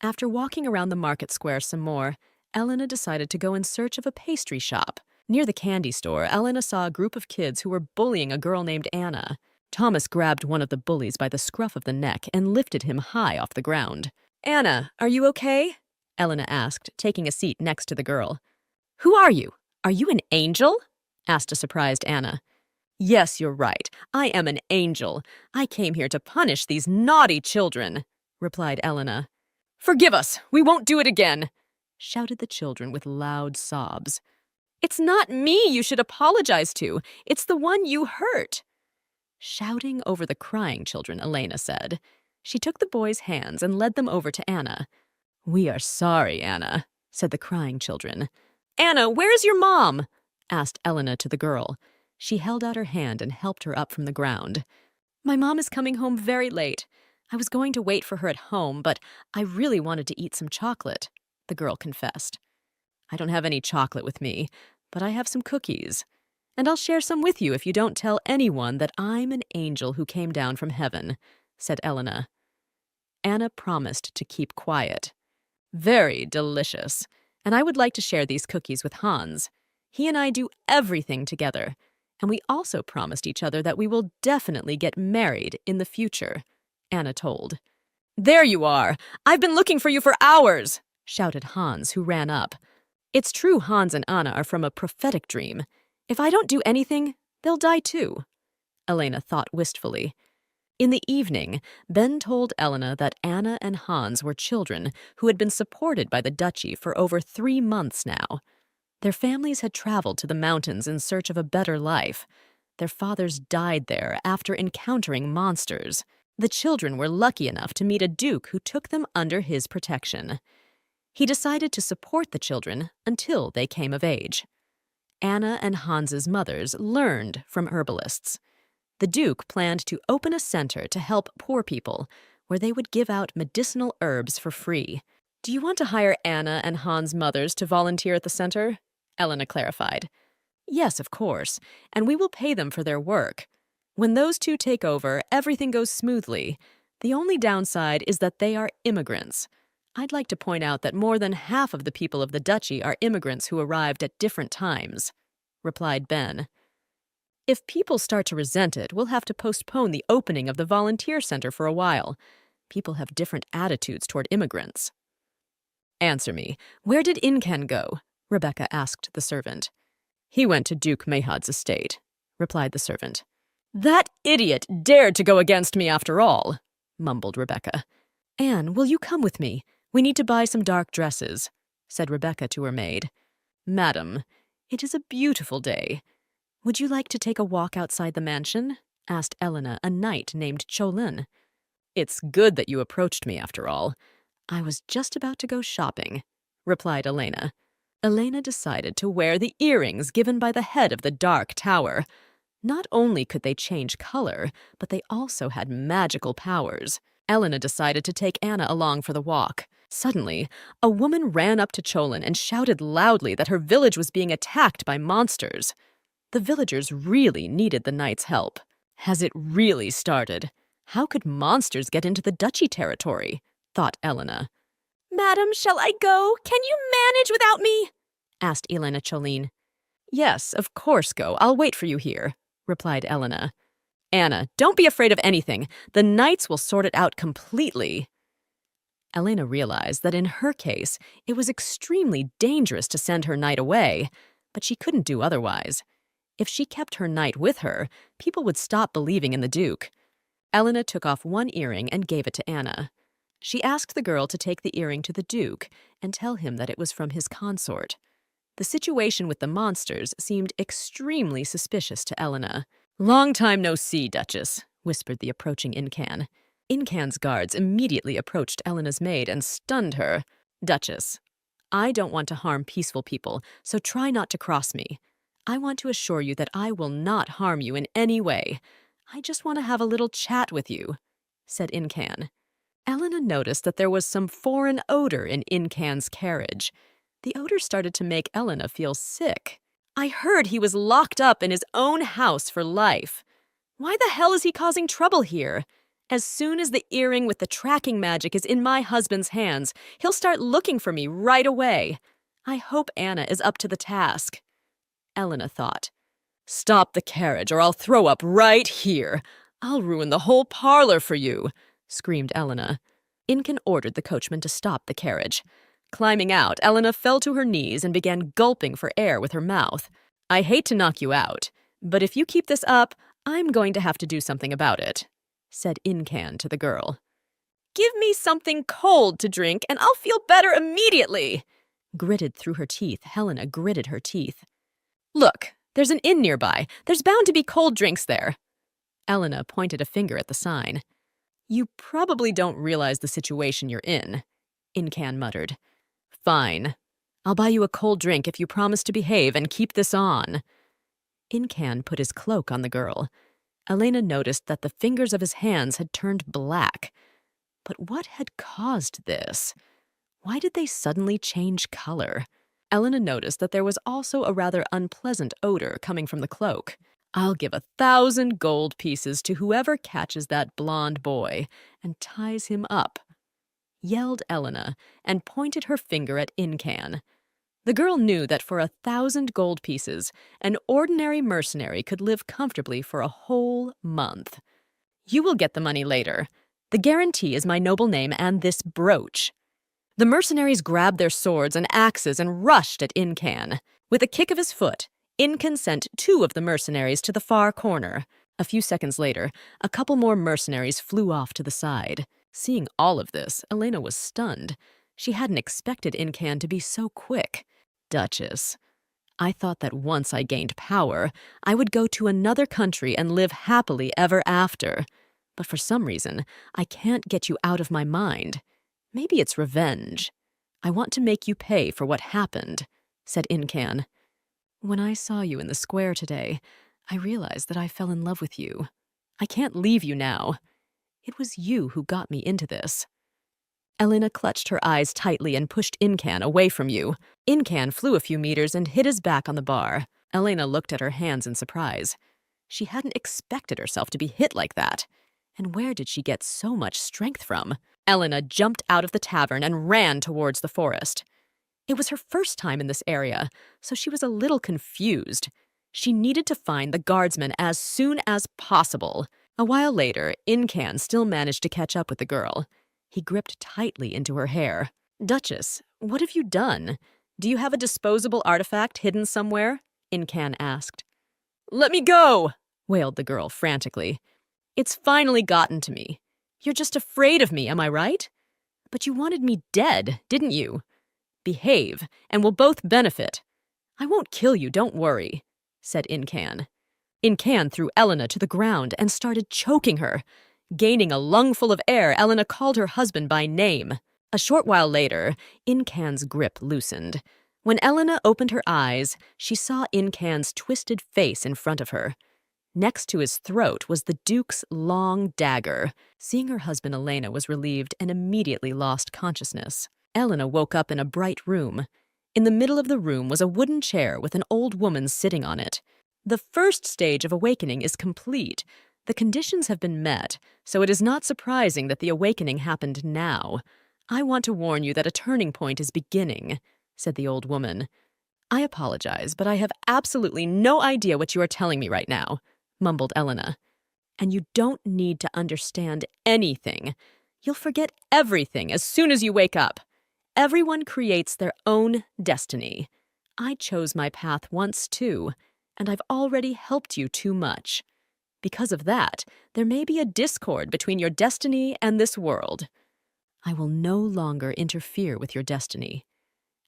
After walking around the market square some more, Elena decided to go in search of a pastry shop. Near the candy store, Elena saw a group of kids who were bullying a girl named Anna. Thomas grabbed one of the bullies by the scruff of the neck and lifted him high off the ground. Anna, are you okay? Elena asked, taking a seat next to the girl. Who are you? Are you an angel? Asked a surprised Anna. Yes, you're right. I am an angel. I came here to punish these naughty children, replied Elena. Forgive us. We won't do it again, shouted the children with loud sobs. It's not me you should apologize to. It's the one you hurt. Shouting over the crying children, Elena said. She took the boys' hands and led them over to Anna. We are sorry, Anna, said the crying children. Anna, where's your mom? Asked Elena to the girl. She held out her hand and helped her up from the ground. My mom is coming home very late. I was going to wait for her at home, but I really wanted to eat some chocolate, the girl confessed. I don't have any chocolate with me, but I have some cookies. And I'll share some with you if you don't tell anyone that I'm an angel who came down from heaven, said Elena. Anna promised to keep quiet. Very delicious, and I would like to share these cookies with Hans. He and I do everything together, and we also promised each other that we will definitely get married in the future, Anna told. There you are! I've been looking for you for hours, shouted Hans, who ran up. It's true Hans and Anna are from a prophetic dream. If I don't do anything, they'll die too, Elena thought wistfully. In the evening, Ben told Elena that Anna and Hans were children who had been supported by the duchy for over 3 months now. Their families had traveled to the mountains in search of a better life. Their fathers died there after encountering monsters. The children were lucky enough to meet a duke who took them under his protection. He decided to support the children until they came of age. Anna and Hans's mothers learned from herbalists. The Duke planned to open a center to help poor people, where they would give out medicinal herbs for free. Do you want to hire Anna and Hans' mothers to volunteer at the center? Elena clarified. Yes, of course, and we will pay them for their work. When those two take over, everything goes smoothly. The only downside is that they are immigrants. I'd like to point out that more than half of the people of the duchy are immigrants who arrived at different times, replied Ben. If people start to resent it, we'll have to postpone the opening of the volunteer center for a while. People have different attitudes toward immigrants. Answer me, where did Incan go? Rebecca asked the servant. He went to Duke Mahad's estate, replied the servant. That idiot dared to go against me after all, mumbled Rebecca. Anne, will you come with me? We need to buy some dark dresses, said Rebecca to her maid. Madam, it is a beautiful day. Would you like to take a walk outside the mansion? Asked Elena, a knight named Cholin. It's good that you approached me after all. I was just about to go shopping, replied Elena. Elena decided to wear the earrings given by the head of the Dark Tower. Not only could they change color, but they also had magical powers. Elena decided to take Anna along for the walk. Suddenly, a woman ran up to Cholin and shouted loudly that her village was being attacked by monsters. The villagers really needed the knight's help. Has it really started? How could monsters get into the duchy territory? Thought Elena. Madam, shall I go? Can you manage without me? Asked Elena Cholin. Yes, of course go. I'll wait for you here, replied Elena. Anna, don't be afraid of anything. The knights will sort it out completely. Elena realized that in her case, it was extremely dangerous to send her knight away, but she couldn't do otherwise. If she kept her knight with her, people would stop believing in the Duke. Elena took off one earring and gave it to Anna. She asked the girl to take the earring to the Duke and tell him that it was from his consort. The situation with the monsters seemed extremely suspicious to Elena. Long time no see, Duchess, whispered the approaching Incan. Incan's guards immediately approached Elena's maid and stunned her. Duchess, I don't want to harm peaceful people, so try not to cross me. I want to assure you that I will not harm you in any way. I just want to have a little chat with you, said Incan. Elena noticed that there was some foreign odor in Incan's carriage. The odor started to make Elena feel sick. I heard he was locked up in his own house for life. Why the hell is he causing trouble here? As soon as the earring with the tracking magic is in my husband's hands, he'll start looking for me right away. I hope Anna is up to the task. Elena thought. Stop the carriage or I'll throw up right here. I'll ruin the whole parlor for you, screamed Elena. Incan ordered the coachman to stop the carriage. Climbing out, Elena fell to her knees and began gulping for air with her mouth. I hate to knock you out, but if you keep this up, I'm going to have to do something about it, said Incan to the girl. Give me something cold to drink and I'll feel better immediately. Gritted through her teeth, Helena gritted her teeth. Look, there's an inn nearby. There's bound to be cold drinks there. Elena pointed a finger at the sign. You probably don't realize the situation you're in, Incan muttered. Fine. I'll buy you a cold drink if you promise to behave and keep this on. Incan put his cloak on the girl. Elena noticed that the fingers of his hands had turned black. But what had caused this? Why did they suddenly change color? Elena noticed that there was also a rather unpleasant odor coming from the cloak. I'll give 1,000 gold pieces to whoever catches that blonde boy and ties him up, yelled Elena and pointed her finger at Incan. The girl knew that for 1,000 gold pieces, an ordinary mercenary could live comfortably for a whole month. You will get the money later. The guarantee is my noble name and this brooch. The mercenaries grabbed their swords and axes and rushed at Incan. With a kick of his foot, Incan sent 2 of the mercenaries to the far corner. A few seconds later, a couple more mercenaries flew off to the side. Seeing all of this, Elena was stunned. She hadn't expected Incan to be so quick. Duchess, I thought that once I gained power, I would go to another country and live happily ever after. But for some reason, I can't get you out of my mind. Maybe it's revenge. I want to make you pay for what happened, said Incan. When I saw you in the square today, I realized that I fell in love with you. I can't leave you now. It was you who got me into this. Elena clutched her eyes tightly and pushed Incan away from you. Incan flew a few meters and hit his back on the bar. Elena looked at her hands in surprise. She hadn't expected herself to be hit like that. And where did she get so much strength from? Elena jumped out of the tavern and ran towards the forest. It was her first time in this area, so she was a little confused. She needed to find the guardsmen as soon as possible. A while later, Incan still managed to catch up with the girl. He gripped tightly into her hair. Duchess, what have you done? Do you have a disposable artifact hidden somewhere? Incan asked. Let me go, wailed the girl frantically. "It's finally gotten to me. You're just afraid of me, am I right? But you wanted me dead, didn't you? Behave, and we'll both benefit. I won't kill you, don't worry," said Incan. Incan threw Elena to the ground and started choking her. Gaining a lungful of air, Elena called her husband by name. A short while later, Incan's grip loosened. When Elena opened her eyes, she saw Incan's twisted face in front of her. Next to his throat was the Duke's long dagger. Seeing her husband, Elena was relieved and immediately lost consciousness. Elena woke up in a bright room. In the middle of the room was a wooden chair with an old woman sitting on it. The first stage of awakening is complete. The conditions have been met, so it is not surprising that the awakening happened now. "I want to warn you that a turning point is beginning," said the old woman. "I apologize, but I have absolutely no idea what you are telling me right now," mumbled Elena. "And you don't need to understand anything. You'll forget everything as soon as you wake up. Everyone creates their own destiny. I chose my path once too, and I've already helped you too much. Because of that, there may be a discord between your destiny and this world. I will no longer interfere with your destiny.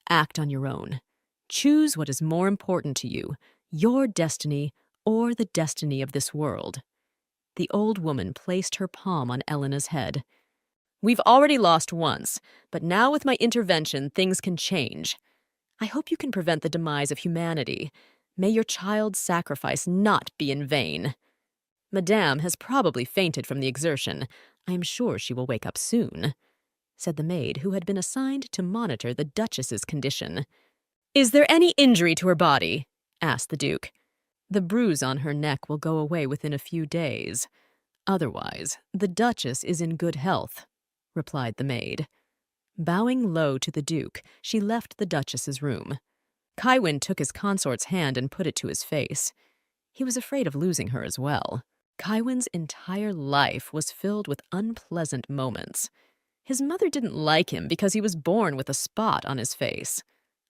Act on your own. Choose what is more important to you, your destiny or the destiny of this world." The old woman placed her palm on Elena's head. "We've already lost once, but now with my intervention, things can change. I hope you can prevent the demise of humanity. May your child's sacrifice not be in vain. Madame has probably fainted from the exertion. I am sure she will wake up soon," said the maid who had been assigned to monitor the Duchess's condition. "Is there any injury to her body?" asked the Duke. "The bruise on her neck will go away within a few days. Otherwise, the Duchess is in good health," replied the maid. Bowing low to the Duke, she left the Duchess's room. Kaiwin took his consort's hand and put it to his face. He was afraid of losing her as well. Kaiwin's entire life was filled with unpleasant moments. His mother didn't like him because he was born with a spot on his face.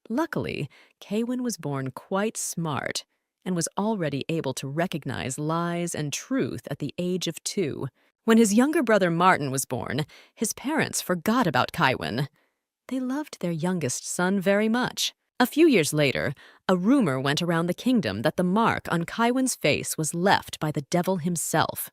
Luckily, Kaiwin was born quite smart and was already able to recognize lies and truth at the age of 2. When his younger brother Martin was born, his parents forgot about Kaiwin. They loved their youngest son very much. A few years later, a rumor went around the kingdom that the mark on Kaiwin's face was left by the devil himself.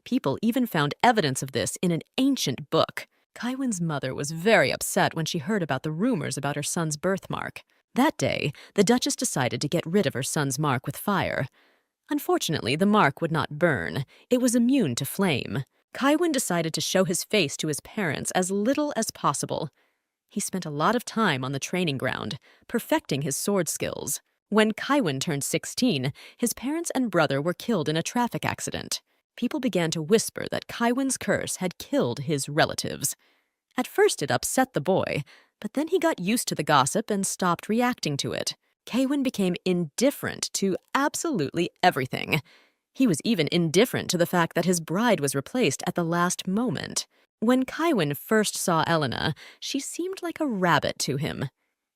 People even found evidence of this in an ancient book. Kaiwin's mother was very upset when she heard about the rumors about her son's birthmark. That day, the Duchess decided to get rid of her son's mark with fire. Unfortunately, the mark would not burn. It was immune to flame. Kaiwin decided to show his face to his parents as little as possible. He spent a lot of time on the training ground, perfecting his sword skills. When Kaiwin turned 16, his parents and brother were killed in a traffic accident. People began to whisper that Kaiwin's curse had killed his relatives. At first it upset the boy, but then he got used to the gossip and stopped reacting to it. Kaiwin became indifferent to absolutely everything. He was even indifferent to the fact that his bride was replaced at the last moment. When Kaiwin first saw Elena, she seemed like a rabbit to him.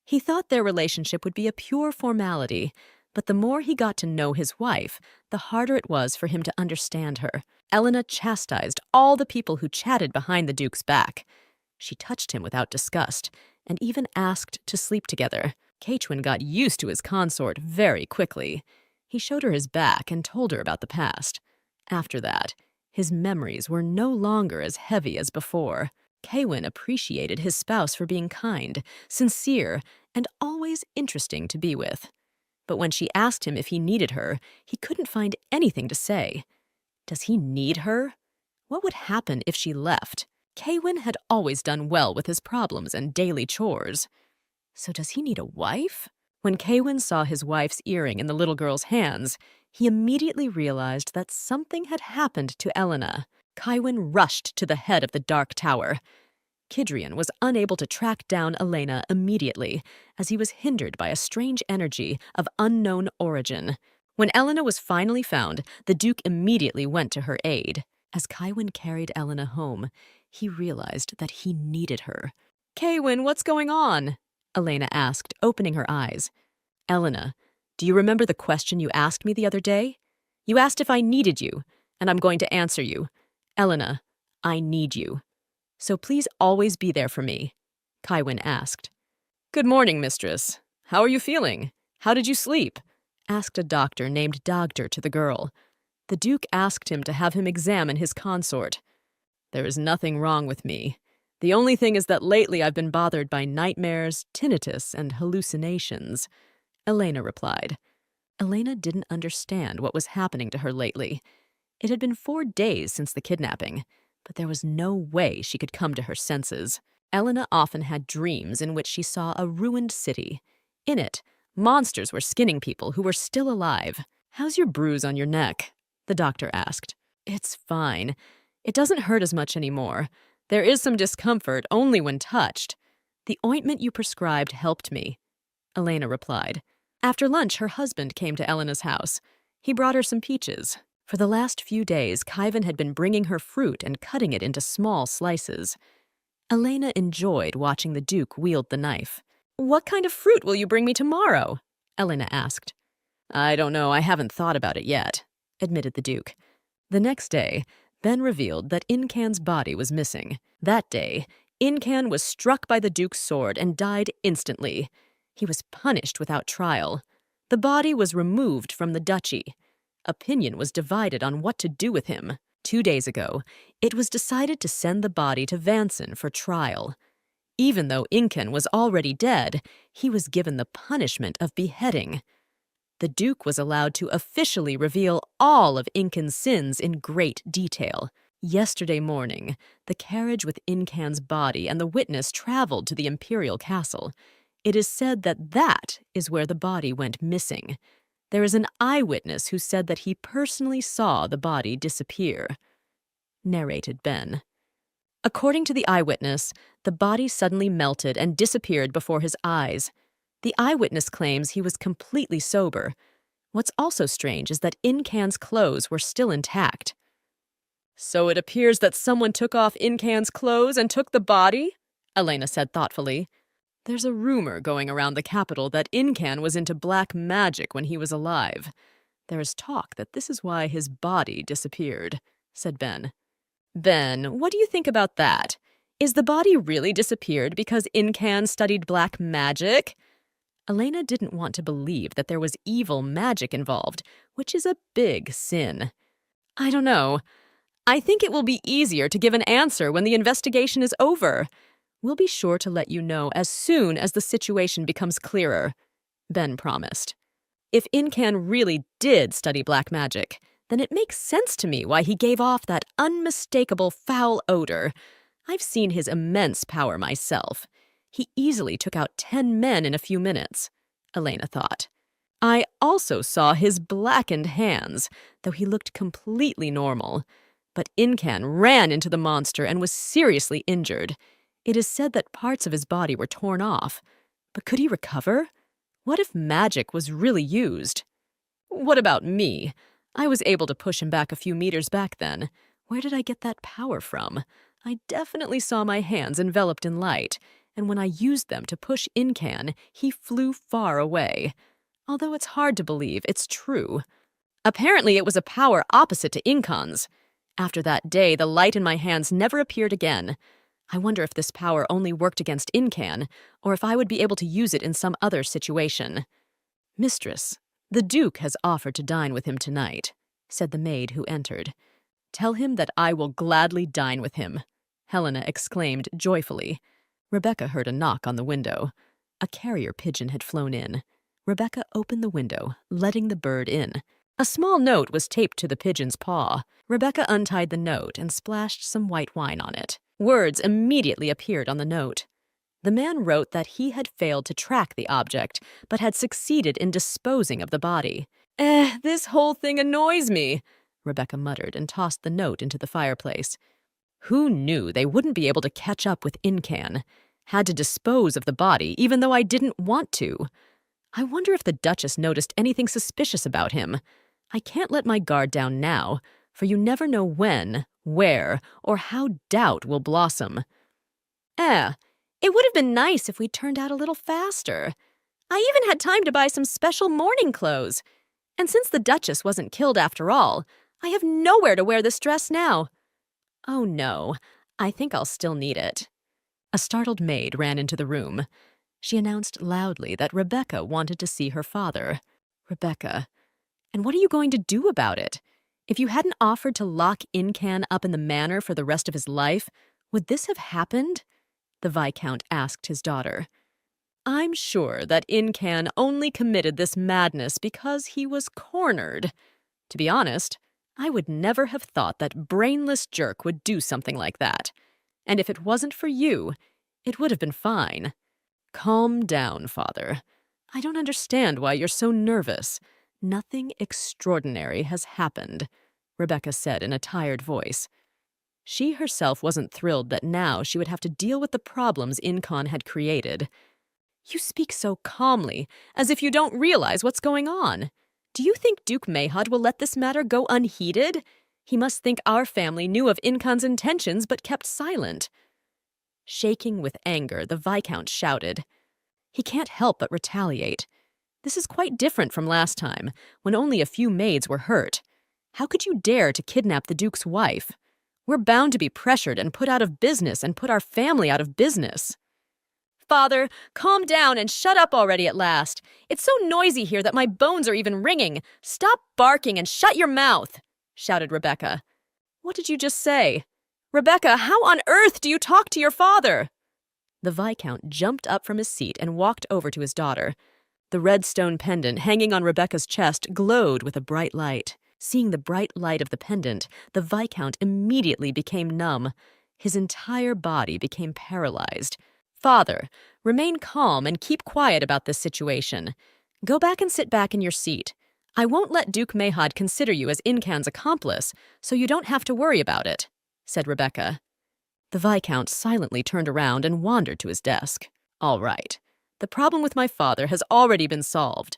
He thought their relationship would be a pure formality, but the more he got to know his wife, the harder it was for him to understand her. Elena chastised all the people who chatted behind the Duke's back. She touched him without disgust, and even asked to sleep together. Kaiwin got used to his consort very quickly. He showed her his back and told her about the past. After that, his memories were no longer as heavy as before. Kaiwin appreciated his spouse for being kind, sincere, and always interesting to be with. But when she asked him if he needed her, he couldn't find anything to say. Does he need her? What would happen if she left? Kaiwin had always done well with his problems and daily chores. So does he need a wife? When Kaiwin saw his wife's earring in the little girl's hands, he immediately realized that something had happened to Elena. Kaiwin rushed to the head of the Dark Tower. Kidrian was unable to track down Elena immediately, as he was hindered by a strange energy of unknown origin. When Elena was finally found, the Duke immediately went to her aid. As Kaiwin carried Elena home, he realized that he needed her. "Kaiwin, what's going on?" Elena asked, opening her eyes. "Elena, do you remember the question you asked me the other day? You asked if I needed you, and I'm going to answer you. Elena, I need you. So please always be there for me, Kaiwin asked. Good morning, mistress. How are you feeling? How did you sleep? Asked a doctor named Dagder to the girl. The Duke asked him to have him examine his consort. There is nothing wrong with me. The only thing is that lately I've been bothered by nightmares, tinnitus, and hallucinations, Elena replied. Elena didn't understand what was happening to her lately. It had been 4 days since the kidnapping, but there was no way she could come to her senses. Elena often had dreams in which she saw a ruined city. In it, monsters were skinning people who were still alive. How's your bruise on your neck? The doctor asked. It's fine. It doesn't hurt as much anymore. There is some discomfort only when touched. The ointment you prescribed helped me, Elena replied. After lunch, her husband came to Elena's house. He brought her some peaches. For the last few days, Kaiwin had been bringing her fruit and cutting it into small slices. Elena enjoyed watching the Duke wield the knife. What kind of fruit will you bring me tomorrow? Elena asked. I don't know, I haven't thought about it yet, admitted the Duke. The next day, Ben revealed that Incan's body was missing. That day, Incan was struck by the Duke's sword and died instantly. He was punished without trial. The body was removed from the duchy. Opinion was divided on what to do with him. 2 days ago, it was decided to send the body to Vanson for trial. Even though Incan was already dead, he was given the punishment of beheading. The Duke was allowed to officially reveal all of Incan's sins in great detail. Yesterday morning, the carriage with Incan's body and the witness traveled to the imperial castle. It is said that that is where the body went missing. There is an eyewitness who said that he personally saw the body disappear, narrated Ben. According to the eyewitness, the body suddenly melted and disappeared before his eyes. The eyewitness claims he was completely sober. What's also strange is that Incan's clothes were still intact. So it appears that someone took off Incan's clothes and took the body? Elena said thoughtfully. There's a rumor going around the capital that Incan was into black magic when he was alive. There is talk that this is why his body disappeared, said Ben. Ben, what do you think about that? Is the body really disappeared because Incan studied black magic? Elena didn't want to believe that there was evil magic involved, which is a big sin. I don't know. I think it will be easier to give an answer when the investigation is over. We'll be sure to let you know as soon as the situation becomes clearer, Ben promised. If Incan really did study black magic, then it makes sense to me why he gave off that unmistakable foul odor. I've seen his immense power myself. He easily took out 10 men in a few minutes, Elena thought. I also saw his blackened hands, though he looked completely normal. But Incan ran into the monster and was seriously injured. It is said that parts of his body were torn off. But could he recover? What if magic was really used? What about me? I was able to push him back a few meters back then. Where did I get that power from? I definitely saw my hands enveloped in light, and when I used them to push Incan, he flew far away. Although it's hard to believe, it's true. Apparently it was a power opposite to Incan's. After that day, the light in my hands never appeared again. I wonder if this power only worked against Incan, or if I would be able to use it in some other situation. Mistress, the Duke has offered to dine with him tonight, said the maid who entered. Tell him that I will gladly dine with him, Helena exclaimed joyfully. Rebecca heard a knock on the window. A carrier pigeon had flown in. Rebecca opened the window, letting the bird in. A small note was taped to the pigeon's paw. Rebecca untied the note and splashed some white wine on it. Words immediately appeared on the note. The man wrote that he had failed to track the object, but had succeeded in disposing of the body. This whole thing annoys me, Rebecca muttered and tossed the note into the fireplace. Who knew they wouldn't be able to catch up with Incan? Had to dispose of the body, even though I didn't want to. I wonder if the Duchess noticed anything suspicious about him. I can't let my guard down now, for you never know when, where, or how doubt will blossom. It would have been nice if we turned out a little faster. I even had time to buy some special morning clothes. And since the Duchess wasn't killed after all, I have nowhere to wear this dress now. Oh no, I think I'll still need it. A startled maid ran into the room. She announced loudly that Rebecca wanted to see her father. Rebecca. And what are you going to do about it? If you hadn't offered to lock Incan up in the manor for the rest of his life, would this have happened? The Viscount asked his daughter. I'm sure that Incan only committed this madness because he was cornered. To be honest, I would never have thought that brainless jerk would do something like that. And if it wasn't for you, it would have been fine. Calm down, Father. I don't understand why you're so nervous. Nothing extraordinary has happened, Rebecca said in a tired voice. She herself wasn't thrilled that now she would have to deal with the problems Incon had created. You speak so calmly, as if you don't realize what's going on. Do you think Duke Mayhod will let this matter go unheeded? He must think our family knew of Incon's intentions but kept silent. Shaking with anger, the Viscount shouted. He can't help but retaliate. This is quite different from last time, when only a few maids were hurt. How could you dare to kidnap the Duke's wife? We're bound to be pressured and put out of business and put our family out of business. Father, calm down and shut up already at last. It's so noisy here that my bones are even ringing. Stop barking and shut your mouth, shouted Rebecca. What did you just say? Rebecca, how on earth do you talk to your father? The Viscount jumped up from his seat and walked over to his daughter. The red stone pendant hanging on Rebecca's chest glowed with a bright light. Seeing the bright light of the pendant, the Viscount immediately became numb. His entire body became paralyzed. Father, remain calm and keep quiet about this situation. Go back and sit back in your seat. I won't let Duke Mayhod consider you as Incan's accomplice, so you don't have to worry about it, said Rebecca. The Viscount silently turned around and wandered to his desk. All right. The problem with my father has already been solved.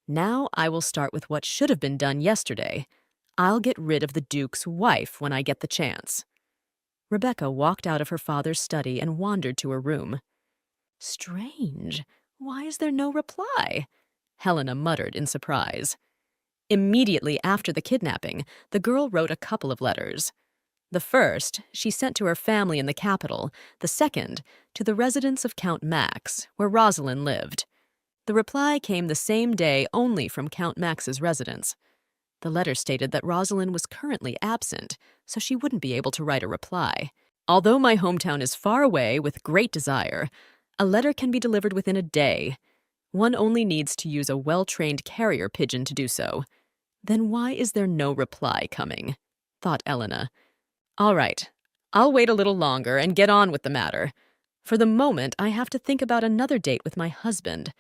Now I will start with what should have been done yesterday. I'll get rid of the Duke's wife when I get the chance. Rebecca walked out of her father's study and wandered to her room. Strange. Why is there no reply? Helena muttered in surprise. Immediately after the kidnapping, the girl wrote a couple of letters. The first she sent to her family in the capital, the second to the residence of Count Max, where Rosalind lived. The reply came the same day only from Count Max's residence. The letter stated that Rosalind was currently absent, so she wouldn't be able to write a reply. Although my hometown is far away with great desire, a letter can be delivered within a day. One only needs to use a well-trained carrier pigeon to do so. Then why is there no reply coming? Thought Elena. All right, I'll wait a little longer and get on with the matter. For the moment, I have to think about another date with my husband.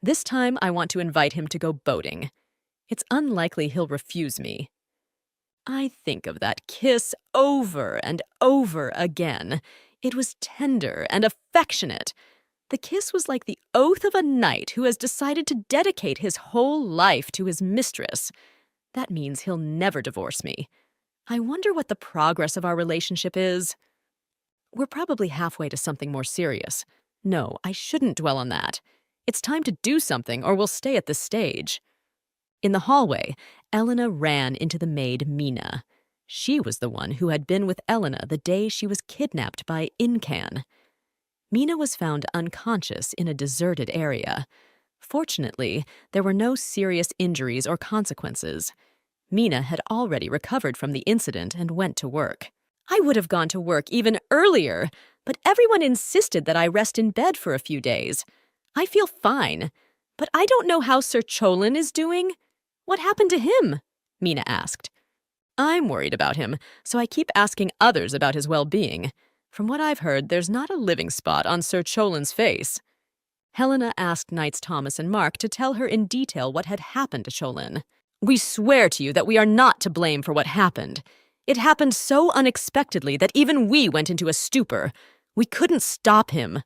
This time, I want to invite him to go boating. It's unlikely he'll refuse me. I think of that kiss over and over again. It was tender and affectionate. The kiss was like the oath of a knight who has decided to dedicate his whole life to his mistress. That means he'll never divorce me. I wonder what the progress of our relationship is. We're probably halfway to something more serious. No, I shouldn't dwell on that. It's time to do something or we'll stay at this stage. In the hallway, Elena ran into the maid Mina. She was the one who had been with Elena the day she was kidnapped by Incan. Mina was found unconscious in a deserted area. Fortunately, there were no serious injuries or consequences. Mina had already recovered from the incident and went to work. I would have gone to work even earlier, but everyone insisted that I rest in bed for a few days. I feel fine, but I don't know how Sir Cholin is doing. What happened to him? Mina asked. I'm worried about him, so I keep asking others about his well-being. From what I've heard, there's not a living spot on Sir Cholin's face. Helena asked Knights Thomas and Mark to tell her in detail what had happened to Cholin. We swear to you that we are not to blame for what happened. It happened so unexpectedly that even we went into a stupor. We couldn't stop him.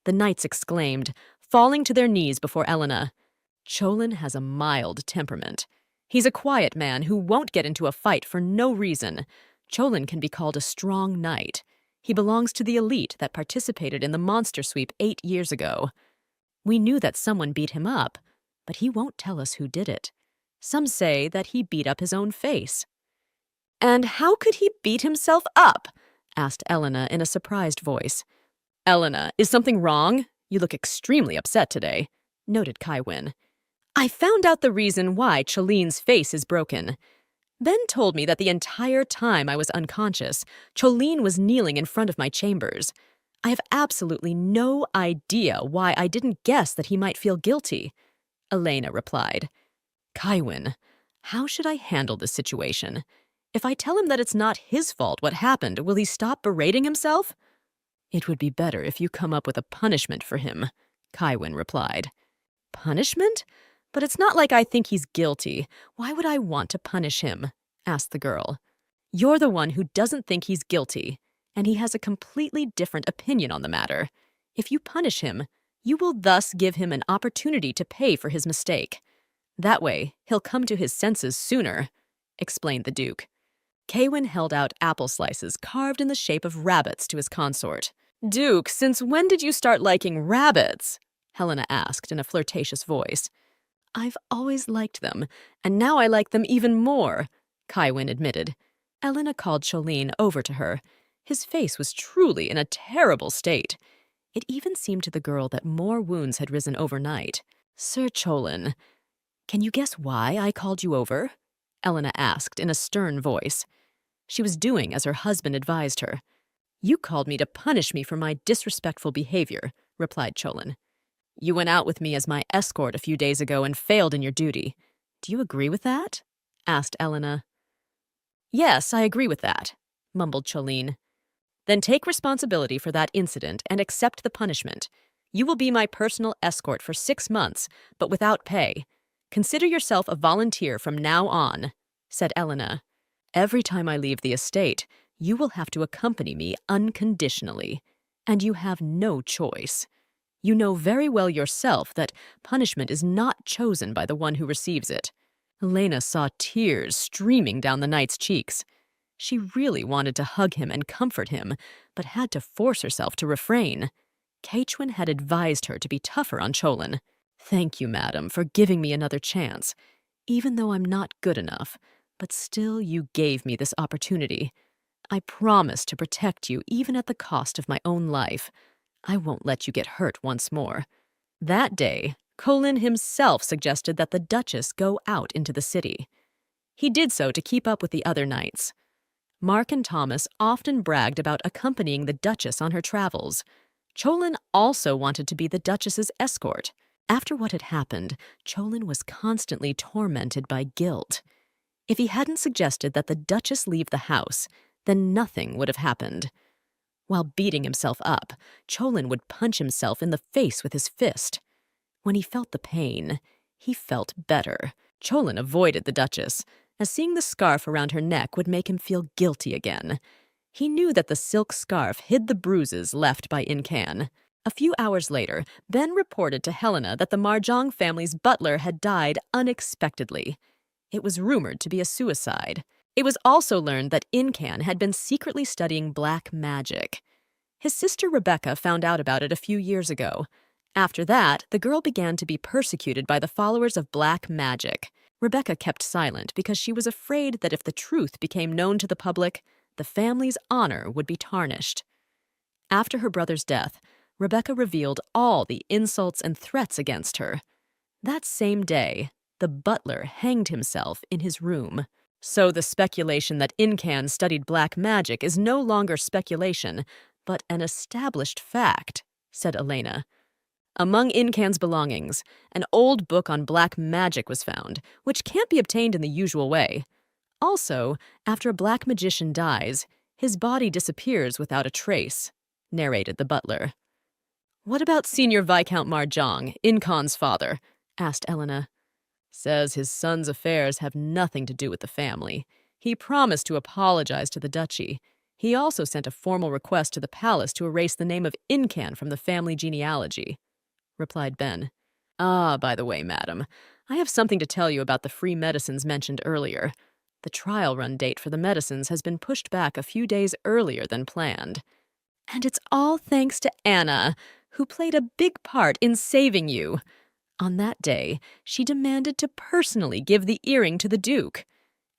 The knights exclaimed, falling to their knees before Elena. Cholin has a mild temperament. He's a quiet man who won't get into a fight for no reason. Cholin can be called a strong knight. He belongs to the elite that participated in the monster sweep 8 years ago. We knew that someone beat him up, but he won't tell us who did it. Some say that he beat up his own face. "And how could he beat himself up?" asked Elena in a surprised voice. "Elena, is something wrong? You look extremely upset today," noted Kaiwin. "I found out the reason why Cholin's face is broken. Ben told me that the entire time I was unconscious, Cholin was kneeling in front of my chambers. I have absolutely no idea why I didn't guess that he might feel guilty," Elena replied. "Kaiwin, how should I handle this situation? If I tell him that it's not his fault what happened, will he stop berating himself?" "It would be better if you come up with a punishment for him," Kaiwin replied. "Punishment? But it's not like I think he's guilty. Why would I want to punish him?" asked the girl. "You're the one who doesn't think he's guilty, and he has a completely different opinion on the matter. If you punish him, you will thus give him an opportunity to pay for his mistake. That way, he'll come to his senses sooner," explained the Duke. Kaiwin held out apple slices carved in the shape of rabbits to his consort. "Duke, since when did you start liking rabbits?" Helena asked in a flirtatious voice. "I've always liked them, and now I like them even more," Kaiwin admitted. Elena called Cholin over to her. His face was truly in a terrible state. It even seemed to the girl that more wounds had risen overnight. "Sir Cholin, can you guess why I called you over?" Elena asked in a stern voice. She was doing as her husband advised her. "You called me to punish me for my disrespectful behavior," replied Cholin. "You went out with me as my escort a few days ago and failed in your duty. Do you agree with that?" asked Elena. "Yes, I agree with that," mumbled Cholin. "Then take responsibility for that incident and accept the punishment. You will be my personal escort for 6 months, but without pay. Consider yourself a volunteer from now on," said Elena. "Every time I leave the estate, you will have to accompany me unconditionally, and you have no choice. You know very well yourself that punishment is not chosen by the one who receives it." Elena saw tears streaming down the knight's cheeks. She really wanted to hug him and comfort him, but had to force herself to refrain. Kaichwin had advised her to be tougher on Cholin. "Thank you, madam, for giving me another chance. Even though I'm not good enough, but still you gave me this opportunity. I promise to protect you even at the cost of my own life. I won't let you get hurt once more." That day, Colin himself suggested that the Duchess go out into the city. He did so to keep up with the other knights. Mark and Thomas often bragged about accompanying the Duchess on her travels. Cholin also wanted to be the Duchess's escort. After what had happened, Cholin was constantly tormented by guilt. If he hadn't suggested that the Duchess leave the house, then nothing would have happened. While beating himself up, Cholin would punch himself in the face with his fist. When he felt the pain, he felt better. Cholin avoided the Duchess, as seeing the scarf around her neck would make him feel guilty again. He knew that the silk scarf hid the bruises left by Incan. A few hours later, Ben reported to Helena that the Marjong family's butler had died unexpectedly. It was rumored to be a suicide. It was also learned that Incan had been secretly studying black magic. His sister Rebecca found out about it a few years ago. After that, the girl began to be persecuted by the followers of black magic. Rebecca kept silent because she was afraid that if the truth became known to the public, the family's honor would be tarnished. After her brother's death, Rebecca revealed all the insults and threats against her. That same day, the butler hanged himself in his room. So the speculation that Incan studied black magic is no longer speculation, but an established fact, said Elena. Among Incan's belongings, an old book on black magic was found, which can't be obtained in the usual way. Also, after a black magician dies, his body disappears without a trace, narrated the butler. What about Senior Viscount Marjong, Incan's father? Asked Elena. Says his son's affairs have nothing to do with the family. He promised to apologize to the duchy. He also sent a formal request to the palace to erase the name of Incan from the family genealogy, replied Ben. Ah, by the way, madam, I have something to tell you about the free medicines mentioned earlier. The trial run date for the medicines has been pushed back a few days earlier than planned. And it's all thanks to Anna, who played a big part in saving you. On that day, she demanded to personally give the earring to the Duke.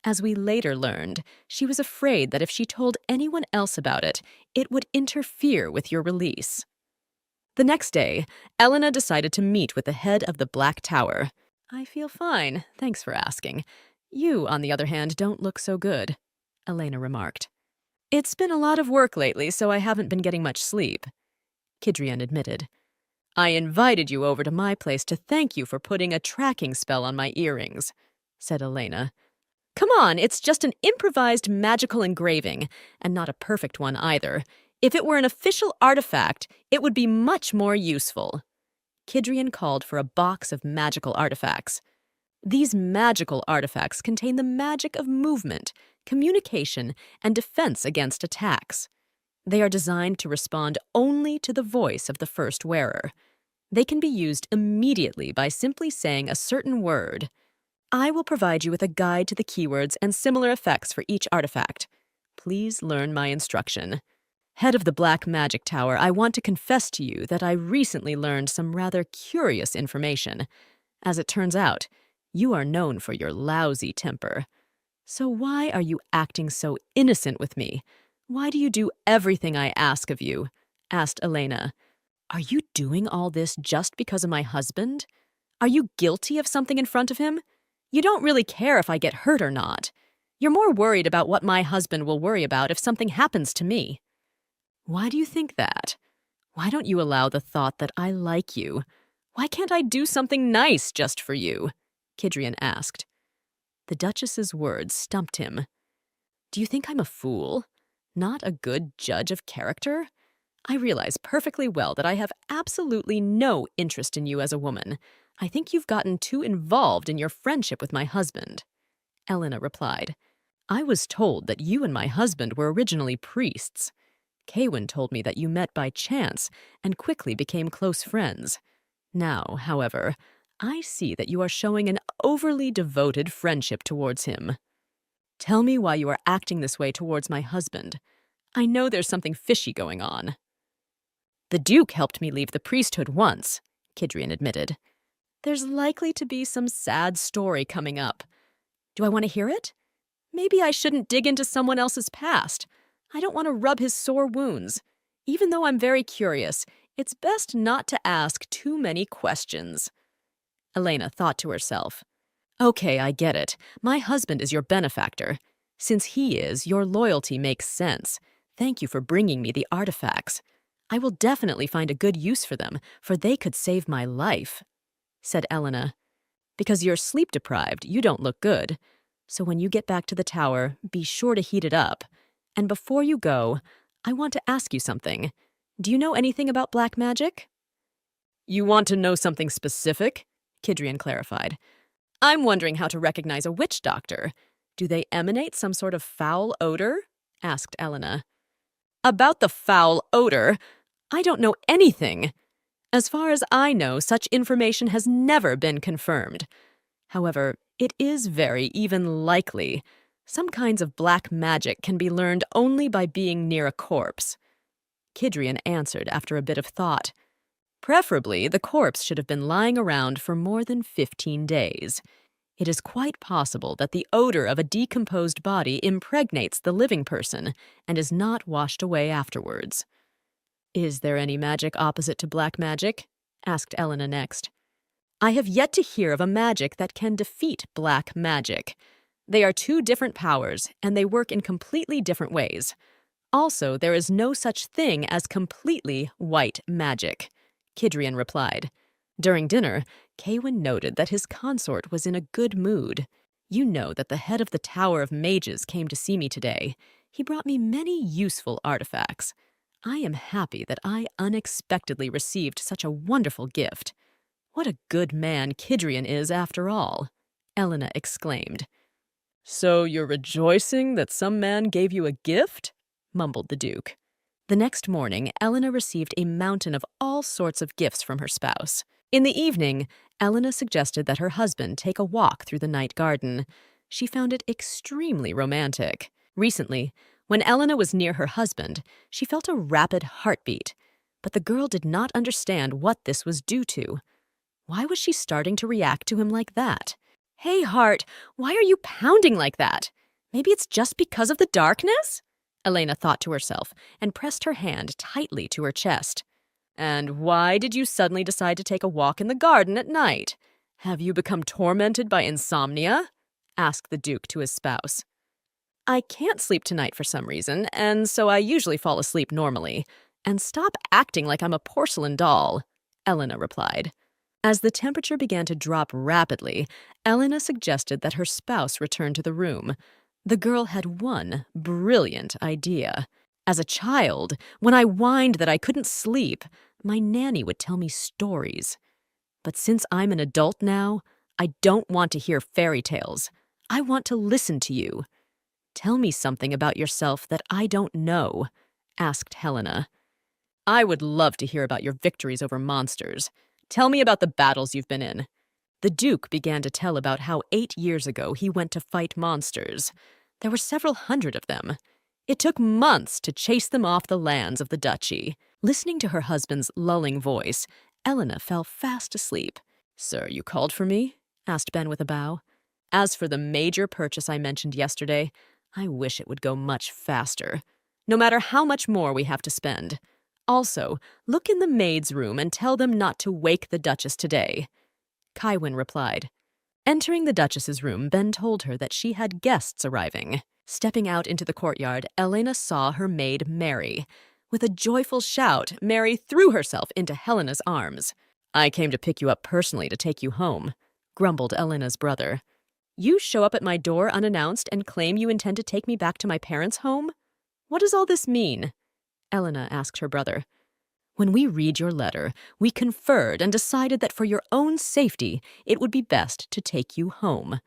As we later learned, she was afraid that if she told anyone else about it, it would interfere with your release. The next day, Elena decided to meet with the head of the Black Tower. "I feel fine, thanks for asking. You, on the other hand, don't look so good," Elena remarked. "It's been a lot of work lately, so I haven't been getting much sleep," Kidrian admitted. "I invited you over to my place to thank you for putting a tracking spell on my earrings," said Elena. "Come on, it's just an improvised magical engraving, and not a perfect one either. If it were an official artifact, it would be much more useful." Kidrian called for a box of magical artifacts. These magical artifacts contain the magic of movement, communication, and defense against attacks. They are designed to respond only to the voice of the first wearer. They can be used immediately by simply saying a certain word. I will provide you with a guide to the keywords and similar effects for each artifact. Please learn my instruction. Head of the Black Magic Tower, I want to confess to you that I recently learned some rather curious information. As it turns out, you are known for your lousy temper. So why are you acting so innocent with me? Why do you do everything I ask of you?" asked Elena. "Are you doing all this just because of my husband? Are you guilty of something in front of him? You don't really care if I get hurt or not. You're more worried about what my husband will worry about if something happens to me." "Why do you think that? Why don't you allow the thought that I like you? Why can't I do something nice just for you?" Kidrian asked. The Duchess's words stumped him. "Do you think I'm a fool? Not a good judge of character? I realize perfectly well that I have absolutely no interest in you as a woman. I think you've gotten too involved in your friendship with my husband," Elena replied. "I was told that you and my husband were originally priests. Kaywin told me that you met by chance and quickly became close friends. Now, however, I see that you are showing an overly devoted friendship towards him. Tell me why you are acting this way towards my husband. I know there's something fishy going on." "The Duke helped me leave the priesthood once," Kidrian admitted. "There's likely to be some sad story coming up. Do I want to hear it? Maybe I shouldn't dig into someone else's past. I don't want to rub his sore wounds. Even though I'm very curious, it's best not to ask too many questions." Elena thought to herself. "Okay, I get it. My husband is your benefactor. Since he is, your loyalty makes sense. Thank you for bringing me the artifacts. I will definitely find a good use for them, for they could save my life," said Elena. "Because you're sleep-deprived, you don't look good. So when you get back to the tower, be sure to heat it up. And before you go, I want to ask you something. Do you know anything about black magic?" "You want to know something specific?" Kidrian clarified. "I'm wondering how to recognize a witch doctor. Do they emanate some sort of foul odor?" asked Elena. "About the foul odor? I don't know anything. As far as I know, such information has never been confirmed. However, it is very, even likely. Some kinds of black magic can be learned only by being near a corpse." Kidrian answered after a bit of thought. "Preferably, the corpse should have been lying around for more than 15 days. It is quite possible that the odor of a decomposed body impregnates the living person and is not washed away afterwards." "Is there any magic opposite to black magic?" asked Elena next. "I have yet to hear of a magic that can defeat black magic. They are two different powers, and they work in completely different ways. Also, there is no such thing as completely white magic," Kidrian replied. During dinner, Kaywin noted that his consort was in a good mood. "You know that the head of the Tower of Mages came to see me today. He brought me many useful artifacts. I am happy that I unexpectedly received such a wonderful gift. What a good man Kidrian is, after all," Elena exclaimed. "So you're rejoicing that some man gave you a gift?" mumbled the Duke. The next morning, Elena received a mountain of all sorts of gifts from her spouse. In the evening, Elena suggested that her husband take a walk through the night garden. She found it extremely romantic. Recently, when Elena was near her husband, she felt a rapid heartbeat, but the girl did not understand what this was due to. Why was she starting to react to him like that? Hey, Heart, why are you pounding like that? Maybe it's just because of the darkness? Elena thought to herself and pressed her hand tightly to her chest. And why did you suddenly decide to take a walk in the garden at night? Have you become tormented by insomnia? Asked the Duke to his spouse. I can't sleep tonight for some reason, and so I usually fall asleep normally. And stop acting like I'm a porcelain doll, Elena replied. As the temperature began to drop rapidly, Elena suggested that her spouse return to the room. The girl had one brilliant idea. As a child, when I whined that I couldn't sleep, my nanny would tell me stories. But since I'm an adult now, I don't want to hear fairy tales. I want to listen to you. Tell me something about yourself that I don't know, asked Helena. I would love to hear about your victories over monsters. Tell me about the battles you've been in. The Duke began to tell about how 8 years ago he went to fight monsters. There were several hundred of them. It took months to chase them off the lands of the duchy. Listening to her husband's lulling voice, Elena fell fast asleep. Sir, you called for me? Asked Ben with a bow. As for the major purchase I mentioned yesterday, I wish it would go much faster. No matter how much more we have to spend. Also, look in the maid's room and tell them not to wake the Duchess today. Kywin replied. Entering the Duchess's room, Ben told her that she had guests arriving. Stepping out into the courtyard, Elena saw her maid Mary. With a joyful shout, Mary threw herself into Helena's arms. I came to pick you up personally to take you home, grumbled Elena's brother. You show up at my door unannounced and claim you intend to take me back to my parents' home? What does all this mean? Elena asked her brother. When we read your letter, we conferred and decided that for your own safety, it would be best to take you home.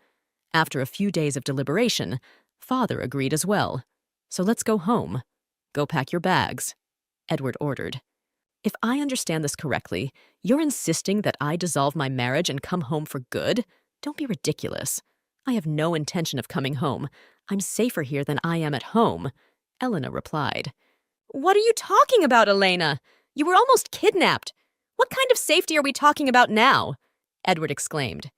After a few days of deliberation, Father agreed as well. So let's go home. Go pack your bags, Edward ordered. If I understand this correctly, you're insisting that I dissolve my marriage and come home for good? Don't be ridiculous. I have no intention of coming home. I'm safer here than I am at home, Elena replied. What are you talking about, Elena? You were almost kidnapped. What kind of safety are we talking about now? Edward exclaimed.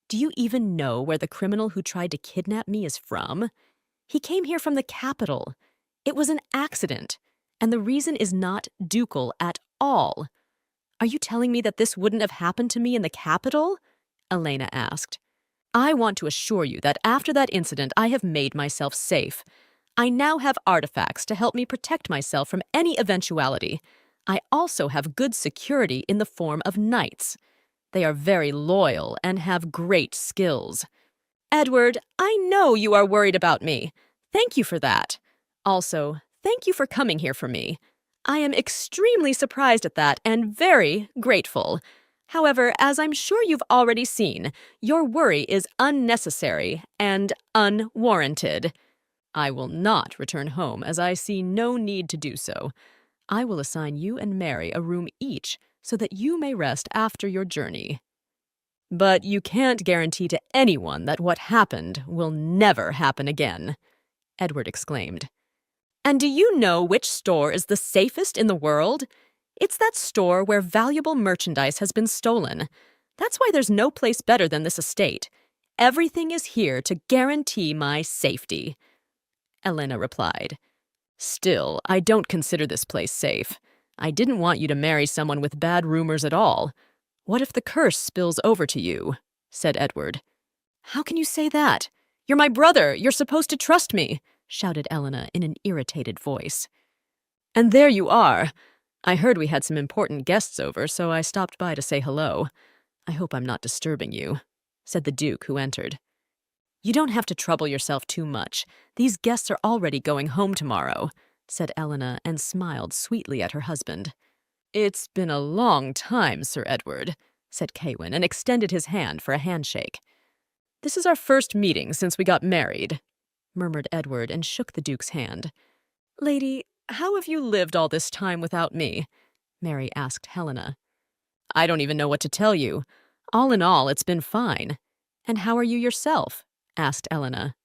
Do you even know where the criminal who tried to kidnap me is from? He came here from the capital. It was an accident, and the reason is not ducal at all. Are you telling me that this wouldn't have happened to me in the capital? Elena asked. I want to assure you that after that incident, I have made myself safe. I now have artifacts to help me protect myself from any eventuality. I also have good security in the form of knights. They are very loyal and have great skills. Edward, I know you are worried about me. Thank you for that. Also, thank you for coming here for me. I am extremely surprised at that and very grateful. However, as I'm sure you've already seen, your worry is unnecessary and unwarranted. I will not return home as I see no need to do so. I will assign you and Mary a room each so that you may rest after your journey. But you can't guarantee to anyone that what happened will never happen again, Edward exclaimed. And do you know which store is the safest in the world? It's that store where valuable merchandise has been stolen. That's why there's no place better than this estate. Everything is here to guarantee my safety, Elena replied. Still, I don't consider this place safe. I didn't want you to marry someone with bad rumors at all. What if the curse spills over to you? Said Edward. How can you say that? You're my brother. You're supposed to trust me, shouted Elena in an irritated voice. And there you are. I heard we had some important guests over, so I stopped by to say hello. I hope I'm not disturbing you, said the Duke, who entered. You don't have to trouble yourself too much. These guests are already going home tomorrow, said Elena and smiled sweetly at her husband. It's been a long time, Sir Edward, said Kywin and extended his hand for a handshake. This is our first meeting since we got married, murmured Edward and shook the Duke's hand. Lady, how have you lived all this time without me? Mary asked Helena. I don't even know what to tell you. All in all, it's been fine. And how are you yourself? Asked Elena.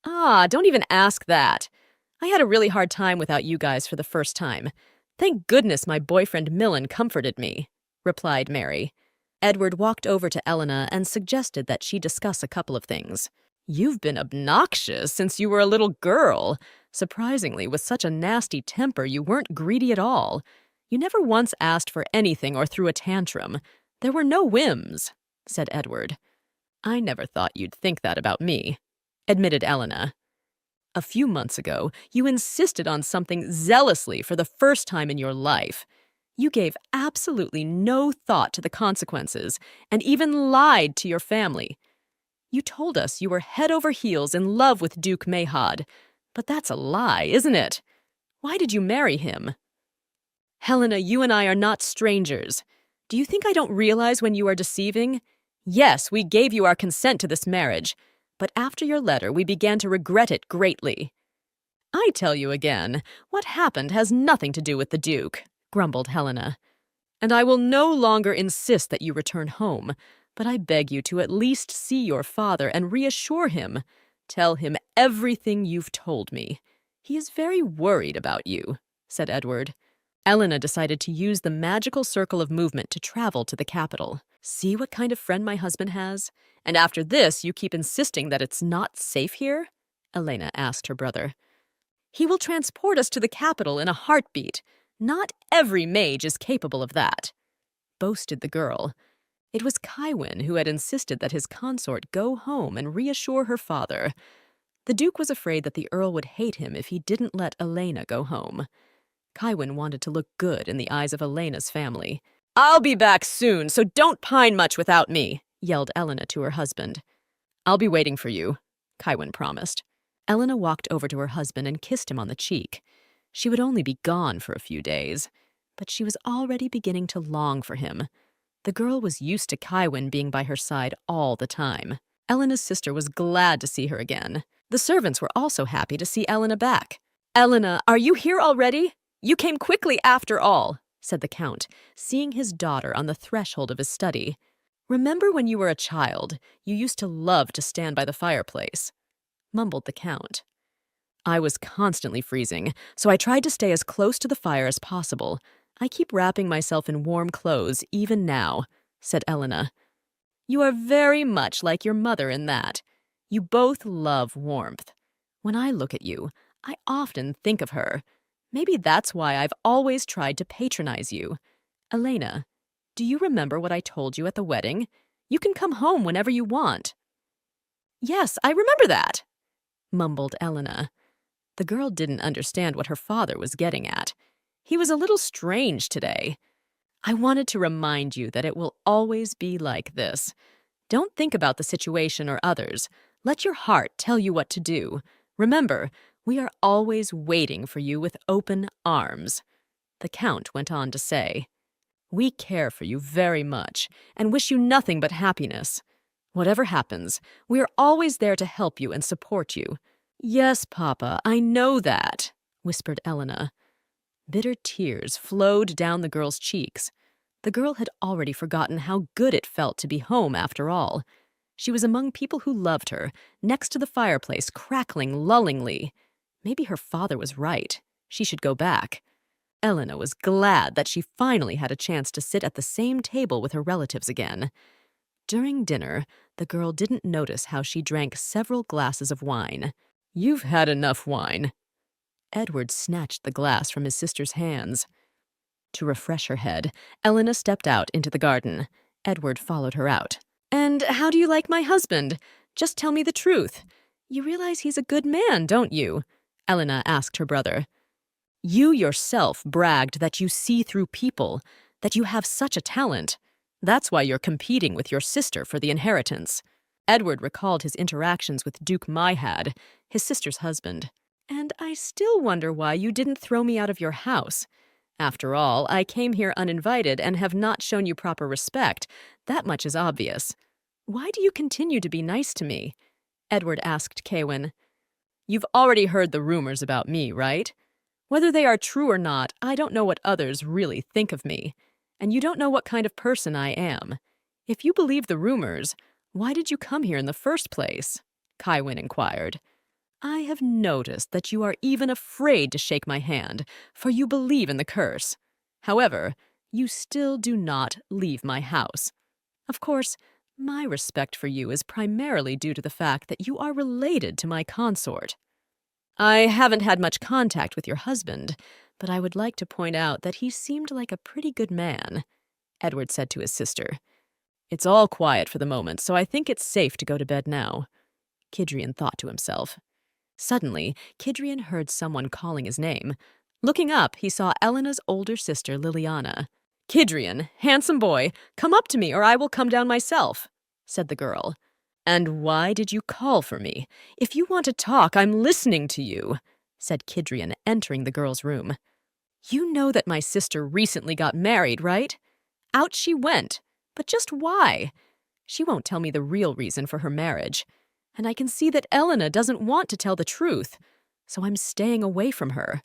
Don't even ask that. I had a really hard time without you guys for the first time. Thank goodness my boyfriend Millen comforted me, replied Mary. Edward walked over to Elena and suggested that she discuss a couple of things. "You've been obnoxious since you were a little girl. Surprisingly, with such a nasty temper, you weren't greedy at all. You never once asked for anything or threw a tantrum. There were no whims," said Edward. "I never thought you'd think that about me," admitted Elena. "A few months ago, you insisted on something zealously for the first time in your life. You gave absolutely no thought to the consequences and even lied to your family. You told us you were head over heels in love with Duke Mayhad, but that's a lie, isn't it? Why did you marry him?" "Helena, you and I are not strangers. Do you think I don't realize when you are deceiving? Yes, we gave you our consent to this marriage, but after your letter, we began to regret it greatly." "I tell you again, what happened has nothing to do with the Duke," grumbled Helena. "And I will no longer insist that you return home, but I beg you to at least see your father and reassure him. Tell him everything you've told me. He is very worried about you," said Edward. Elena decided to use the magical circle of movement to travel to the capital. "See what kind of friend my husband has? And after this, you keep insisting that it's not safe here?" Elena asked her brother. "He will transport us to the capital in a heartbeat. Not every mage is capable of that," boasted the girl. It was Kywin who had insisted that his consort go home and reassure her father. The Duke was afraid that the Earl would hate him if he didn't let Elena go home. Kywin wanted to look good in the eyes of Elena's family. "I'll be back soon, so don't pine much without me," yelled Elena to her husband. "I'll be waiting for you," Kywin promised. Elena walked over to her husband and kissed him on the cheek. She would only be gone for a few days, but she was already beginning to long for him. The girl was used to Kywin being by her side all the time. Elena's sister was glad to see her again. The servants were also happy to see Elena back. "Elena, are you here already? You came quickly after all," said the Count, seeing his daughter on the threshold of his study. "Remember when you were a child, you used to love to stand by the fireplace," mumbled the Count. "I was constantly freezing, so I tried to stay as close to the fire as possible. I keep wrapping myself in warm clothes, even now," said Elena. "You are very much like your mother in that. You both love warmth. When I look at you, I often think of her. Maybe that's why I've always tried to patronize you. Elena, do you remember what I told you at the wedding? You can come home whenever you want." "Yes, I remember that," mumbled Elena. The girl didn't understand what her father was getting at. He was a little strange today. "I wanted to remind you that it will always be like this. Don't think about the situation or others. Let your heart tell you what to do. Remember, we are always waiting for you with open arms," the Count went on to say. "We care for you very much and wish you nothing but happiness. Whatever happens, we are always there to help you and support you." "Yes, Papa, I know that," whispered Elena. Bitter tears flowed down the girl's cheeks. The girl had already forgotten how good it felt to be home after all. She was among people who loved her, next to the fireplace, crackling lullingly. Maybe her father was right. She should go back. Elena was glad that she finally had a chance to sit at the same table with her relatives again. During dinner, the girl didn't notice how she drank several glasses of wine. "You've had enough wine." Edward snatched the glass from his sister's hands. To refresh her head, Elena stepped out into the garden. Edward followed her out. "And how do you like my husband? Just tell me the truth. You realize he's a good man, don't you?" Elena asked her brother. "You yourself bragged that you see through people, that you have such a talent. That's why you're competing with your sister for the inheritance." Edward recalled his interactions with Duke Mayhad, his sister's husband. "And I still wonder why you didn't throw me out of your house. After all, I came here uninvited and have not shown you proper respect. That much is obvious. Why do you continue to be nice to me?" Edward asked Kywin. "You've already heard the rumors about me, right? Whether they are true or not, I don't know what others really think of me. And you don't know what kind of person I am. If you believe the rumors, why did you come here in the first place?" Kywin inquired. "I have noticed that you are even afraid to shake my hand, for you believe in the curse. However, you still do not leave my house. Of course, my respect for you is primarily due to the fact that you are related to my consort. I haven't had much contact with your husband, but I would like to point out that he seemed like a pretty good man," Edward said to his sister. "It's all quiet for the moment, so I think it's safe to go to bed now," Kidrian thought to himself. Suddenly, Kidrian heard someone calling his name. Looking up, he saw Elena's older sister, Liliana. "Kidrian, handsome boy, come up to me or I will come down myself," said the girl. "And why did you call for me? If you want to talk, I'm listening to you," said Kidrian, entering the girl's room. "You know that my sister recently got married, right? Out she went. But just why? She won't tell me the real reason for her marriage. And I can see that Elena doesn't want to tell the truth, so I'm staying away from her,"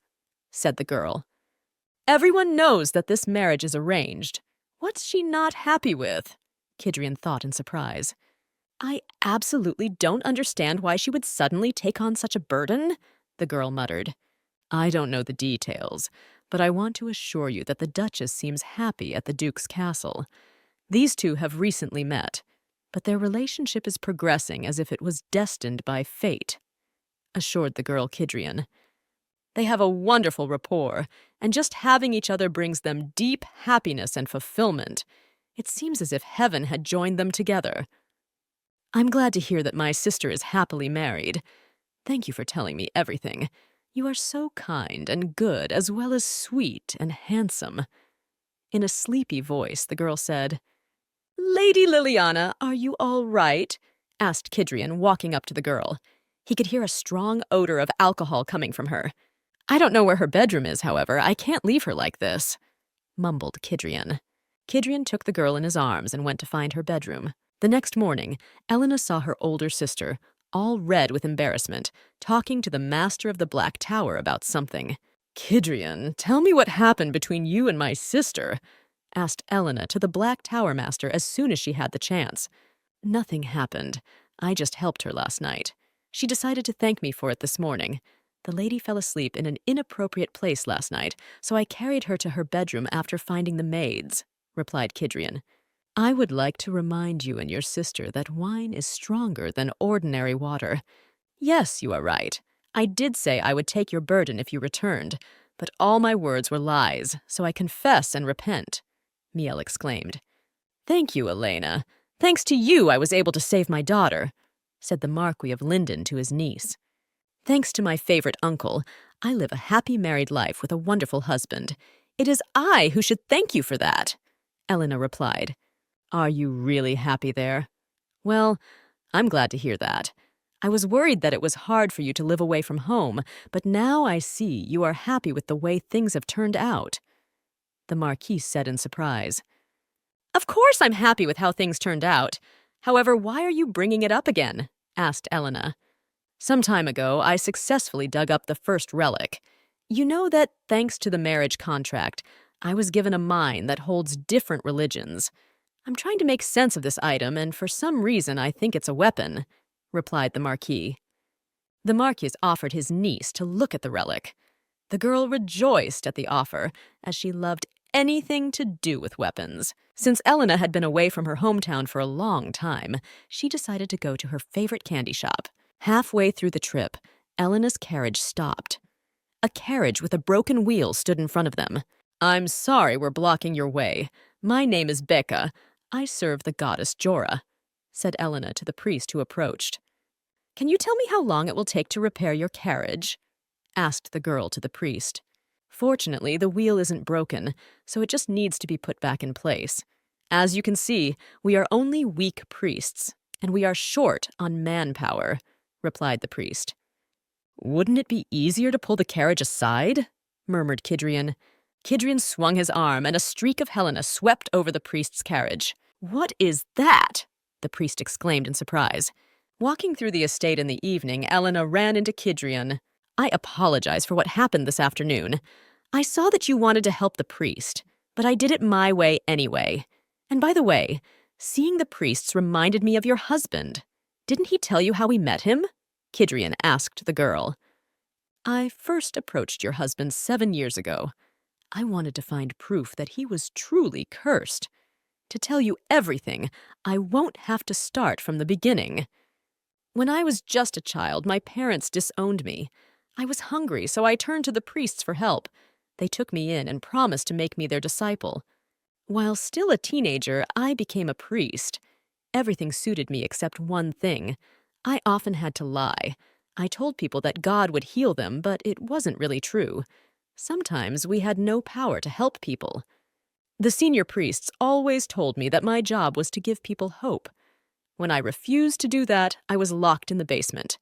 said the girl. "Everyone knows that this marriage is arranged. What's she not happy with?" Kidrian thought in surprise. "I absolutely don't understand why she would suddenly take on such a burden," the girl muttered. "I don't know the details, but I want to assure you that the Duchess seems happy at the Duke's castle. These two have recently met, but their relationship is progressing as if it was destined by fate," assured the girl Kidrian. "They have a wonderful rapport, and just having each other brings them deep happiness and fulfillment. It seems as if heaven had joined them together. I'm glad to hear that my sister is happily married. Thank you for telling me everything. You are so kind and good, as well as sweet and handsome." In a sleepy voice, the girl said, "Lady Liliana, are you all right?" asked Kidrian, walking up to the girl. He could hear a strong odor of alcohol coming from her. "I don't know where her bedroom is, however. I can't leave her like this," mumbled Kidrian. Kidrian took the girl in his arms and went to find her bedroom. The next morning, Elena saw her older sister, all red with embarrassment, talking to the master of the Black Tower about something. "Kidrian, tell me what happened between you and my sister," asked Elena to the Black Tower master as soon as she had the chance. "Nothing happened. I just helped her last night. She decided to thank me for it this morning. The lady fell asleep in an inappropriate place last night, so I carried her to her bedroom after finding the maids," replied Kidrian. "I would like to remind you and your sister that wine is stronger than ordinary water. Yes, you are right. I did say I would take your burden if you returned, but all my words were lies, so I confess and repent," Miel exclaimed. "Thank you, Elena. Thanks to you, I was able to save my daughter," said the Marquis of Linden to his niece. "Thanks to my favorite uncle, I live a happy married life with a wonderful husband. It is I who should thank you for that," Elena replied. "Are you really happy there? Well, I'm glad to hear that. I was worried that it was hard for you to live away from home, but now I see you are happy with the way things have turned out," the Marquise said in surprise. "Of course I'm happy with how things turned out. However, why are you bringing it up again?" asked Elena. "Some time ago, I successfully dug up the first relic. You know that, thanks to the marriage contract, I was given a mine that holds different religions. I'm trying to make sense of this item, and for some reason I think it's a weapon," replied the Marquis. The Marquis offered his niece to look at the relic. The girl rejoiced at the offer, as she loved anything to do with weapons. Since Elena had been away from her hometown for a long time, she decided to go to her favorite candy shop. Halfway through the trip, Elena's carriage stopped. A carriage with a broken wheel stood in front of them. "I'm sorry we're blocking your way. My name is Becca. I serve the goddess Jorah," said Elena to the priest who approached. "Can you tell me how long it will take to repair your carriage?" asked the girl to the priest. "Fortunately, the wheel isn't broken, so it just needs to be put back in place. As you can see, we are only weak priests, and we are short on manpower," replied the priest. "Wouldn't it be easier to pull the carriage aside?" murmured Kidrian. Kidrian swung his arm, and a streak of Helena swept over the priest's carriage. "What is that?" the priest exclaimed in surprise. Walking through the estate in the evening, Elena ran into Kidrian. "I apologize for what happened this afternoon. I saw that you wanted to help the priest, but I did it my way anyway. And by the way, seeing the priests reminded me of your husband. Didn't he tell you how we met him?" Kidrian asked the girl. "I first approached your husband 7 years ago. I wanted to find proof that he was truly cursed. To tell you everything, I won't have to start from the beginning. When I was just a child, my parents disowned me. I was hungry, so I turned to the priests for help. They took me in and promised to make me their disciple. While still a teenager, I became a priest. Everything suited me except one thing. I often had to lie. I told people that God would heal them, but it wasn't really true. Sometimes we had no power to help people. The senior priests always told me that my job was to give people hope. When I refused to do that, I was locked in the basement.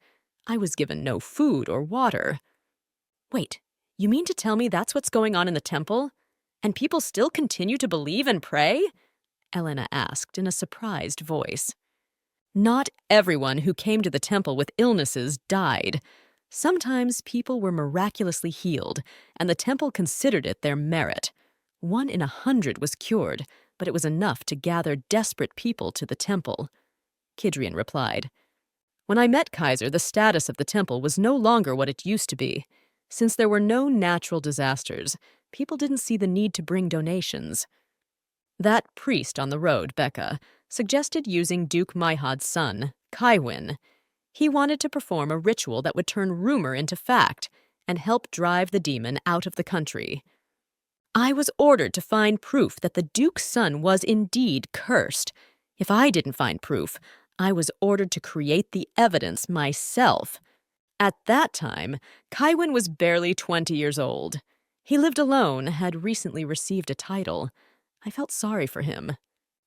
I was given no food or water. Wait, you mean to tell me that's what's going on in the temple? And people still continue to believe and pray? Elena asked in a surprised voice. Not everyone who came to the temple with illnesses died. Sometimes people were miraculously healed, and the temple considered it their merit. 1 in 100 was cured, but it was enough to gather desperate people to the temple. Kidrian replied. When I met Kaiser, the status of the temple was no longer what it used to be. Since there were no natural disasters, people didn't see the need to bring donations. That priest on the road, Becca, suggested using Duke Maihad's son, Kaiwin. He wanted to perform a ritual that would turn rumor into fact and help drive the demon out of the country. I was ordered to find proof that the Duke's son was indeed cursed. If I didn't find proof, I was ordered to create the evidence myself. At that time, Kaiwin was barely 20 years old. He lived alone, had recently received a title. I felt sorry for him.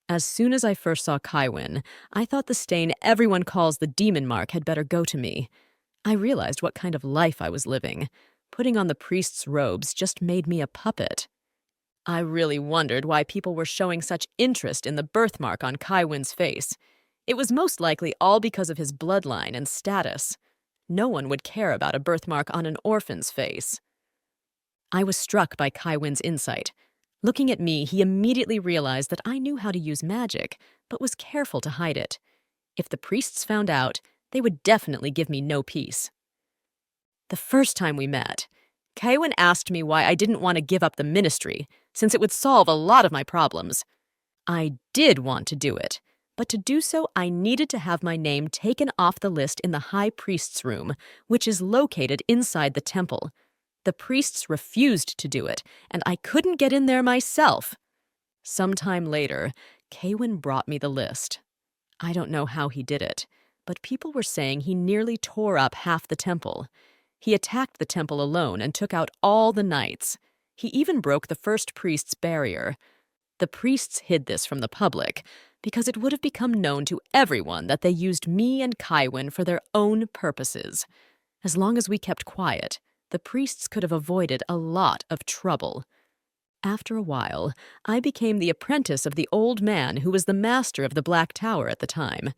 As soon as I first saw Kaiwin, I thought the stain everyone calls the demon mark had better go to me. I realized what kind of life I was living. Putting on the priest's robes just made me a puppet. I really wondered why people were showing such interest in the birthmark on Kaiwin's face. It was most likely all because of his bloodline and status. No one would care about a birthmark on an orphan's face. I was struck by Kaiwin's insight. Looking at me, he immediately realized that I knew how to use magic, but was careful to hide it. If the priests found out, they would definitely give me no peace. The first time we met, Kaiwin asked me why I didn't want to give up the ministry, since it would solve a lot of my problems. I did want to do it, but to do so I needed to have my name taken off the list in the high priest's room, which is located inside the temple. The priests refused to do it, and I couldn't get in there myself. Sometime later, Kaiwin brought me the list. I don't know how he did it, but people were saying he nearly tore up half the temple. He attacked the temple alone and took out all the knights. He even broke the first priest's barrier. The priests hid this from the public because it would have become known to everyone that they used me and Kaiwin for their own purposes. As long as we kept quiet, the priests could have avoided a lot of trouble. After a while, I became the apprentice of the old man who was the master of the Black Tower at the time.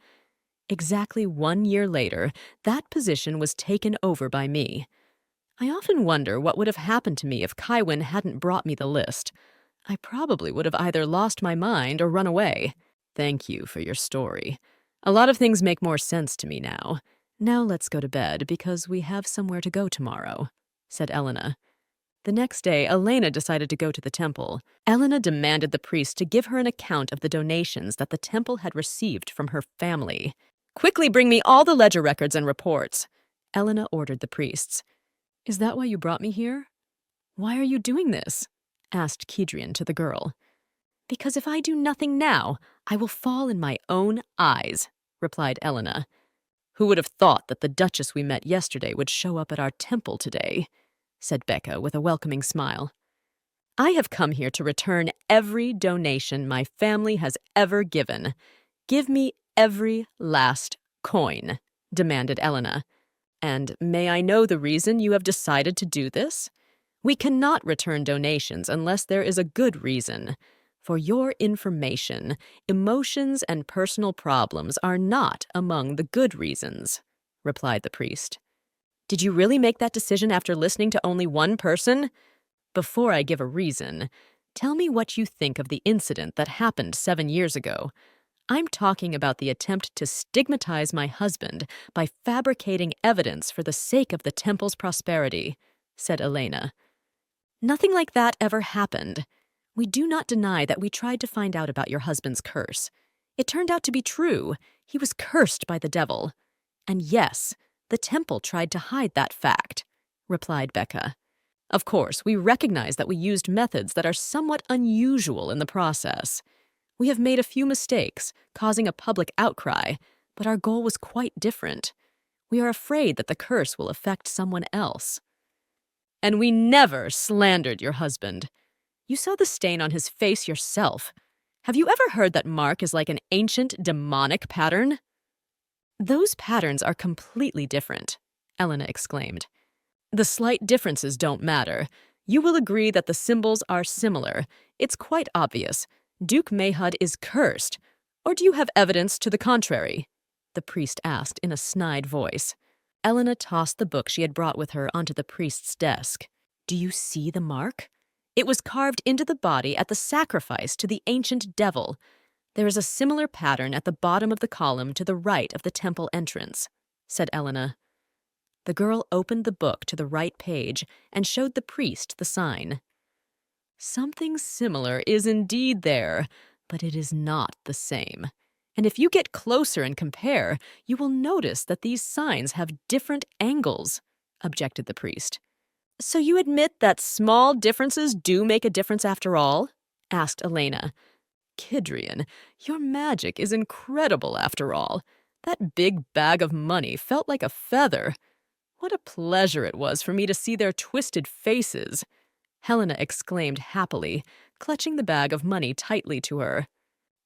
Exactly 1 year later, that position was taken over by me. I often wonder what would have happened to me if Kaiwin hadn't brought me the list. I probably would have either lost my mind or run away. Thank you for your story. A lot of things make more sense to me now. Now let's go to bed because we have somewhere to go tomorrow, said Elena. The next day, Elena decided to go to the temple. Elena demanded the priest to give her an account of the donations that the temple had received from her family. Quickly bring me all the ledger records and reports, Elena ordered the priests. Is that why you brought me here? Why are you doing this? Asked Kidrian to the girl. Because if I do nothing now, I will fall in my own eyes, replied Elena. Who would have thought that the Duchess we met yesterday would show up at our temple today? Said Becca with a welcoming smile. I have come here to return every donation my family has ever given. Give me every last coin, demanded Elena. And may I know the reason you have decided to do this? We cannot return donations unless there is a good reason. For your information, emotions and personal problems are not among the good reasons, replied the priest. Did you really make that decision after listening to only one person? Before I give a reason, tell me what you think of the incident that happened 7 years ago. I'm talking about the attempt to stigmatize my husband by fabricating evidence for the sake of the temple's prosperity, said Elena. Nothing like that ever happened. We do not deny that we tried to find out about your husband's curse. It turned out to be true. He was cursed by the devil. And yes, the temple tried to hide that fact, replied Becca. Of course, we recognize that we used methods that are somewhat unusual in the process. We have made a few mistakes, causing a public outcry, but our goal was quite different. We are afraid that the curse will affect someone else. And we never slandered your husband. You saw the stain on his face yourself. Have you ever heard that mark is like an ancient demonic pattern? Those patterns are completely different, Elena exclaimed. The slight differences don't matter. You will agree that the symbols are similar. It's quite obvious. Duke Mayhud is cursed. Or do you have evidence to the contrary? The priest asked in a snide voice. Elena tossed the book she had brought with her onto the priest's desk. Do you see the mark? It was carved into the body at the sacrifice to the ancient devil. There is a similar pattern at the bottom of the column to the right of the temple entrance, said Elena. The girl opened the book to the right page and showed the priest the sign. Something similar is indeed there, but it is not the same. And if you get closer and compare, you will notice that these signs have different angles, objected the priest. So you admit that small differences do make a difference after all? Asked Elena. Kidrian, your magic is incredible after all. That big bag of money felt like a feather. What a pleasure it was for me to see their twisted faces. Helena exclaimed happily, clutching the bag of money tightly to her.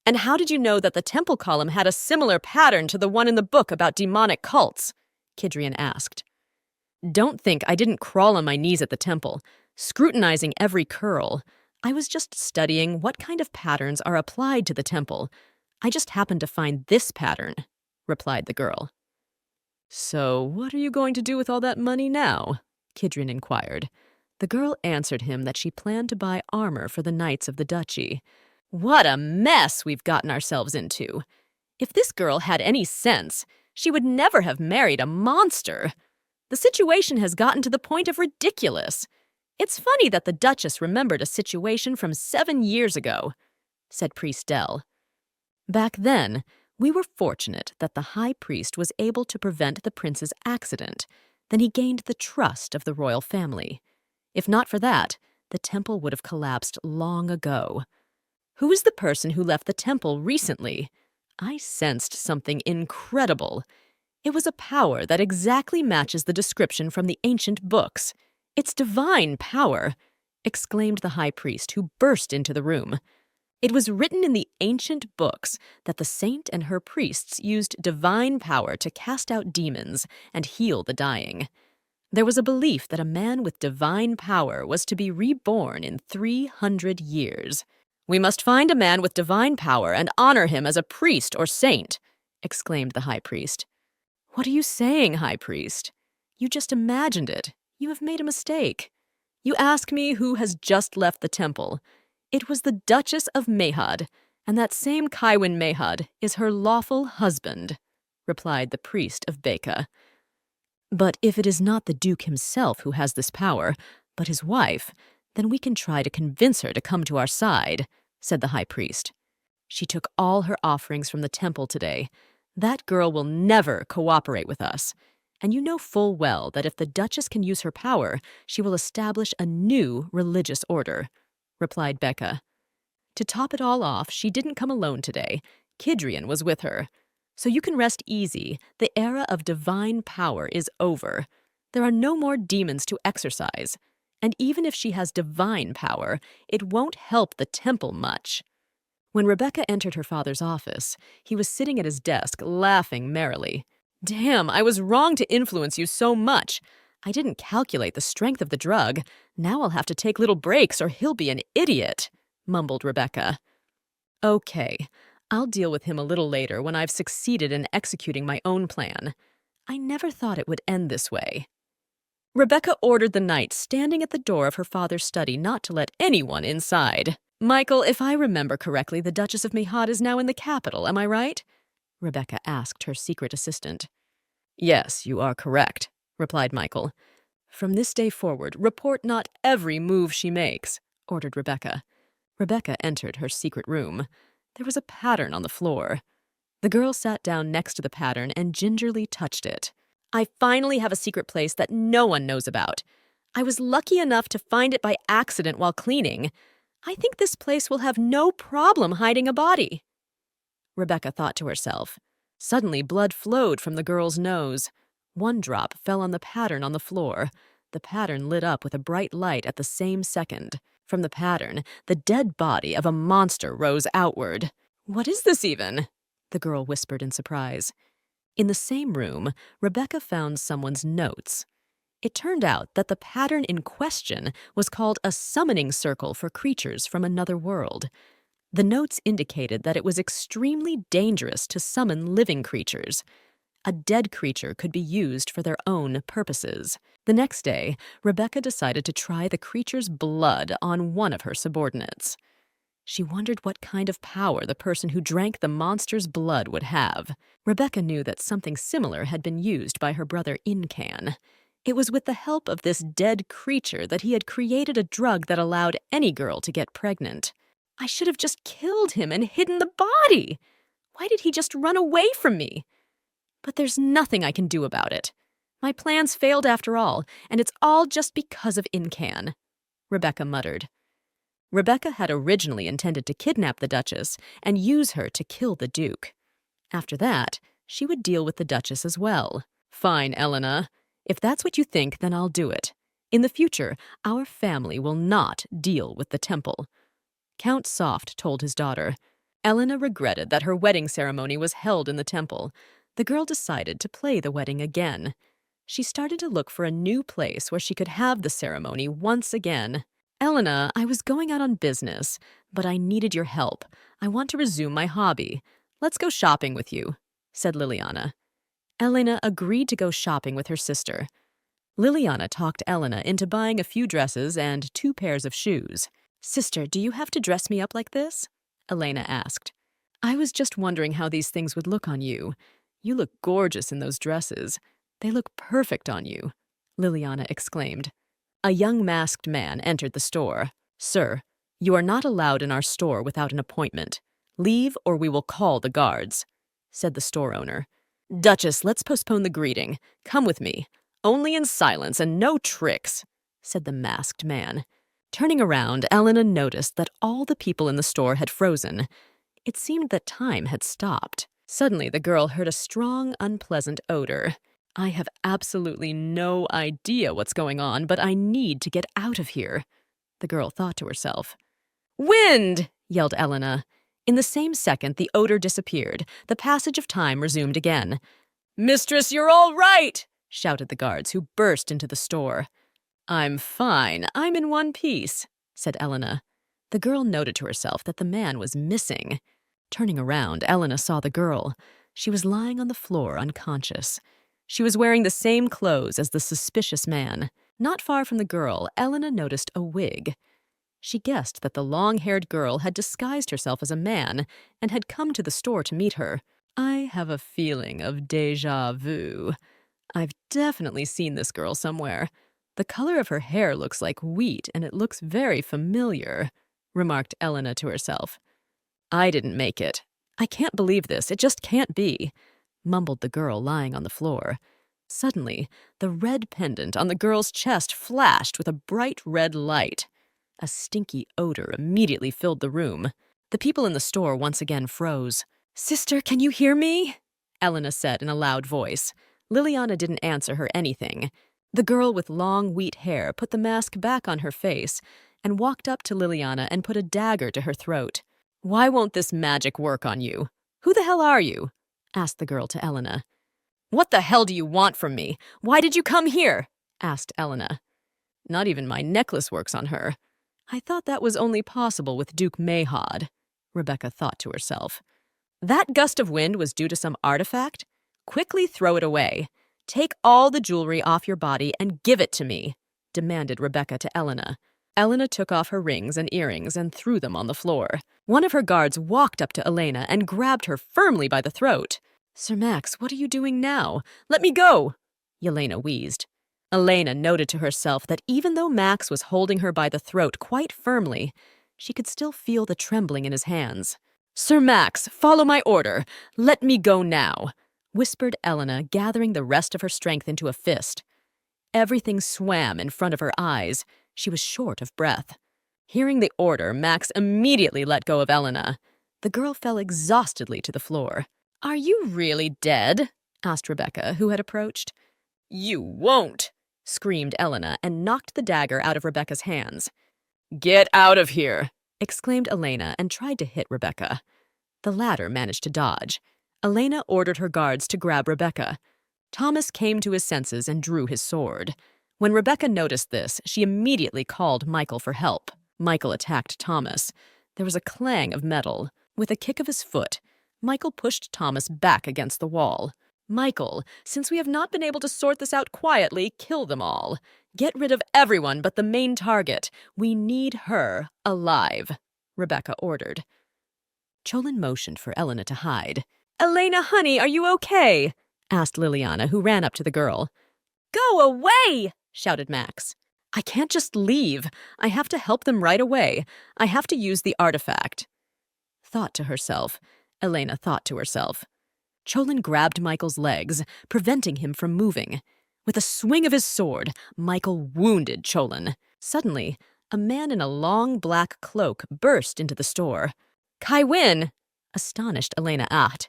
And how did you know that the temple column had a similar pattern to the one in the book about demonic cults? Kidrian asked. Don't think I didn't crawl on my knees at the temple, scrutinizing every curl. I was just studying what kind of patterns are applied to the temple. I just happened to find this pattern, replied the girl. So what are you going to do with all that money now? Kidrian inquired. The girl answered him that she planned to buy armor for the knights of the duchy. What a mess we've gotten ourselves into. If this girl had any sense, she would never have married a monster. The situation has gotten to the point of ridiculous. It's funny that the Duchess remembered a situation from 7 years ago, said Priest Dell. Back then, we were fortunate that the High Priest was able to prevent the prince's accident. Then he gained the trust of the royal family. If not for that, the temple would have collapsed long ago. Who is the person who left the temple recently? I sensed something incredible. It was a power that exactly matches the description from the ancient books. It's divine power, exclaimed the high priest, who burst into the room. It was written in the ancient books that the saint and her priests used divine power to cast out demons and heal the dying. There was a belief that a man with divine power was to be reborn in 300 years. We must find a man with divine power and honor him as a priest or saint, exclaimed the high priest. What are you saying, high priest? You just imagined it. You have made a mistake. You ask me who has just left the temple. It was the Duchess of Mayhud, and that same Kywin Mayhud is her lawful husband, replied the priest of Becca. But if it is not the Duke himself who has this power, but his wife, then we can try to convince her to come to our side, said the high priest. She took all her offerings from the temple today. That girl will never cooperate with us. And you know full well that if the Duchess can use her power, she will establish a new religious order, replied Becca. To top it all off, she didn't come alone today. Kidrian was with her. So you can rest easy. The era of divine power is over. There are no more demons to exorcise. And even if she has divine power, it won't help the temple much. When Rebecca entered her father's office, he was sitting at his desk, laughing merrily. Damn, I was wrong to influence you so much. I didn't calculate the strength of the drug. Now I'll have to take little breaks or he'll be an idiot, mumbled Rebecca. Okay, I'll deal with him a little later when I've succeeded in executing my own plan. I never thought it would end this way. Rebecca ordered the knight standing at the door of her father's study not to let anyone inside. Michael, if I remember correctly, the Duchess of Mayhud is now in the capital, am I right? Rebecca asked her secret assistant. Yes, you are correct, replied Michael. From this day forward, report not every move she makes, ordered Rebecca. Rebecca entered her secret room. There was a pattern on the floor. The girl sat down next to the pattern and gingerly touched it. I finally have a secret place that no one knows about. I was lucky enough to find it by accident while cleaning. I think this place will have no problem hiding a body. Rebecca thought to herself. Suddenly, blood flowed from the girl's nose. One drop fell on the pattern on the floor. The pattern lit up with a bright light at the same second. From the pattern, the dead body of a monster rose outward. What is this even? The girl whispered in surprise. In the same room, Rebecca found someone's notes. It turned out that the pattern in question was called a summoning circle for creatures from another world. The notes indicated that it was extremely dangerous to summon living creatures. A dead creature could be used for their own purposes. The next day, Rebecca decided to try the creature's blood on one of her subordinates. She wondered what kind of power the person who drank the monster's blood would have. Rebecca knew that something similar had been used by her brother Incan. It was with the help of this dead creature that he had created a drug that allowed any girl to get pregnant. I should have just killed him and hidden the body. Why did he just run away from me? But there's nothing I can do about it. My plans failed after all, and it's all just because of Incan, Rebecca muttered. Rebecca had originally intended to kidnap the Duchess and use her to kill the Duke. After that, she would deal with the Duchess as well. Fine, Elena. If that's what you think, then I'll do it. In the future, our family will not deal with the temple. Count Soft told his daughter. Elena regretted that her wedding ceremony was held in the temple. The girl decided to play the wedding again. She started to look for a new place where she could have the ceremony once again. Elena, I was going out on business, but I needed your help. I want to resume my hobby. Let's go shopping with you, said Liliana. Elena agreed to go shopping with her sister. Liliana talked Elena into buying a few dresses and 2 pairs of shoes. Sister, do you have to dress me up like this? Elena asked. I was just wondering how these things would look on you. You look gorgeous in those dresses. They look perfect on you, Liliana exclaimed. A young masked man entered the store. Sir, you are not allowed in our store without an appointment. Leave or we will call the guards, said the store owner. Duchess, let's postpone the greeting. Come with me. Only in silence and no tricks, said the masked man. Turning around, Elena noticed that all the people in the store had frozen. It seemed that time had stopped. Suddenly, the girl heard a strong, unpleasant odor. I have absolutely no idea what's going on, but I need to get out of here, the girl thought to herself. Wind! Yelled Elena. In the same second, the odor disappeared. The passage of time resumed again. Mistress, you're all right! Shouted the guards, who burst into the store. I'm fine. I'm in one piece, said Elena. The girl noted to herself that the man was missing. Turning around, Elena saw the girl. She was lying on the floor unconscious. She was wearing the same clothes as the suspicious man. Not far from the girl, Elena noticed a wig. She guessed that the long-haired girl had disguised herself as a man and had come to the store to meet her. I have a feeling of déjà vu. I've definitely seen this girl somewhere. The color of her hair looks like wheat, and it looks very familiar, remarked Elena to herself. I didn't make it. I can't believe this. It just can't be, mumbled the girl lying on the floor. Suddenly, the red pendant on the girl's chest flashed with a bright red light. A stinky odor immediately filled the room. The people in the store once again froze. Sister, can you hear me? Elena said in a loud voice. Liliana didn't answer her anything. The girl with long wheat hair put the mask back on her face and walked up to Liliana and put a dagger to her throat. Why won't this magic work on you? Who the hell are you? Asked the girl to Elena. What the hell do you want from me? Why did you come here? Asked Elena. Not even my necklace works on her. I thought that was only possible with Duke Mayhod, Rebecca thought to herself. That gust of wind was due to some artifact? Quickly throw it away. Take all the jewelry off your body and give it to me, demanded Rebecca to Elena. Elena took off her rings and earrings and threw them on the floor. One of her guards walked up to Elena and grabbed her firmly by the throat. Sir Max, what are you doing now? Let me go, Yelena wheezed. Elena noted to herself that even though Max was holding her by the throat quite firmly, She could still feel the trembling in his hands. "Sir Max, follow my order. Let me go now," whispered Elena, gathering the rest of her strength into a fist. Everything swam in front of her eyes. She was short of breath. Hearing the order, Max immediately let go of Elena. The girl fell exhaustedly to the floor. "Are you really dead?" asked Rebecca, who had approached. "You won't!" screamed Elena and knocked the dagger out of Rebecca's hands. "Get out of here!" exclaimed Elena and tried to hit Rebecca. The latter managed to dodge. Elena ordered her guards to grab Rebecca. Thomas came to his senses and drew his sword. When Rebecca noticed this, she immediately called Michael for help. Michael attacked Thomas. There was a clang of metal. With a kick of his foot, Michael pushed Thomas back against the wall. "Michael, since we have not been able to sort this out quietly, kill them all. Get rid of everyone but the main target. We need her alive," Rebecca ordered. Cholin motioned for Elena to hide. "Elena, honey, are you okay?" asked Liliana, who ran up to the girl. "Go away!" shouted Max. "I can't just leave. I have to help them right away. I have to use the artifact." Elena thought to herself. Cholin grabbed Michael's legs, preventing him from moving. With a swing of his sword, Michael wounded Cholin. Suddenly, a man in a long black cloak burst into the store. "Kaiwin!" astonished Elena asked.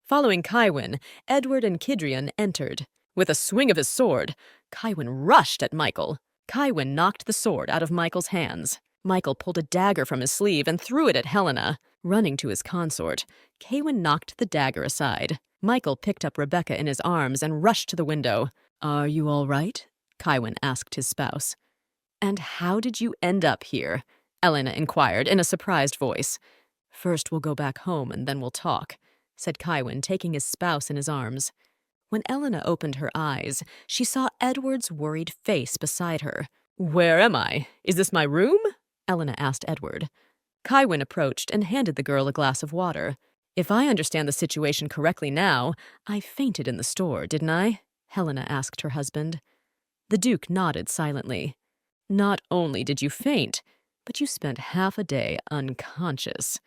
Following Kaiwin, Edward and Kidrian entered. With a swing of his sword, Kaiwin rushed at Michael. Kaiwin knocked the sword out of Michael's hands. Michael pulled a dagger from his sleeve and threw it at Helena. Running to his consort, Kaiwin knocked the dagger aside. Michael picked up Rebecca in his arms and rushed to the window. "Are you all right?" Kaiwin asked his spouse. "And how did you end up here?" Elena inquired in a surprised voice. "First we'll go back home and then we'll talk," said Kaiwin, taking his spouse in his arms. When Elena opened her eyes, she saw Edward's worried face beside her. "Where am I? Is this my room?" Elena asked Edward. Kaiwin approached and handed the girl a glass of water. "If I understand the situation correctly now, I fainted in the store, didn't I?" Helena asked her husband. The Duke nodded silently. "Not only did you faint, but you spent half a day unconscious.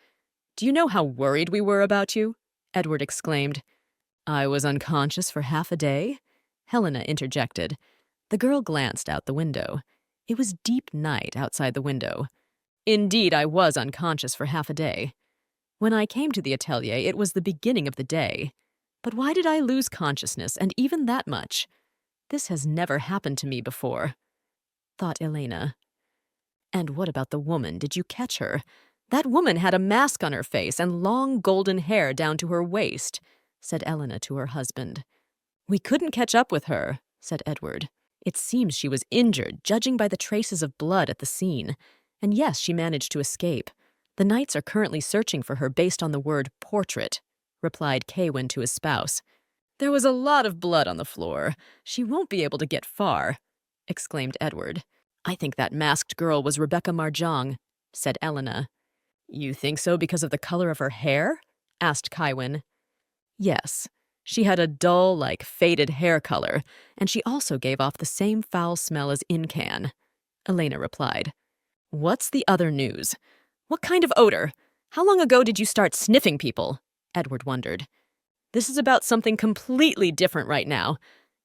Do you know how worried we were about you?" Edward exclaimed. "I was unconscious for half a day?" Helena interjected. The girl glanced out the window. It was deep night outside the window. "Indeed, I was unconscious for half a day. When I came to the atelier, it was the beginning of the day. But why did I lose consciousness, and even that much? This has never happened to me before," thought Elena. "And what about the woman? Did you catch her? That woman had a mask on her face and long golden hair down to her waist," said Elena to her husband. "We couldn't catch up with her," said Edward. "It seems she was injured, judging by the traces of blood at the scene. And yes, she managed to escape. The Knights are currently searching for her based on the word portrait," replied Kaiwin to his spouse. "There was a lot of blood on the floor. She won't be able to get far," exclaimed Edward. "I think that masked girl was Rebecca Marjong," said Elena. "You think so because of the color of her hair?" asked Kaiwin. "Yes. She had a dull, faded hair color, and she also gave off the same foul smell as Incan," Elena replied. "What's the other news? What kind of odor? How long ago did you start sniffing people?" Edward wondered. "This is about something completely different right now.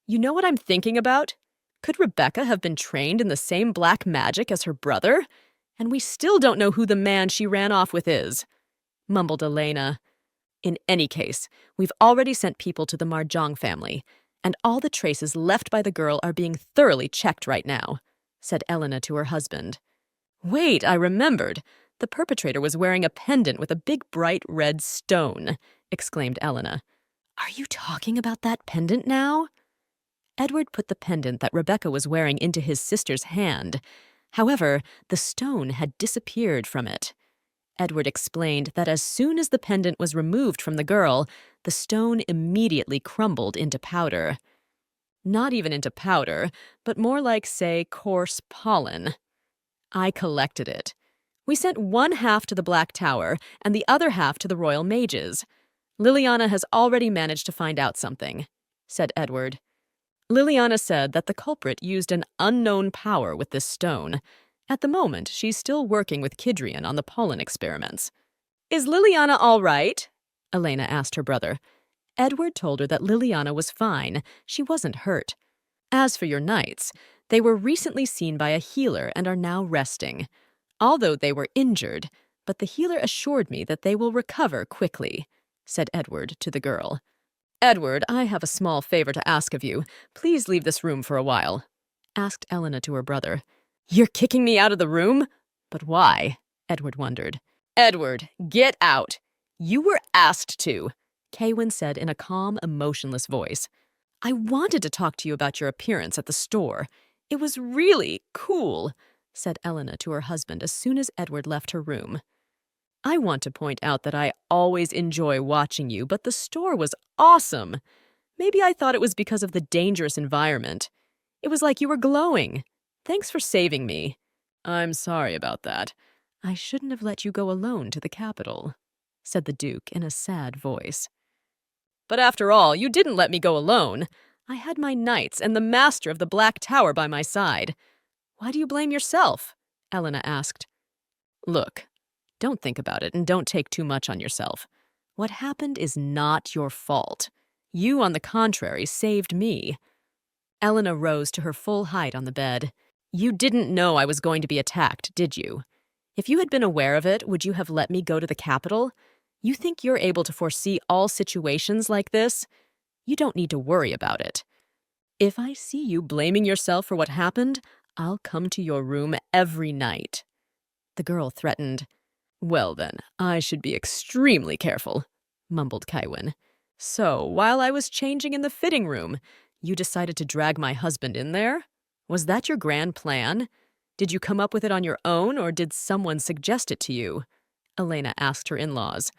You know what I'm thinking about? Could Rebecca have been trained in the same black magic as her brother? And we still don't know who the man she ran off with is," mumbled Elena. "In any case, we've already sent people to the Marjong family, and all the traces left by the girl are being thoroughly checked right now," said Elena to her husband. "Wait, I remembered. The perpetrator was wearing a pendant with a big bright red stone," exclaimed Elena. "Are you talking about that pendant now?" Edward put the pendant that Rebecca was wearing into his sister's hand. However, the stone had disappeared from it. Edward explained that as soon as the pendant was removed from the girl, the stone immediately crumbled into powder. Not even into powder, but more like, say, coarse pollen. "I collected it. We sent one half to the Black Tower and the other half to the Royal Mages. Liliana has already managed to find out something," said Edward. Liliana said that the culprit used an unknown power with this stone, At the moment, she's still working with Kidrian on the pollen experiments. Is Liliana all right? Elena asked her brother. Edward told her that Liliana was fine. She wasn't hurt. As for your knights, they were recently seen by a healer and are now resting. Although they were injured, but the healer assured me that they will recover quickly, said Edward to the girl. Edward, I have a small favor to ask of you. Please leave this room for a while, asked Elena to her brother. You're kicking me out of the room? But why? Edward wondered. Edward, get out. You were asked to, Kaywin said in a calm, emotionless voice. I wanted to talk to you about your appearance at the store. It was really cool, said Elena to her husband as soon as Edward left her room. I want to point out that I always enjoy watching you, but the store was awesome. Maybe I thought it was because of the dangerous environment. It was like you were glowing. Thanks for saving me. I'm sorry about that. I shouldn't have let you go alone to the capital, said the Duke in a sad voice. But after all, you didn't let me go alone. I had my knights and the master of the Black Tower by my side. Why do you blame yourself? Elena asked. Look, don't think about it and don't take too much on yourself. What happened is not your fault. You, on the contrary, saved me. Elena rose to her full height on the bed. You didn't know I was going to be attacked, did you? If you had been aware of it, would you have let me go to the capital? You think you're able to foresee all situations like this? You don't need to worry about it. If I see you blaming yourself for what happened, I'll come to your room every night. The girl threatened. Well then, I should be extremely careful, mumbled Kaywin. So, while I was changing in the fitting room, you decided to drag my husband in there? Was that your grand plan? Did you come up with it on your own, or did someone suggest it to you? Elena asked her in-laws.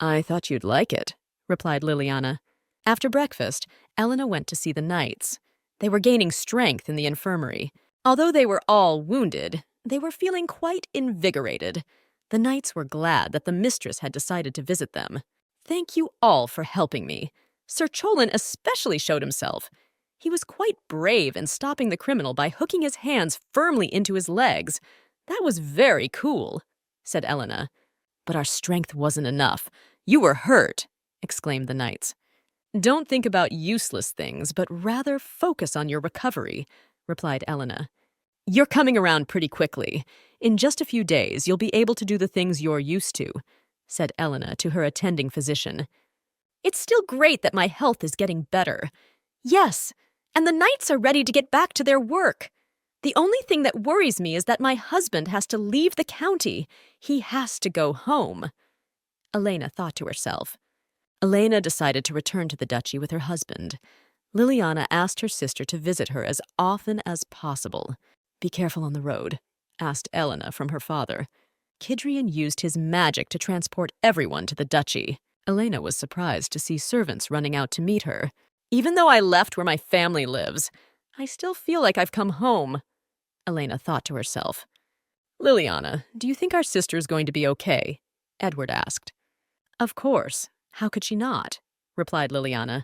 I thought you'd like it, replied Liliana. After breakfast, Elena went to see the knights. They were gaining strength in the infirmary. Although they were all wounded, they were feeling quite invigorated. The knights were glad that the mistress had decided to visit them. Thank you all for helping me. Sir Cholin especially showed himself. He was quite brave in stopping the criminal by hooking his hands firmly into his legs. That was very cool, said Elena. But our strength wasn't enough. You were hurt, exclaimed the knights. Don't think about useless things, but rather focus on your recovery, replied Elena. You're coming around pretty quickly. In just a few days, you'll be able to do the things you're used to, said Elena to her attending physician. It's still great that my health is getting better. Yes, and the knights are ready to get back to their work. The only thing that worries me is that my husband has to leave the county. He has to go home. Elena thought to herself. Elena decided to return to the duchy with her husband. Liliana asked her sister to visit her as often as possible. Be careful on the road, asked Elena from her father. Kidrian used his magic to transport everyone to the duchy. Elena was surprised to see servants running out to meet her. Even though I left where my family lives, I still feel like I've come home, Elena thought to herself. Liliana, do you think our sister's going to be okay? Edward asked. Of course. How could she not? Replied Liliana.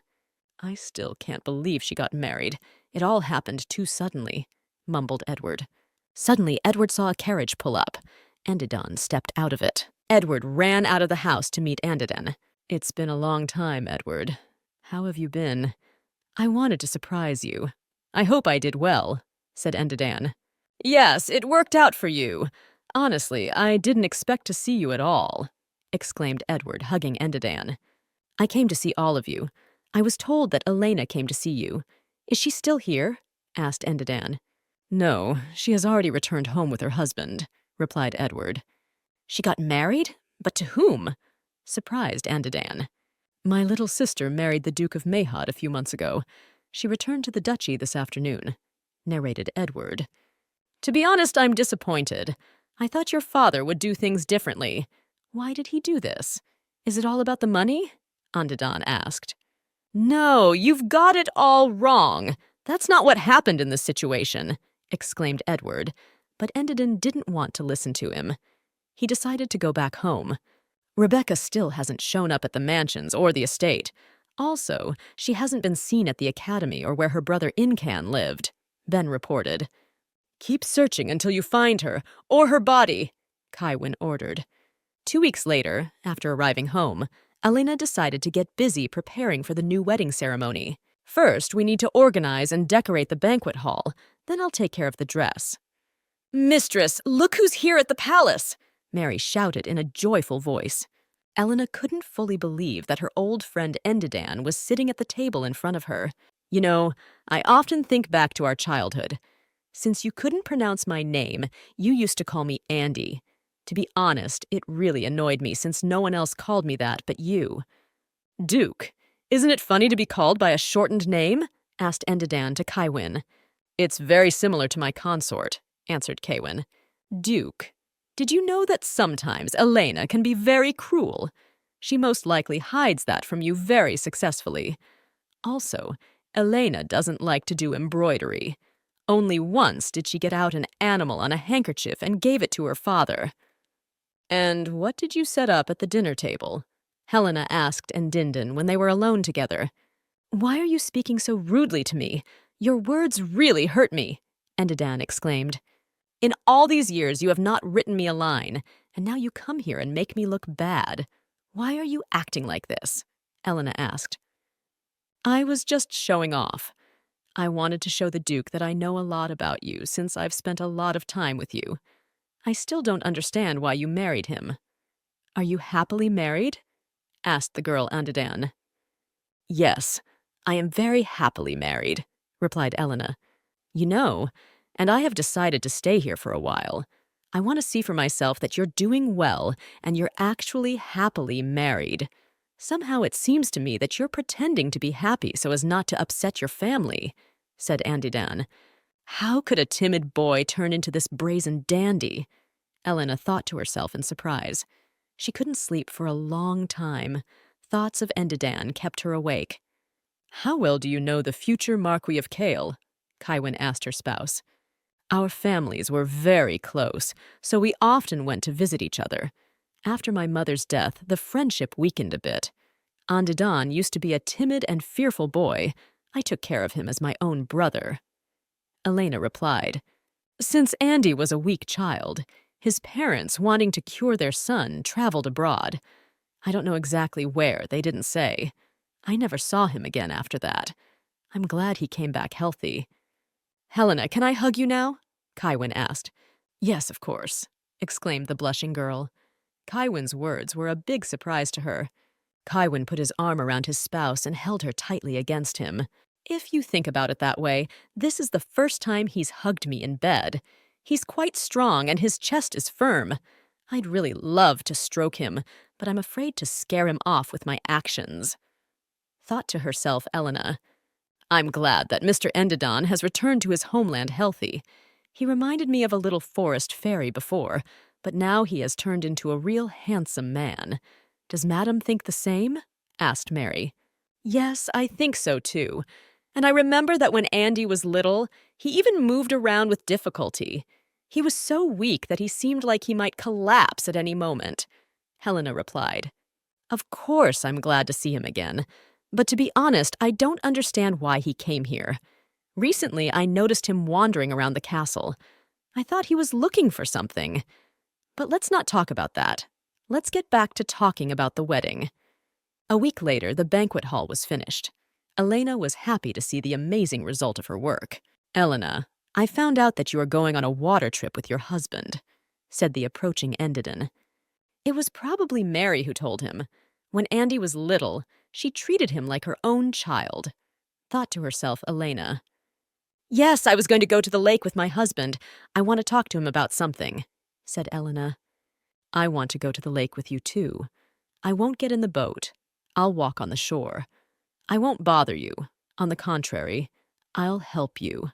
I still can't believe she got married. It all happened too suddenly, mumbled Edward. Suddenly, Edward saw a carriage pull up. Andidon stepped out of it. Edward ran out of the house to meet Andidon. It's been a long time, Edward. How have you been? I wanted to surprise you. I hope I did well, said Andidon. Yes, it worked out for you. Honestly, I didn't expect to see you at all, exclaimed Edward, hugging Andidon. I came to see all of you. I was told that Elena came to see you. Is she still here? Asked Andidon. No, she has already returned home with her husband, replied Edward. She got married? But to whom? Surprised Andidon. My little sister married the Duke of Mayhod a few months ago. She returned to the duchy this afternoon, narrated Edward. To be honest, I'm disappointed. I thought your father would do things differently. Why did he do this? Is it all about the money? Andidon asked. No, you've got it all wrong. That's not what happened in this situation, exclaimed Edward, but Andidon didn't want to listen to him. He decided to go back home. Rebecca still hasn't shown up at the mansions or the estate. Also, she hasn't been seen at the academy or where her brother Incan lived, Ben reported. Keep searching until you find her, or her body, Kaiwin ordered. 2 weeks later, after arriving home, Elena decided to get busy preparing for the new wedding ceremony. First, we need to organize and decorate the banquet hall. Then I'll take care of the dress. Mistress, look who's here at the palace! Mary shouted in a joyful voice. Elena couldn't fully believe that her old friend Endidan was sitting at the table in front of her. You know, I often think back to our childhood. Since you couldn't pronounce my name, you used to call me Andy. To be honest, it really annoyed me since no one else called me that but you. Duke, isn't it funny to be called by a shortened name? Asked Endidan to Kaiwin. It's very similar to my consort, answered Kaiwin. Duke, did you know that sometimes Elena can be very cruel? She most likely hides that from you very successfully. Also, Elena doesn't like to do embroidery. Only once did she get out an animal on a handkerchief and gave it to her father. And what did you set up at the dinner table? Helena asked Endindin when they were alone together. Why are you speaking so rudely to me? Your words really hurt me, Endidan exclaimed. In all these years you have not written me a line, and now you come here and make me look bad. Why are you acting like this? Elena asked. I was just showing off. I wanted to show the Duke that I know a lot about you since I've spent a lot of time with you. I still don't understand why you married him. Are you happily married? Asked the girl Endidan. Yes, I am very happily married, replied Elena. You know, and I have decided to stay here for a while. I want to see for myself that you're doing well and you're actually happily married. Somehow it seems to me that you're pretending to be happy so as not to upset your family, said Endidan. How could a timid boy turn into this brazen dandy? Elena thought to herself in surprise. She couldn't sleep for a long time. Thoughts of Endidan kept her awake. How well do you know the future Marquis of Kale? Kaiwin asked her spouse. Our families were very close, so we often went to visit each other. After my mother's death, the friendship weakened a bit. Endidan used to be a timid and fearful boy. I took care of him as my own brother. Elena replied, Since Andy was a weak child, his parents, wanting to cure their son, traveled abroad. I don't know exactly where, they didn't say. I never saw him again after that. I'm glad he came back healthy. Helena, can I hug you now? Kaiwin asked. Yes, of course, exclaimed the blushing girl. Kaiwin's words were a big surprise to her. Kaiwin put his arm around his spouse and held her tightly against him. If you think about it that way, this is the first time he's hugged me in bed. He's quite strong and his chest is firm. I'd really love to stroke him, but I'm afraid to scare him off with my actions. Thought to herself Elena, I'm glad that Mr. Endidan has returned to his homeland healthy. He reminded me of a little forest fairy before, but now he has turned into a real handsome man. Does Madam think the same? Asked Mary. Yes, I think so too. And I remember that when Andy was little, he even moved around with difficulty. He was so weak that he seemed like he might collapse at any moment. Helena replied, Of course I'm glad to see him again. But to be honest, I don't understand why he came here. Recently, I noticed him wandering around the castle. I thought he was looking for something. But let's not talk about that. Let's get back to talking about the wedding. A week later, the banquet hall was finished. Elena was happy to see the amazing result of her work. Elena, I found out that you are going on a water trip with your husband, said the approaching Endidan. It was probably Mary who told him. When Andy was little, she treated him like her own child. Thought to herself Elena. Yes, I was going to go to the lake with my husband. I want to talk to him about something, said Elena. I want to go to the lake with you too. I won't get in the boat. I'll walk on the shore. I won't bother you. On the contrary, I'll help you.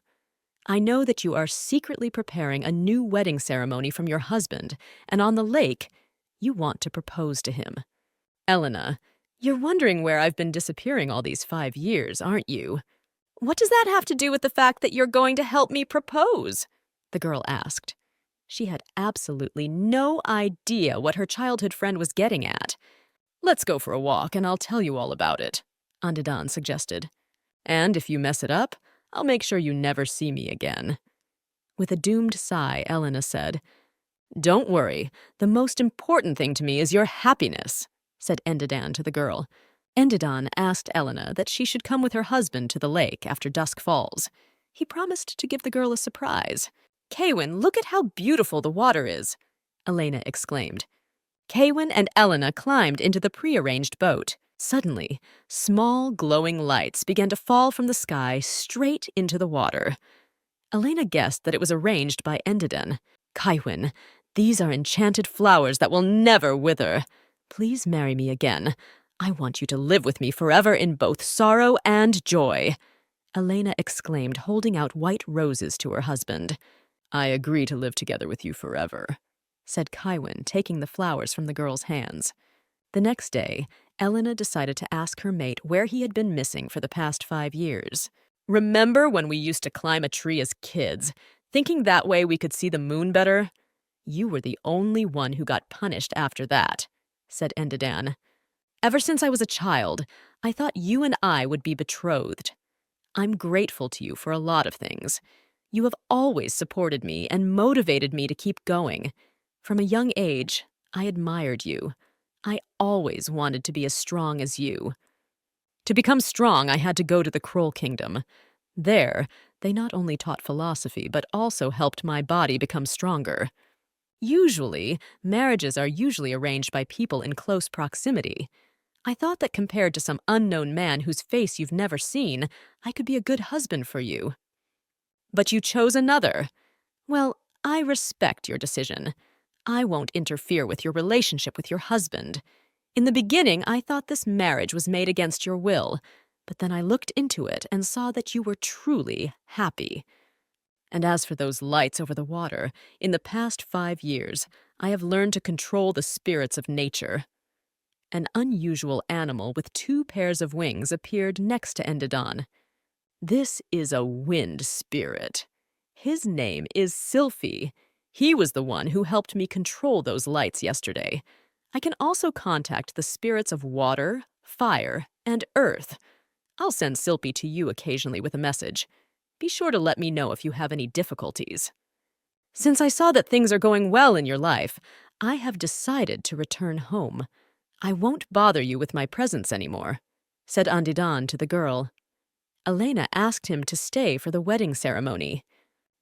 I know that you are secretly preparing a new wedding ceremony from your husband, and on the lake, you want to propose to him. Elena, you're wondering where I've been disappearing all these 5 years, aren't you? What does that have to do with the fact that you're going to help me propose? The girl asked. She had absolutely no idea what her childhood friend was getting at. Let's go for a walk and I'll tell you all about it, Endidan suggested. And if you mess it up, I'll make sure you never see me again. With a doomed sigh, Elena said, "Don't worry. The most important thing to me is your happiness," said Endidan to the girl. Endidan asked Elena that she should come with her husband to the lake after dusk falls. He promised to give the girl a surprise. "Kaywin, look at how beautiful the water is," Elena exclaimed. Kaywin and Elena climbed into the prearranged boat. Suddenly, small glowing lights began to fall from the sky straight into the water. Elena guessed that it was arranged by Endidan. "Kaywin, these are enchanted flowers that will never wither. Please marry me again. I want you to live with me forever in both sorrow and joy," Elena exclaimed, holding out white roses to her husband. "I agree to live together with you forever," said Kaywin, taking the flowers from the girl's hands. The next day, Elena decided to ask her mate where he had been missing for the past 5 years. "Remember when we used to climb a tree as kids, thinking that way we could see the moon better? You were the only one who got punished after that," said Endidan. "Ever since I was a child, I thought you and I would be betrothed. I'm grateful to you for a lot of things. You have always supported me and motivated me to keep going. From a young age, I admired you. I always wanted to be as strong as you. To become strong, I had to go to the Kroll Kingdom. There, they not only taught philosophy, but also helped my body become stronger. Usually, marriages are usually arranged by people in close proximity. I thought that compared to some unknown man whose face you've never seen, I could be a good husband for you. But you chose another. Well, I respect your decision. I won't interfere with your relationship with your husband. In the beginning, I thought this marriage was made against your will, but then I looked into it and saw that you were truly happy. And as for those lights over the water, in the past 5 years, I have learned to control the spirits of nature." An unusual animal with 2 pairs of wings appeared next to Endidan. "This is a wind spirit. His name is Sylphie. He was the one who helped me control those lights yesterday. I can also contact the spirits of water, fire, and earth. I'll send Sylphie to you occasionally with a message. Be sure to let me know if you have any difficulties. Since I saw that things are going well in your life, I have decided to return home. I won't bother you with my presence anymore," said Endidan to the girl. Elena asked him to stay for the wedding ceremony.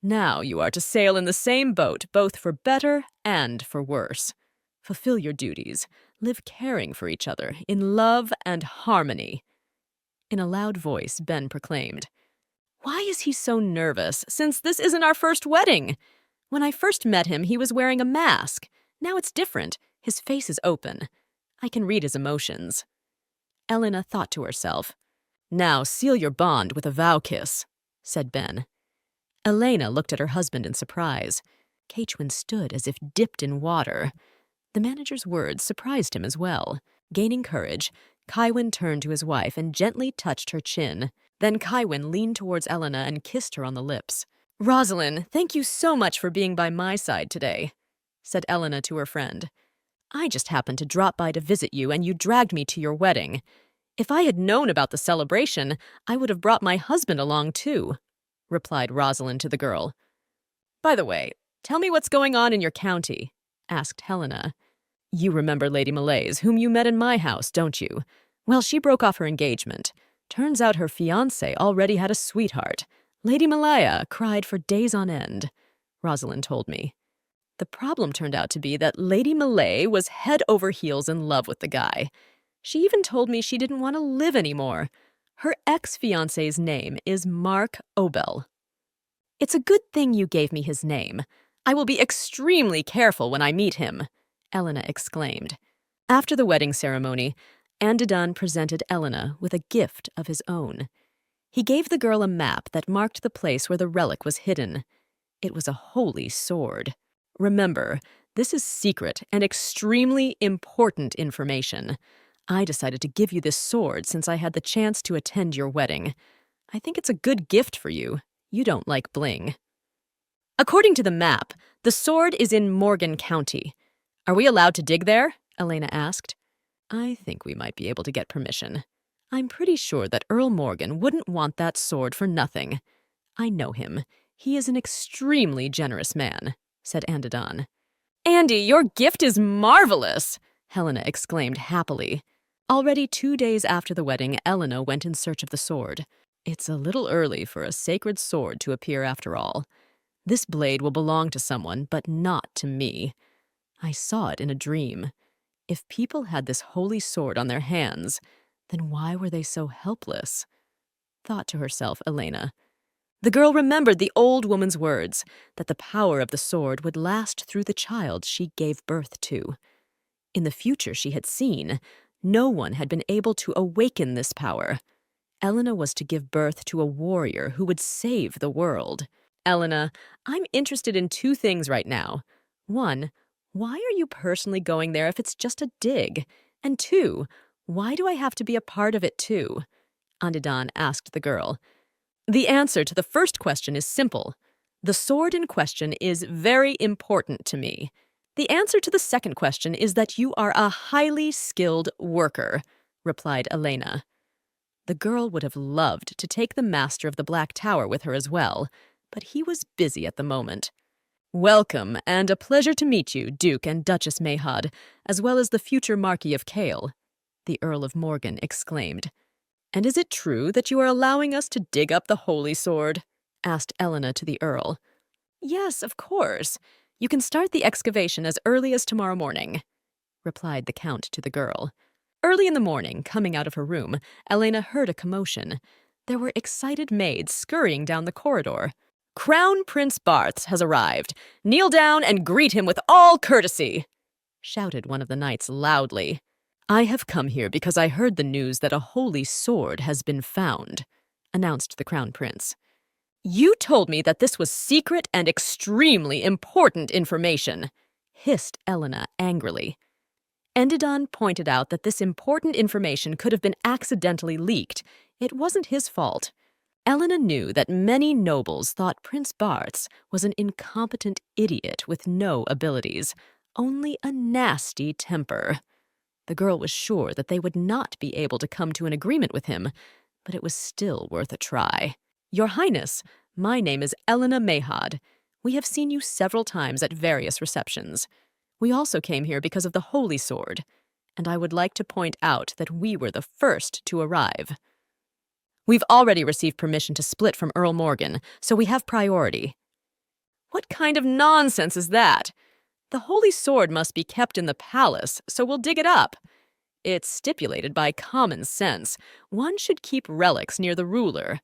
"Now you are to sail in the same boat, both for better and for worse. Fulfill your duties. Live caring for each other, in love and harmony." In a loud voice, Ben proclaimed, "Why is he so nervous, since this isn't our first wedding? When I first met him, he was wearing a mask. Now it's different. His face is open. I can read his emotions." Elena thought to herself, "Now seal your bond with a vow kiss," said Ben. Elena looked at her husband in surprise. Kaywin stood as if dipped in water. The manager's words surprised him as well. Gaining courage, Kaywin turned to his wife and gently touched her chin. Then Kaywin leaned towards Elena and kissed her on the lips. "Rosalind, thank you so much for being by my side today," said Elena to her friend. "I just happened to drop by to visit you, and you dragged me to your wedding. If I had known about the celebration, I would have brought my husband along too," replied Rosalind to the girl. "By the way, tell me what's going on in your county," asked Helena. "You remember Lady Malaise, whom you met in my house, don't you? Well, she broke off her engagement. Turns out her fiancé already had a sweetheart. Lady Malaya cried for days on end," Rosalind told me. "The problem turned out to be that Lady Malay was head over heels in love with the guy. She even told me she didn't want to live anymore. Her ex-fiancé's name is Mark Obel." "It's a good thing you gave me his name. I will be extremely careful when I meet him," Elena exclaimed. After the wedding ceremony, Endidan presented Elena with a gift of his own. He gave the girl a map that marked the place where the relic was hidden. It was a holy sword. "Remember, this is secret and extremely important information. I decided to give you this sword since I had the chance to attend your wedding. I think it's a good gift for you. You don't like bling." "According to the map, the sword is in Morgan County. Are we allowed to dig there?" Elena asked. "I think we might be able to get permission. I'm pretty sure that Earl Morgan wouldn't want that sword for nothing. I know him. He is an extremely generous man, said Andadon. Andy, your gift is marvelous, Helena exclaimed happily. Already 2 days after the wedding, Elena went in search of the sword. It's a little early for a sacred sword to appear after all. This blade will belong to someone, but not to me. I saw it in a dream. If people had this holy sword on their hands, then why were they so helpless? Thought to herself Elena. The girl remembered the old woman's words, that the power of the sword would last through the child she gave birth to. In the future she had seen, no one had been able to awaken this power. Elena was to give birth to a warrior who would save the world. Elena, I'm interested in 2 things right now. 1, why are you personally going there if it's just a dig? And 2, why do I have to be a part of it too? Andadon asked the girl. The answer to the first question is simple. The sword in question is very important to me. The answer to the second question is that you are a highly skilled worker, replied Elena. The girl would have loved to take the master of the Black Tower with her as well, but he was busy at the moment. Welcome, and a pleasure to meet you, Duke and Duchess Mayhad, as well as the future Marquis of Kale, the Earl of Morgan exclaimed. And is it true that you are allowing us to dig up the holy sword? Asked Elena to the Earl. Yes, of course. You can start the excavation as early as tomorrow morning, replied the Count to the girl. Early in the morning, coming out of her room, Elena heard a commotion. There were excited maids scurrying down the corridor. Crown Prince Barths has arrived. Kneel down and greet him with all courtesy, shouted one of the knights loudly. I have come here because I heard the news that a holy sword has been found, announced the Crown Prince. You told me that this was secret and extremely important information, hissed Elena angrily. Andadon pointed out that this important information could have been accidentally leaked. It wasn't his fault. Elena knew that many nobles thought Prince Barths was an incompetent idiot with no abilities, only a nasty temper. The girl was sure that they would not be able to come to an agreement with him, but it was still worth a try. Your Highness, my name is Elena Mayhad. We have seen you several times at various receptions. We also came here because of the Holy Sword, and I would like to point out that we were the first to arrive. We've already received permission to split from Earl Morgan, so we have priority. What kind of nonsense is that? The Holy Sword must be kept in the palace, so we'll dig it up. It's stipulated by common sense. One should keep relics near the ruler.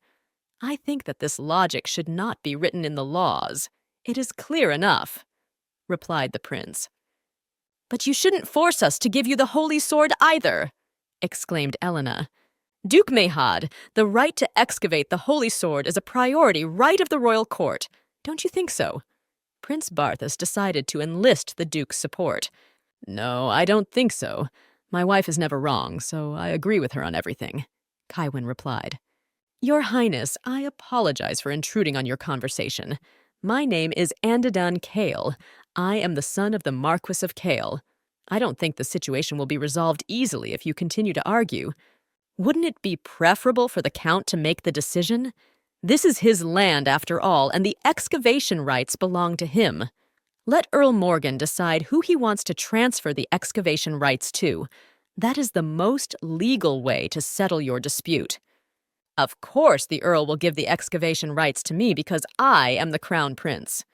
I think that this logic should not be written in the laws. It is clear enough, replied the prince. But you shouldn't force us to give you the Holy Sword either, exclaimed Elena. Duke Mayhad, the right to excavate the Holy Sword is a priority right of the royal court. Don't you think so? Prince Barthas decided to enlist the Duke's support. No, I don't think so. My wife is never wrong, so I agree with her on everything, Kywin replied. Your Highness, I apologize for intruding on your conversation. My name is Andadon Kale. I am the son of the Marquis of Kale. I don't think the situation will be resolved easily if you continue to argue. Wouldn't it be preferable for the Count to make the decision? This is his land, after all, and the excavation rights belong to him. Let Earl Morgan decide who he wants to transfer the excavation rights to. That is the most legal way to settle your dispute. Of course the Earl will give the excavation rights to me because I am the Crown Prince.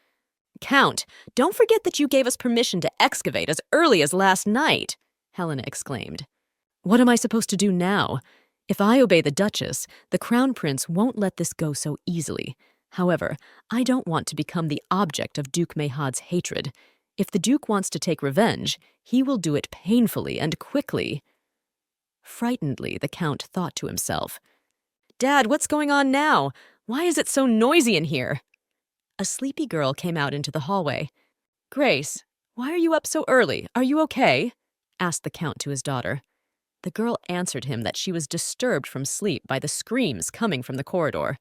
Count, don't forget that you gave us permission to excavate as early as last night, Helena exclaimed. What am I supposed to do now? If I obey the Duchess, the Crown Prince won't let this go so easily. However, I don't want to become the object of Duke Mayhad's hatred. If the Duke wants to take revenge, he will do it painfully and quickly. Frightenedly, the Count thought to himself, Dad, what's going on now? Why is it so noisy in here? A sleepy girl came out into the hallway. Grace, why are you up so early? Are you okay? Asked the Count to his daughter. The girl answered him that she was disturbed from sleep by the screams coming from the corridor.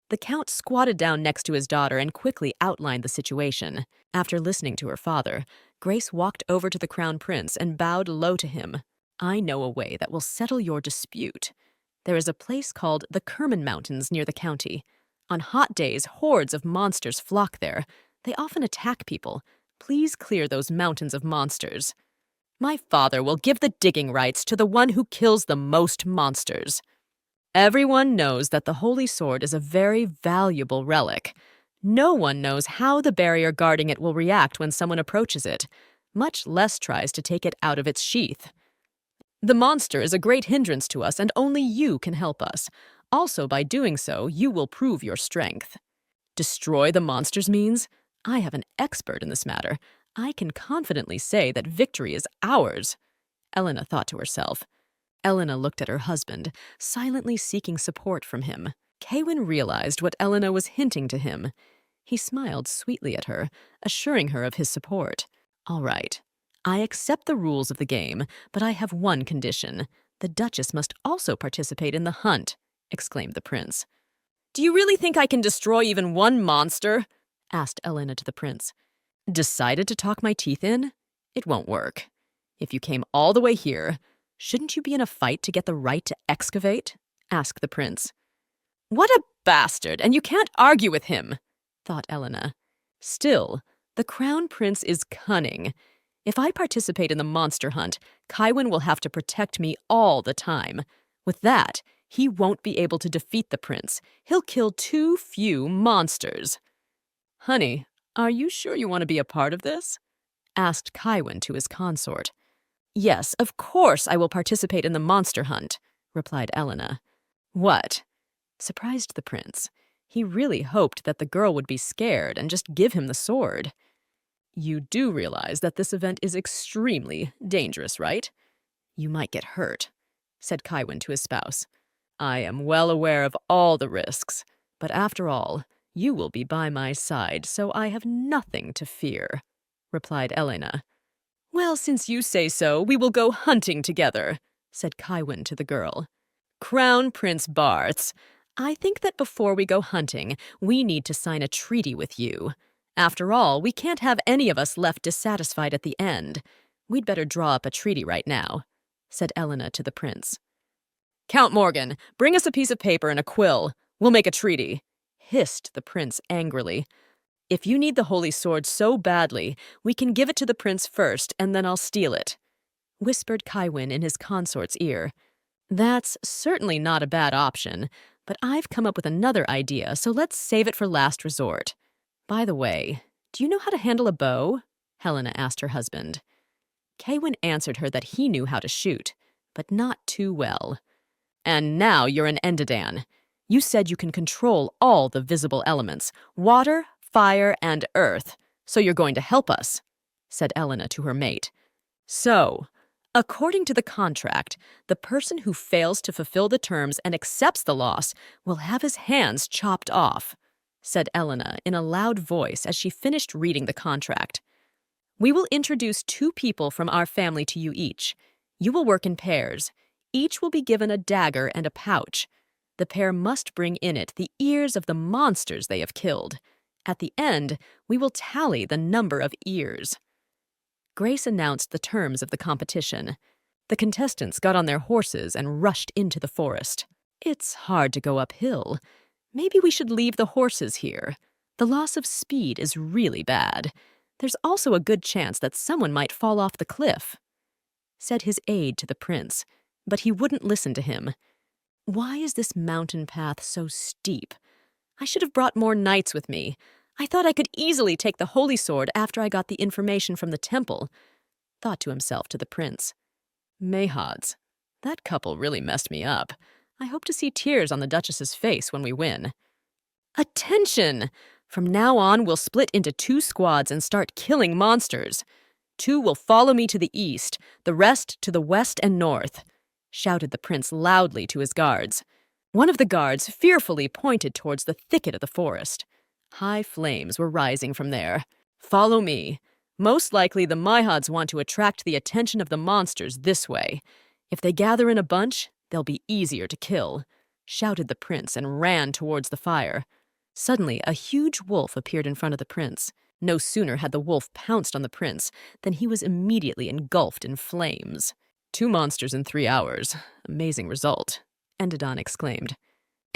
The Count squatted down next to his daughter and quickly outlined the situation. After listening to her father, Grace walked over to the Crown Prince and bowed low to him. I know a way that will settle your dispute. There is a place called the Kerman Mountains near the county. On hot days, hordes of monsters flock there. They often attack people. Please clear those mountains of monsters. My father will give the digging rights to the one who kills the most monsters. Everyone knows that the Holy Sword is a very valuable relic. No one knows how the barrier guarding it will react when someone approaches it, much less tries to take it out of its sheath. The monster is a great hindrance to us, and only you can help us. Also, by doing so, you will prove your strength. Destroy the monsters means? I have an expert in this matter. I can confidently say that victory is ours. Elena thought to herself. Elena looked at her husband, silently seeking support from him. Kaywin realized what Elena was hinting to him. He smiled sweetly at her, assuring her of his support. All right, I accept the rules of the game, but I have one condition. The Duchess must also participate in the hunt, exclaimed the prince. Do you really think I can destroy even one monster? Asked Elena to the prince. Decided to talk my teeth in? It won't work. If you came all the way here, shouldn't you be in a fight to get the right to excavate? Asked the prince. What a bastard, and you can't argue with him, thought Elena. Still, the crown prince is cunning. If I participate in the monster hunt, Kaywin will have to protect me all the time. With that, he won't be able to defeat the prince. He'll kill too few monsters. Honey, are you sure you want to be a part of this? Asked Kaywin to his consort. Yes, of course I will participate in the monster hunt, replied Elena. What? Surprised the prince. He really hoped that the girl would be scared and just give him the sword. You do realize that this event is extremely dangerous, right? You might get hurt, said Kaywin to his spouse. I am well aware of all the risks, but after all, you will be by my side, so I have nothing to fear, replied Elena. Well, since you say so, we will go hunting together, said Kaywin to the girl. Crown Prince Barths, I think that before we go hunting, we need to sign a treaty with you. After all, we can't have any of us left dissatisfied at the end. We'd better draw up a treaty right now, said Elena to the prince. Count Morgan, bring us a piece of paper and a quill. We'll make a treaty, hissed the prince angrily. If you need the Holy Sword so badly, we can give it to the prince first, and then I'll steal it, whispered Kaywin in his consort's ear. That's certainly not a bad option, but I've come up with another idea, so let's save it for last resort. By the way, do you know how to handle a bow? Helena asked her husband. Kaywin answered her that he knew how to shoot, but not too well. And now you're an Endadan. You said you can control all the visible elements, water, fire, and earth, so you're going to help us, said Elena to her mate. So, according to the contract, the person who fails to fulfill the terms and accepts the loss will have his hands chopped off, said Elena in a loud voice as she finished reading the contract. We will introduce 2 people from our family to you each. You will work in pairs. Each will be given a dagger and a pouch. The pair must bring in it the ears of the monsters they have killed. At the end, we will tally the number of ears. Grace announced the terms of the competition. The contestants got on their horses and rushed into the forest. It's hard to go uphill. Maybe we should leave the horses here. The loss of speed is really bad. There's also a good chance that someone might fall off the cliff, said his aide to the prince, but he wouldn't listen to him. Why is this mountain path so steep? I should have brought more knights with me. I thought I could easily take the Holy Sword after I got the information from the temple, thought to himself to the prince. Mayhads, that couple really messed me up. I hope to see tears on the Duchess's face when we win. Attention! From now on, we'll split into 2 squads and start killing monsters. 2 will follow me to the east, the rest to the west and north, shouted the prince loudly to his guards. One of the guards fearfully pointed towards the thicket of the forest. High flames were rising from there. Follow me. Most likely the Mayhads want to attract the attention of the monsters this way. If they gather in a bunch, they'll be easier to kill, shouted the prince and ran towards the fire. Suddenly, a huge wolf appeared in front of the prince. No sooner had the wolf pounced on the prince than he was immediately engulfed in flames. 2 monsters in 3 hours. Amazing result, Endadan exclaimed.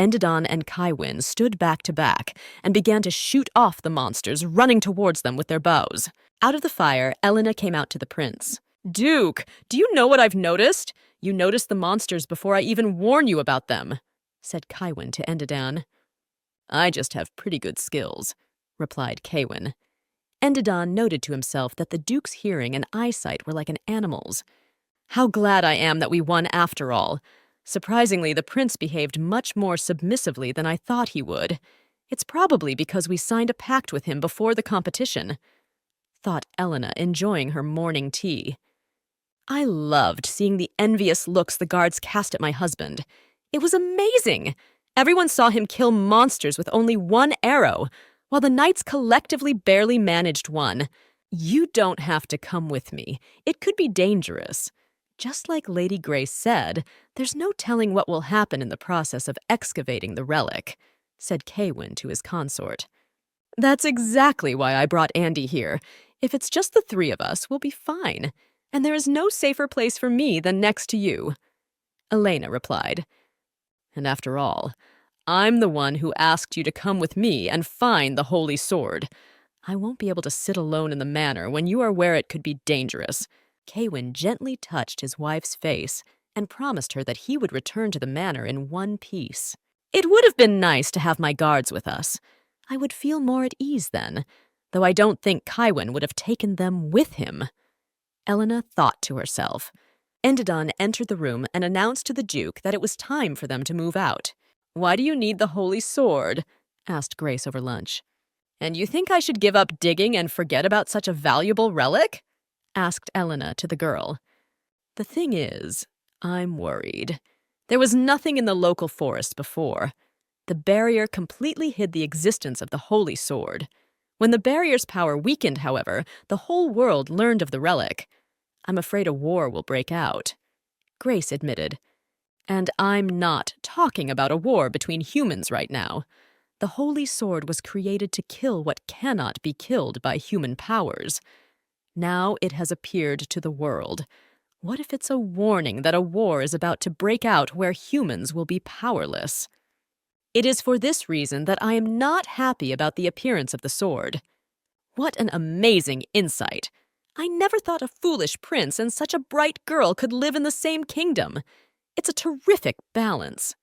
Endidan and Kaiwin stood back to back and began to shoot off the monsters, running towards them with their bows. Out of the fire, Elena came out to the prince. "Duke, do you know what I've noticed? You noticed the monsters before I even warn you about them," said Kaiwin to Endidan. "I just have pretty good skills," replied Kaiwin. Endidan noted to himself that the Duke's hearing and eyesight were like an animal's. "How glad I am that we won after all. Surprisingly, the prince behaved much more submissively than I thought he would. It's probably because we signed a pact with him before the competition," thought Elena, enjoying her morning tea. "I loved seeing the envious looks the guards cast at my husband. It was amazing. Everyone saw him kill monsters with only one arrow, while the knights collectively barely managed one. You don't have to come with me. It could be dangerous. Just like Lady Grace said, there's no telling what will happen in the process of excavating the relic," said Kaiwin to his consort. "That's exactly why I brought Andy here. If it's just the three of us, we'll be fine. And there is no safer place for me than next to you," Elena replied. "And after all, I'm the one who asked you to come with me and find the holy sword. I won't be able to sit alone in the manor when you are where it could be dangerous." Kaiwin gently touched his wife's face and promised her that he would return to the manor in one piece. "It would have been nice to have my guards with us. I would feel more at ease then, though I don't think Kaiwin would have taken them with him," Elena thought to herself. Endidan entered the room and announced to the Duke that it was time for them to move out. "Why do you need the holy sword?" asked Grace over lunch. "And you think I should give up digging and forget about such a valuable relic?" asked Elena to the girl. "The thing is, I'm worried. There was nothing in the local forest before. The barrier completely hid the existence of the holy sword. When the barrier's power weakened, however, the whole world learned of the relic. I'm afraid a war will break out," Grace admitted. "And I'm not talking about a war between humans right now. The holy sword was created to kill what cannot be killed by human powers. Now it has appeared to the world. What if it's a warning that a war is about to break out where humans will be powerless? It is for this reason that I am not happy about the appearance of the sword." What an amazing insight! I never thought a foolish prince and such a bright girl could live in the same kingdom. It's a terrific balance.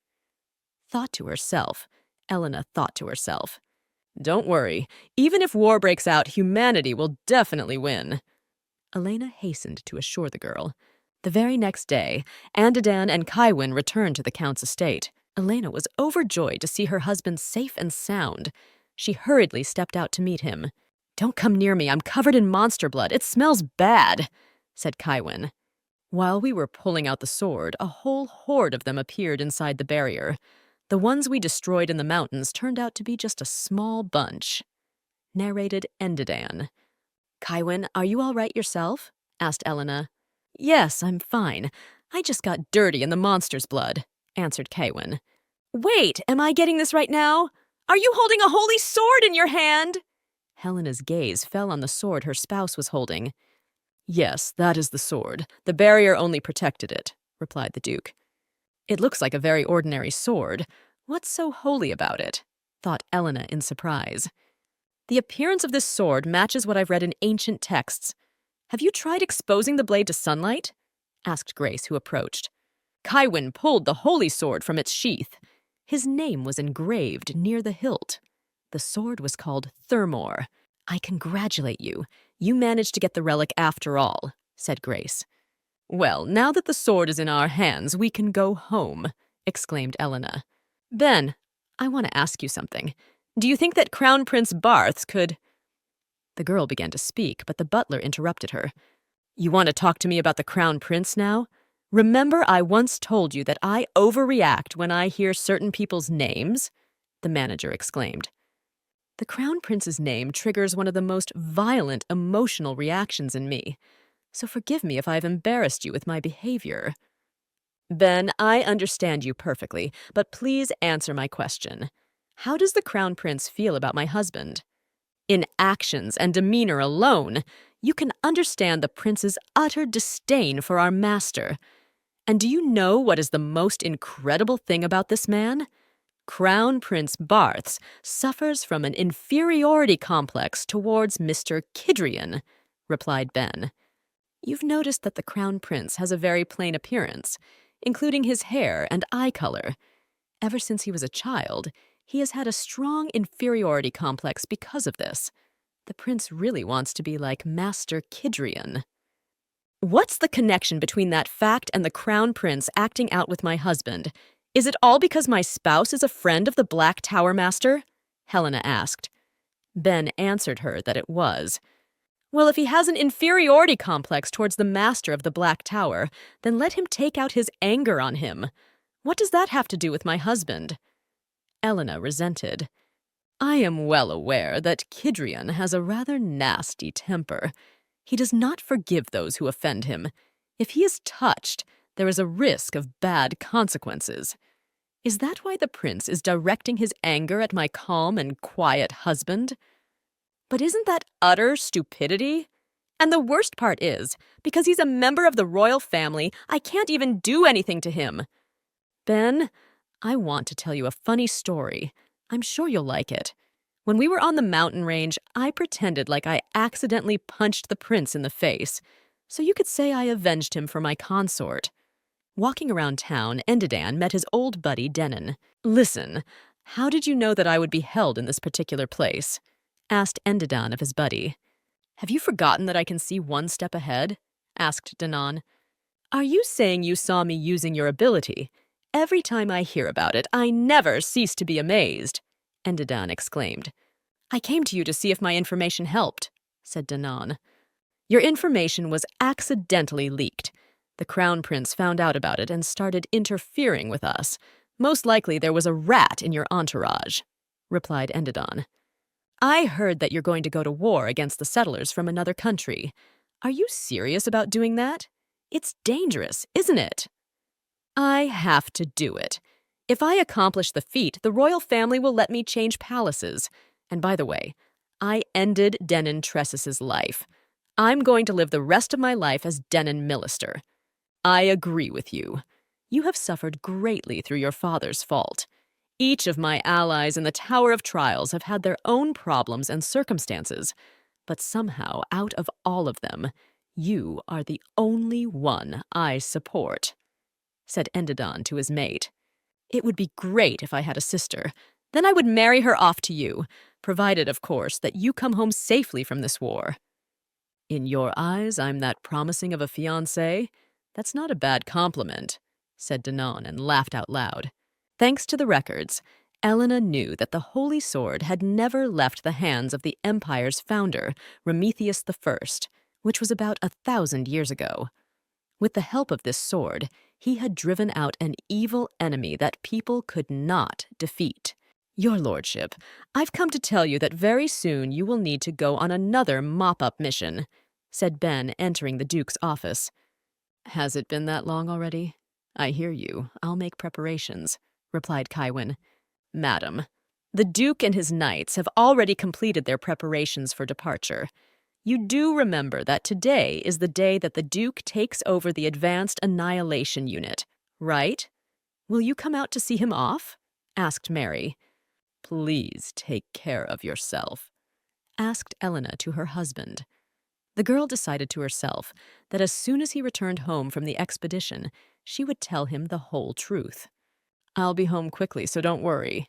Elena thought to herself. "Don't worry. Even if war breaks out, humanity will definitely win," Elena hastened to assure the girl. The very next day, Endidan and Kaiwin returned to the Count's estate. Elena was overjoyed to see her husband safe and sound. She hurriedly stepped out to meet him. "Don't come near me. I'm covered in monster blood. It smells bad," said Kaiwin. "While we were pulling out the sword, a whole horde of them appeared inside the barrier. The ones we destroyed in the mountains turned out to be just a small bunch," narrated Endidan. "Kaiwin, are you all right yourself?" asked Elena. "Yes, I'm fine. I just got dirty in the monster's blood," answered Kaiwin. "Wait, am I getting this right now? Are you holding a holy sword in your hand?" Helena's gaze fell on the sword her spouse was holding. "Yes, that is the sword. The barrier only protected it," replied the Duke. "It looks like a very ordinary sword. What's so holy about it?" thought Elena in surprise. "The appearance of this sword matches what I've read in ancient texts. Have you tried exposing the blade to sunlight?" asked Grace, who approached. Kaiwin pulled the holy sword from its sheath. His name was engraved near the hilt. The sword was called Thermor. "I congratulate you. You managed to get the relic after all," said Grace. "Well, now that the sword is in our hands, we can go home," exclaimed Elena. "Ben, I want to ask you something. Do you think that Crown Prince Barths could—" The girl began to speak, but the butler interrupted her. "You want to talk to me about the Crown Prince now? Remember I once told you that I overreact when I hear certain people's names?" the manager exclaimed. "The Crown Prince's name triggers one of the most violent emotional reactions in me, so forgive me if I've embarrassed you with my behavior." "Ben, I understand you perfectly, but please answer my question. How does the Crown Prince feel about my husband? In actions and demeanor alone, you can understand the prince's utter disdain for our master. And do you know what is the most incredible thing about this man? Crown Prince Barths suffers from an inferiority complex towards Mr. Kidrian, replied Ben. You've noticed that the Crown Prince has a very plain appearance, including his hair and eye color. Ever since he was a child, he has had a strong inferiority complex because of this. The prince really wants to be like Master Kidrian. What's the connection between that fact and the Crown Prince acting out with my husband? Is it all because my spouse is a friend of the Black Tower Master? Helena asked. Ben answered her that it was. Well, if he has an inferiority complex towards the master of the Black Tower, then let him take out his anger on him. What does that have to do with my husband? Elena resented. I am well aware that Kidrian has a rather nasty temper. He does not forgive those who offend him. If he is touched, there is a risk of bad consequences. Is that why the prince is directing his anger at my calm and quiet husband? But isn't that utter stupidity? And the worst part is, because he's a member of the royal family, I can't even do anything to him. Ben, I want to tell you a funny story. I'm sure you'll like it. When we were on the mountain range, I pretended like I accidentally punched the prince in the face, so you could say I avenged him for my consort. Walking around town, Endidan met his old buddy Denon. Listen, how did you know that I would be held in this particular place? Asked Endidan of his buddy. Have you forgotten that I can see one step ahead? Asked Denon. Are you saying you saw me using your ability? Every time I hear about it, I never cease to be amazed, Endidan exclaimed. I came to you to see if my information helped, said Denon. Your information was accidentally leaked. The Crown Prince found out about it and started interfering with us. Most likely there was a rat in your entourage, replied Endidan. I heard that you're going to go to war against the settlers from another country. Are you serious about doing that? It's dangerous, isn't it? I have to do it. If I accomplish the feat, the royal family will let me change palaces. And by the way, I ended Denon Tressis's life. I'm going to live the rest of my life as Denon Millister. I agree with you. You have suffered greatly through your father's fault. Each of my allies in the Tower of Trials have had their own problems and circumstances, but somehow, out of all of them, you are the only one I support, said Endidan to his mate. It would be great if I had a sister. Then I would marry her off to you, provided, of course, that you come home safely from this war. In your eyes, I'm that promising of a fiancé? That's not a bad compliment, said Denon and laughed out loud. Thanks to the records, Elena knew that the Holy Sword had never left the hands of the Empire's founder, Prometheus I, which was about 1,000 years ago. With the help of this sword, he had driven out an evil enemy that people could not defeat. Your Lordship, I've come to tell you that very soon you will need to go on another mop-up mission, said Ben, entering the Duke's office. Has it been that long already? I hear you. I'll make preparations, replied Kywin. Madam, the Duke and his knights have already completed their preparations for departure. You do remember that today is the day that the Duke takes over the Advanced Annihilation Unit, right? Will you come out to see him off? Asked Mary. Please take care of yourself, asked Elena to her husband. The girl decided to herself that as soon as he returned home from the expedition, she would tell him the whole truth. I'll be home quickly, so don't worry,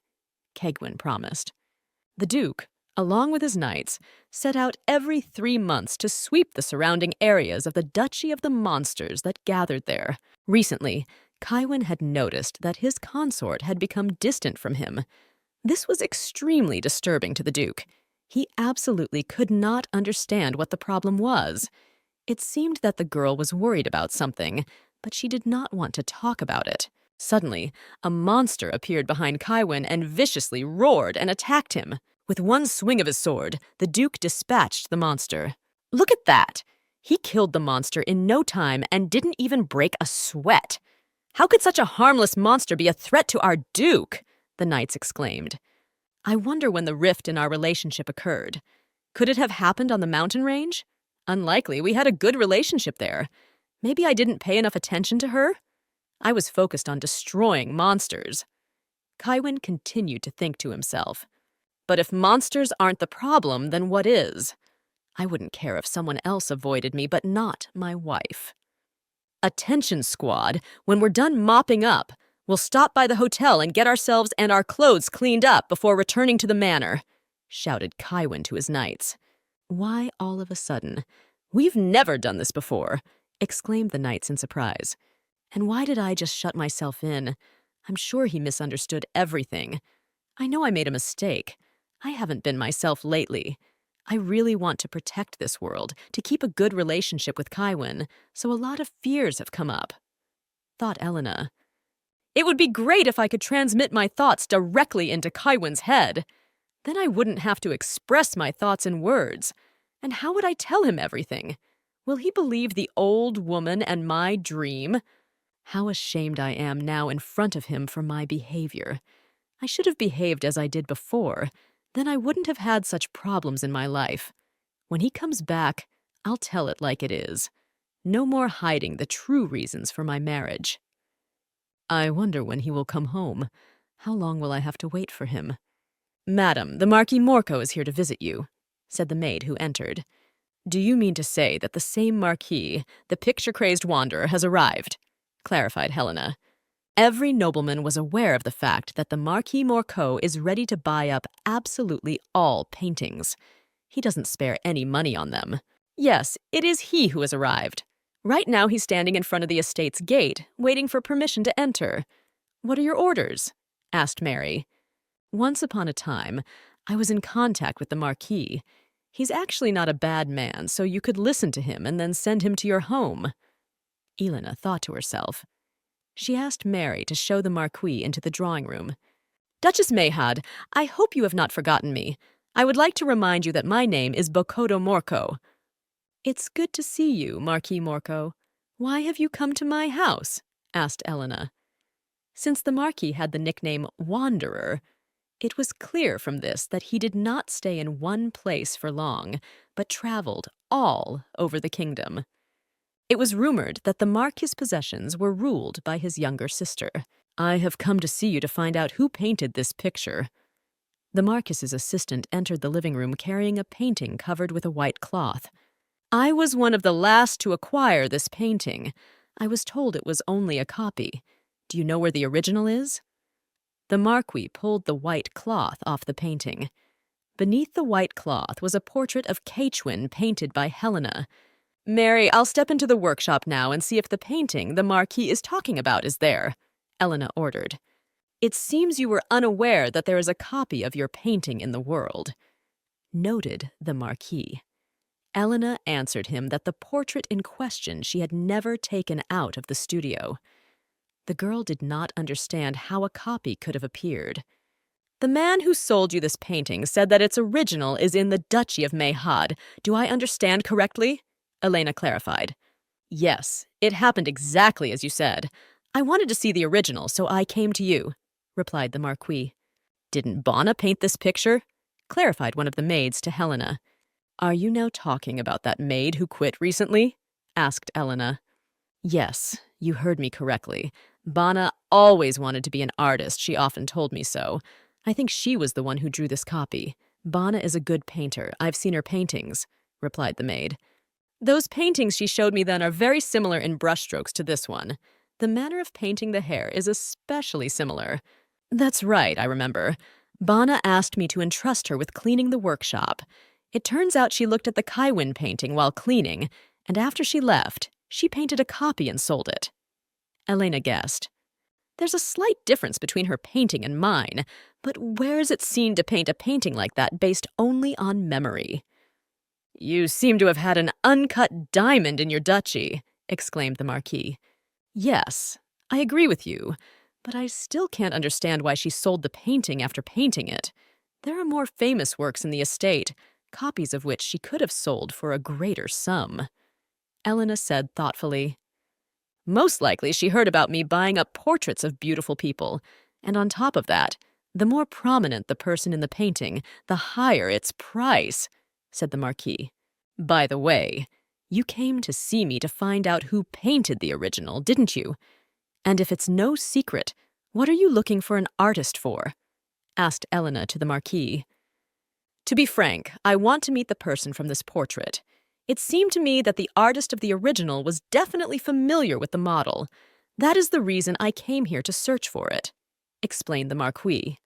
Kegwin promised. The Duke, along with his knights, set out every 3 months to sweep the surrounding areas of the Duchy of the Monsters that gathered there. Recently, Kywin had noticed that his consort had become distant from him. This was extremely disturbing to the Duke. He absolutely could not understand what the problem was. It seemed that the girl was worried about something, but she did not want to talk about it. Suddenly, a monster appeared behind Kywin and viciously roared and attacked him. With one swing of his sword, the Duke dispatched the monster. Look at that! He killed the monster in no time and didn't even break a sweat. How could such a harmless monster be a threat to our Duke? The knights exclaimed. I wonder when the rift in our relationship occurred. Could it have happened on the mountain range? Unlikely. We had a good relationship there. Maybe I didn't pay enough attention to her? I was focused on destroying monsters. Kaiwin continued to think to himself. But if monsters aren't the problem, then what is? I wouldn't care if someone else avoided me, but not my wife. Attention, squad. When we're done mopping up, we'll stop by the hotel and get ourselves and our clothes cleaned up before returning to the manor, shouted Kaiwin to his knights. Why all of a sudden? We've never done this before, exclaimed the knights in surprise. And why did I just shut myself in? I'm sure he misunderstood everything. I know I made a mistake. I haven't been myself lately. I really want to protect this world, to keep a good relationship with Kaiwin, so a lot of fears have come up. Thought Elena. It would be great if I could transmit my thoughts directly into Kaiwin's head. Then I wouldn't have to express my thoughts in words. And how would I tell him everything? Will he believe the old woman and my dream? How ashamed I am now in front of him for my behavior. I should have behaved as I did before. Then I wouldn't have had such problems in my life. When he comes back, I'll tell it like it is. No more hiding the true reasons for my marriage. I wonder when he will come home. How long will I have to wait for him? Madam, the Marquis Morco is here to visit you, said the maid who entered. Do you mean to say that the same Marquis, the picture-crazed wanderer, has arrived? Clarified Helena. Every nobleman was aware of the fact that the Marquis Morco is ready to buy up absolutely all paintings. He doesn't spare any money on them. Yes, it is he who has arrived. Right now he's standing in front of the estate's gate, waiting for permission to enter. What are your orders? Asked Mary. Once upon a time, I was in contact with the Marquis. He's actually not a bad man, so you could listen to him and then send him to your home. Elena thought to herself. She asked Mary to show the Marquis into the drawing room. Duchess Mayhad, I hope you have not forgotten me. I would like to remind you that my name is Bokodo Morco. It's good to see you, Marquis Morco. Why have you come to my house? Asked Elena. Since the Marquis had the nickname Wanderer, it was clear from this that he did not stay in one place for long, but traveled all over the kingdom. It was rumored that the Marquis' possessions were ruled by his younger sister. I have come to see you to find out who painted this picture. The Marquis's assistant entered the living room carrying a painting covered with a white cloth. I was one of the last to acquire this painting. I was told it was only a copy. Do you know where the original is? The Marquis pulled the white cloth off the painting. Beneath the white cloth was a portrait of Kaiwin painted by Helena. Mary, I'll step into the workshop now and see if the painting the Marquis is talking about is there, Elena ordered. It seems you were unaware that there is a copy of your painting in the world. Noted the Marquis. Elena answered him that the portrait in question she had never taken out of the studio. The girl did not understand how a copy could have appeared. The man who sold you this painting said that its original is in the Duchy of Mayhad. Do I understand correctly? Elena clarified. Yes, it happened exactly as you said. I wanted to see the original, so I came to you, replied the Marquis. Didn't Bonna paint this picture? Clarified one of the maids to Helena. Are you now talking about that maid who quit recently? Asked Elena. Yes, you heard me correctly. Bonna always wanted to be an artist, she often told me so. I think she was the one who drew this copy. Bonna is a good painter. I've seen her paintings, replied the maid. Those paintings she showed me then are very similar in brushstrokes to this one. The manner of painting the hair is especially similar. That's right, I remember. Bonna asked me to entrust her with cleaning the workshop. It turns out she looked at the Kaiwin painting while cleaning, and after she left, she painted a copy and sold it. Elena guessed. There's a slight difference between her painting and mine, but where is it seen to paint a painting like that based only on memory? You seem to have had an uncut diamond in your duchy, exclaimed the Marquis. Yes, I agree with you, but I still can't understand why she sold the painting after painting it. There are more famous works in the estate, copies of which she could have sold for a greater sum. Elena said thoughtfully. Most likely she heard about me buying up portraits of beautiful people, and on top of that, the more prominent the person in the painting, the higher its price, said the Marquis. By the way, you came to see me to find out who painted the original, didn't you? And if it's no secret, "What are you looking for an artist for?" asked Elena to the Marquis. "To be frank, I want to meet the person from this portrait. It seemed to me that the artist of the original was definitely familiar with the model. That is the reason I came here to search for it," explained the Marquis.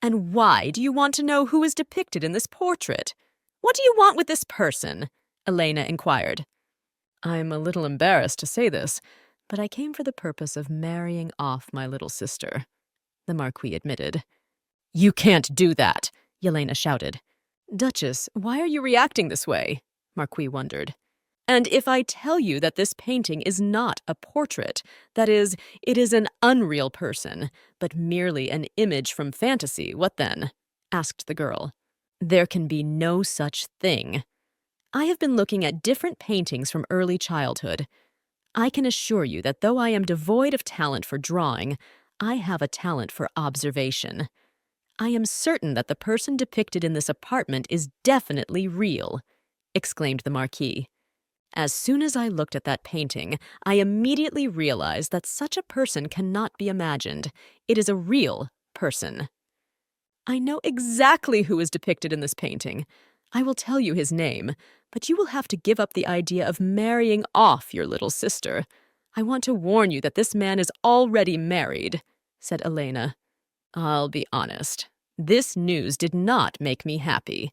"And why do you want to know who is depicted in this portrait? What do you want with this person?" Elena inquired. "I'm a little embarrassed to say this, but I came for the purpose of marrying off my little sister," the Marquis admitted. "You can't do that," Yelena shouted. "Duchess, why are you reacting this way?" Marquis wondered. "And if I tell you that this painting is not a portrait, that is, it is an unreal person, but merely an image from fantasy, what then?" asked the girl. "There can be no such thing. I have been looking at different paintings from early childhood. I can assure you that though I am devoid of talent for drawing, I have a talent for observation. I am certain that the person depicted in this apartment is definitely real," exclaimed the Marquis. "As soon as I looked at that painting, I immediately realized that such a person cannot be imagined. It is a real person. I know exactly who is depicted in this painting. I will tell you his name, but you will have to give up the idea of marrying off your little sister. I want to warn you that this man is already married," said Elena. "I'll be honest. This news did not make me happy.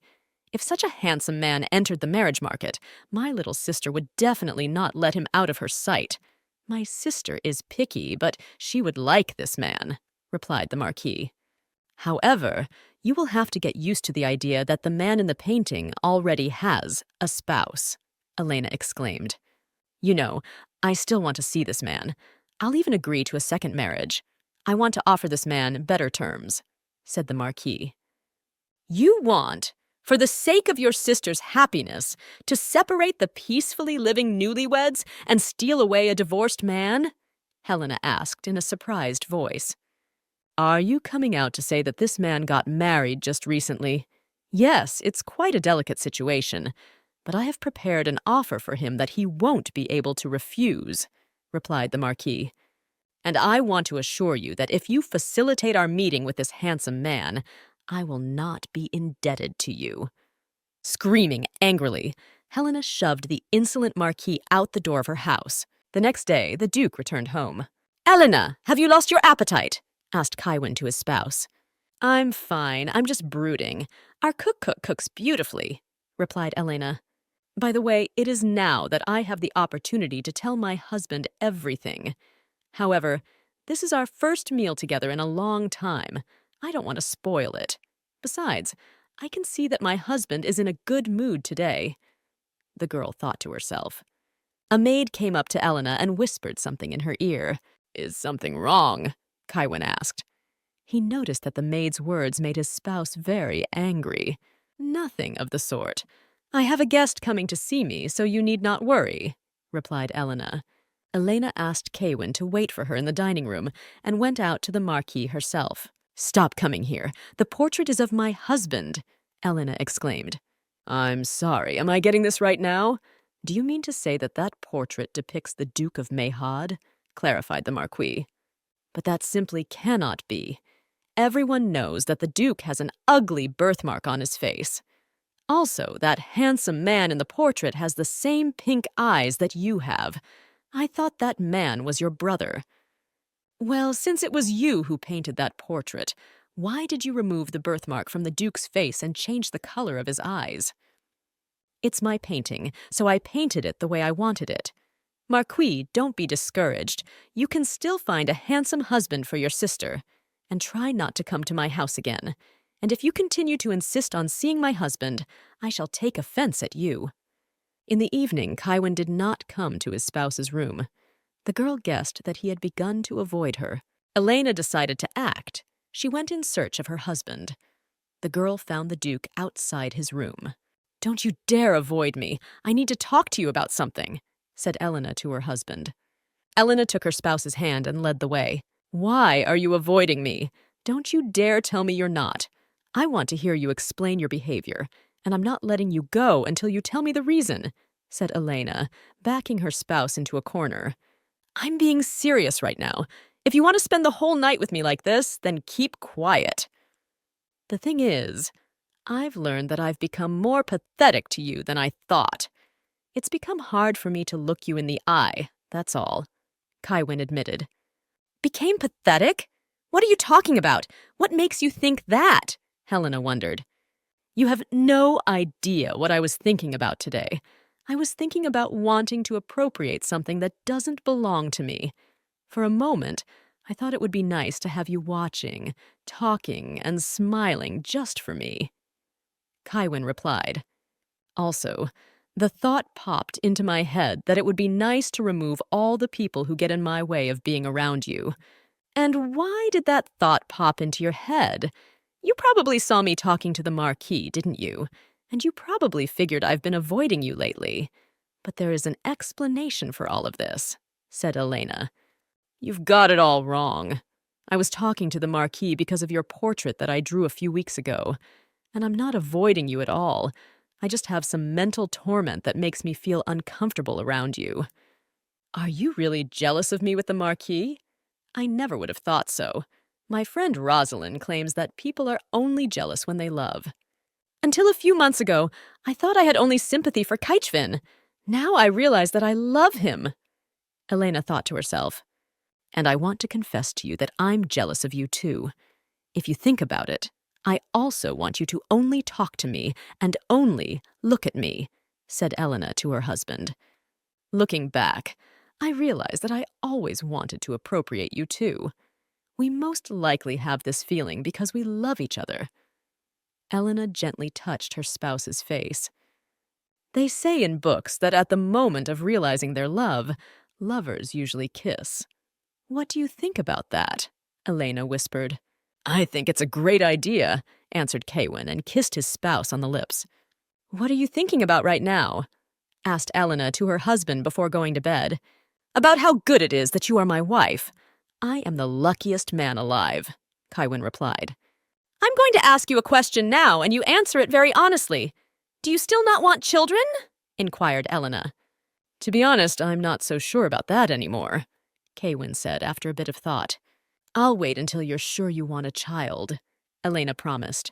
If such a handsome man entered the marriage market, my little sister would definitely not let him out of her sight. My sister is picky, but she would like this man," replied the Marquis. "However, you will have to get used to the idea that the man in the painting already has a spouse," Elena exclaimed. "You know, I still want to see this man. I'll even agree to a second marriage. I want to offer this man better terms," said the Marquis. "You want, for the sake of your sister's happiness, to separate the peacefully living newlyweds and steal away a divorced man?" Helena asked in a surprised voice. "Are you coming out to say that this man got married just recently? Yes, it's quite a delicate situation, but I have prepared an offer for him that he won't be able to refuse," replied the Marquis. "And I want to assure you that if you facilitate our meeting with this handsome man, I will not be indebted to you." Screaming angrily, Helena shoved the insolent Marquis out the door of her house. The next day, the Duke returned home. "Elena, have you lost your appetite?" asked Kaiwin to his spouse. "I'm fine. I'm just brooding. Our cook cooks beautifully," replied Elena. "By the way, it is now that I have the opportunity to tell my husband everything. However, this is our first meal together in a long time. I don't want to spoil it. Besides, I can see that my husband is in a good mood today," the girl thought to herself. A maid came up to Elena and whispered something in her ear. "Is something wrong?" Kaiwin asked. He noticed that the maid's words made his spouse very angry. "Nothing of the sort. I have a guest coming to see me, so you need not worry," replied Elena. Elena asked Kaiwin to wait for her in the dining room and went out to the Marquis herself. "Stop coming here. The portrait is of my husband," Elena exclaimed. "I'm sorry. Am I getting this right now? Do you mean to say that that portrait depicts the Duke of Mayhad?" clarified the Marquis. "But that simply cannot be. Everyone knows that the Duke has an ugly birthmark on his face. Also, that handsome man in the portrait has the same pink eyes that you have. I thought that man was your brother. Well, since it was you who painted that portrait, why did you remove the birthmark from the Duke's face and change the color of his eyes?" "It's my painting, so I painted it the way I wanted it. Marquis, don't be discouraged. You can still find a handsome husband for your sister. And try not to come to my house again. And if you continue to insist on seeing my husband, I shall take offense at you." In the evening, Kaiwin did not come to his spouse's room. The girl guessed that he had begun to avoid her. Elena decided to act. She went in search of her husband. The girl found the Duke outside his room. "Don't you dare avoid me. I need to talk to you about something," said Elena to her husband. Elena took her spouse's hand and led the way. "Why are you avoiding me? Don't you dare tell me you're not. I want to hear you explain your behavior, and I'm not letting you go until you tell me the reason," said Elena, backing her spouse into a corner. "I'm being serious right now. If you want to spend the whole night with me like this, then keep quiet. The thing is, I've learned that I've become more pathetic to you than I thought. It's become hard for me to look you in the eye, that's all, Kaiwin admitted. Became pathetic? What are you talking about? What makes you think that? Helena wondered. You have no idea what I was thinking about today. I was thinking about wanting to appropriate something that doesn't belong to me. For a moment, I thought it would be nice to have you watching, talking, and smiling just for me. Kaiwin replied. Also, the thought popped into my head that it would be nice to remove all the people who get in my way of being around you. And why did that thought pop into your head? You probably saw me talking to the Marquis, didn't you? And you probably figured I've been avoiding you lately. But there is an explanation for all of this, said Elena. You've got it all wrong. I was talking to the Marquis because of your portrait that I drew a few weeks ago. And I'm not avoiding you at all. I just have some mental torment that makes me feel uncomfortable around you. Are you really jealous of me with the Marquis? I never would have thought so. My friend Rosalind claims that people are only jealous when they love. Until a few months ago, I thought I had only sympathy for Kaichvin. Now I realize that I love him. Elena thought to herself. And I want to confess to you that I'm jealous of you too. If you think about it, I also want you to only talk to me and only look at me, said Elena to her husband. Looking back, I realize that I always wanted to appropriate you too. We most likely have this feeling because we love each other. Elena gently touched her spouse's face. They say in books that at the moment of realizing their love, lovers usually kiss. What do you think about that? Elena whispered. I think it's a great idea, answered Kaiwin and kissed his spouse on the lips. What are you thinking about right now? Asked Elena to her husband before going to bed. About how good it is that you are my wife. I am the luckiest man alive, Kaiwin replied. I'm going to ask you a question now, and you answer it very honestly. Do you still not want children? Inquired Elena. To be honest, I'm not so sure about that anymore, Kaiwin said after a bit of thought. I'll wait until you're sure you want a child, Elena promised.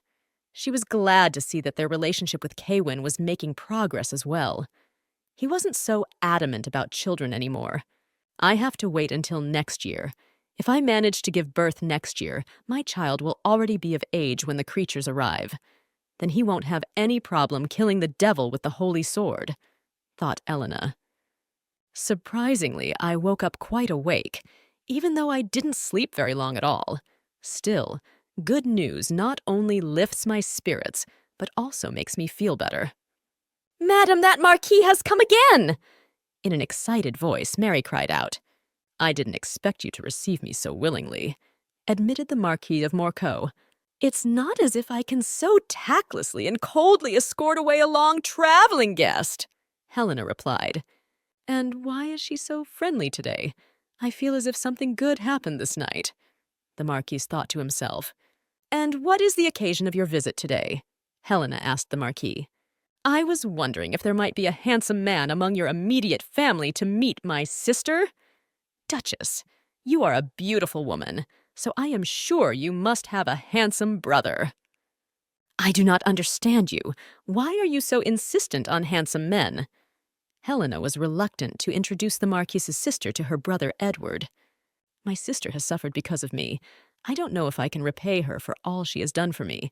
She was glad to see that their relationship with Kaiwin was making progress as well. He wasn't so adamant about children anymore. I have to wait until next year. If I manage to give birth next year, my child will already be of age when the creatures arrive. Then he won't have any problem killing the devil with the holy sword, thought Elena. Surprisingly, I woke up quite awake, even though I didn't sleep very long at all. Still, good news not only lifts my spirits, but also makes me feel better. Madam, that Marquis has come again! In an excited voice, Mary cried out. I didn't expect you to receive me so willingly, admitted the Marquis of Morcaux. It's not as if I can so tactlessly and coldly escort away a long traveling guest, Helena replied. And why is she so friendly today? I feel as if something good happened this night, the Marquis thought to himself. And what is the occasion of your visit today? Helena asked the Marquis. I was wondering if there might be a handsome man among your immediate family to meet my sister. Duchess, you are a beautiful woman, so I am sure you must have a handsome brother. I do not understand you. Why are you so insistent on handsome men? Helena was reluctant to introduce the Marquis's sister to her brother Edward. My sister has suffered because of me. I don't know if I can repay her for all she has done for me.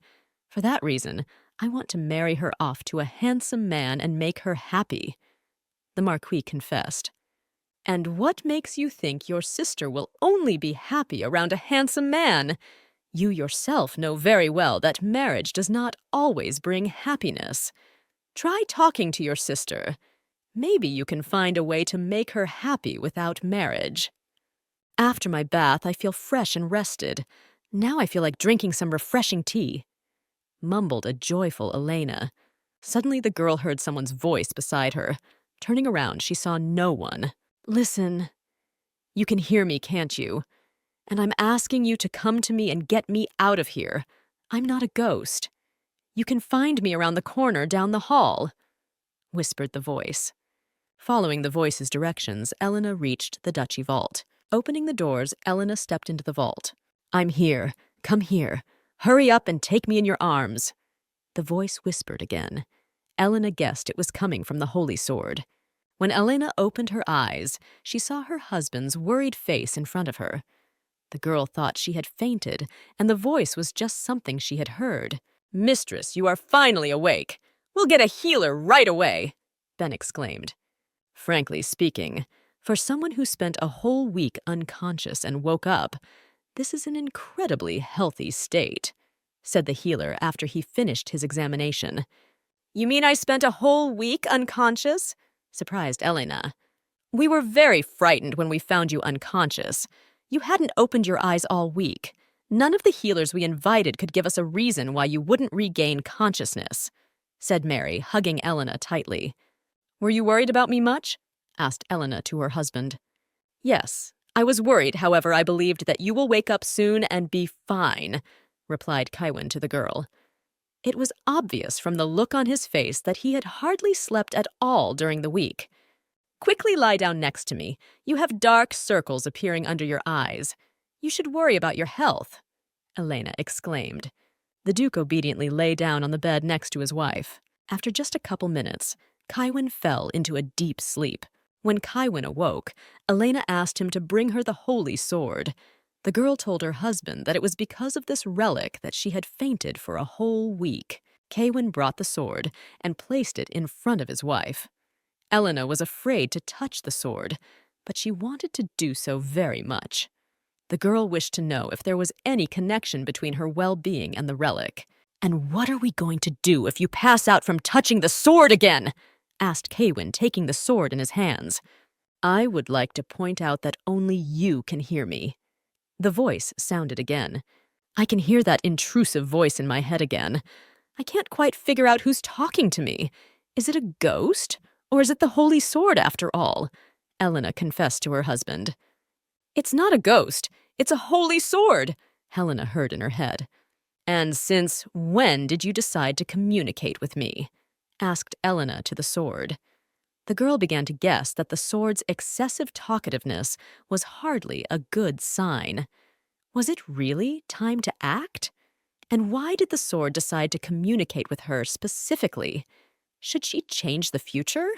For that reason, I want to marry her off to a handsome man and make her happy, the Marquis confessed. And what makes you think your sister will only be happy around a handsome man? You yourself know very well that marriage does not always bring happiness. Try talking to your sister. Maybe you can find a way to make her happy without marriage. After my bath, I feel fresh and rested. Now I feel like drinking some refreshing tea, mumbled a joyful Elena. Suddenly the girl heard someone's voice beside her. Turning around, she saw no one. Listen, you can hear me, can't you? And I'm asking you to come to me and get me out of here. I'm not a ghost. You can find me around the corner down the hall, whispered the voice. Following the voice's directions, Elena reached the duchy vault. Opening the doors, Elena stepped into the vault. "I'm here. Come here. Hurry up and take me in your arms." The voice whispered again. Elena guessed it was coming from the Holy Sword. When Elena opened her eyes, she saw her husband's worried face in front of her. The girl thought she had fainted, and the voice was just something she had heard. "Mistress, you are finally awake. We'll get a healer right away," Ben exclaimed. Frankly speaking, for someone who spent a whole week unconscious and woke up, this is an incredibly healthy state, said the healer after he finished his examination. "You mean I spent a whole week unconscious?" surprised Elena. "We were very frightened when we found you unconscious. You hadn't opened your eyes all week. None of the healers we invited could give us a reason why you wouldn't regain consciousness," said Mary, hugging Elena tightly. "Were you worried about me much?" asked Elena to her husband. "Yes, I was worried, however I believed that you will wake up soon and be fine," replied Kaiwin to the girl. It was obvious from the look on his face that he had hardly slept at all during the week. "Quickly lie down next to me. You have dark circles appearing under your eyes. You should worry about your health," Elena exclaimed. The Duke obediently lay down on the bed next to his wife. After just a couple minutes, Kaiwin fell into a deep sleep. When Kaiwin awoke, Elena asked him to bring her the Holy Sword. The girl told her husband that it was because of this relic that she had fainted for a whole week. Kaiwin brought the sword and placed it in front of his wife. Elena was afraid to touch the sword, but she wanted to do so very much. The girl wished to know if there was any connection between her well-being and the relic. "And what are we going to do if you pass out from touching the sword again?" asked Kaiwin, taking the sword in his hands. "I would like to point out that only you can hear me." The voice sounded again. I can hear that intrusive voice in my head again. I can't quite figure out who's talking to me. Is it a ghost? Or is it the Holy Sword after all? Elena confessed to her husband. "It's not a ghost. It's a holy sword," Helena heard in her head. "And since when did you decide to communicate with me?" asked Elena to the sword. The girl began to guess that the sword's excessive talkativeness was hardly a good sign. Was it really time to act? And why did the sword decide to communicate with her specifically? Should she change the future?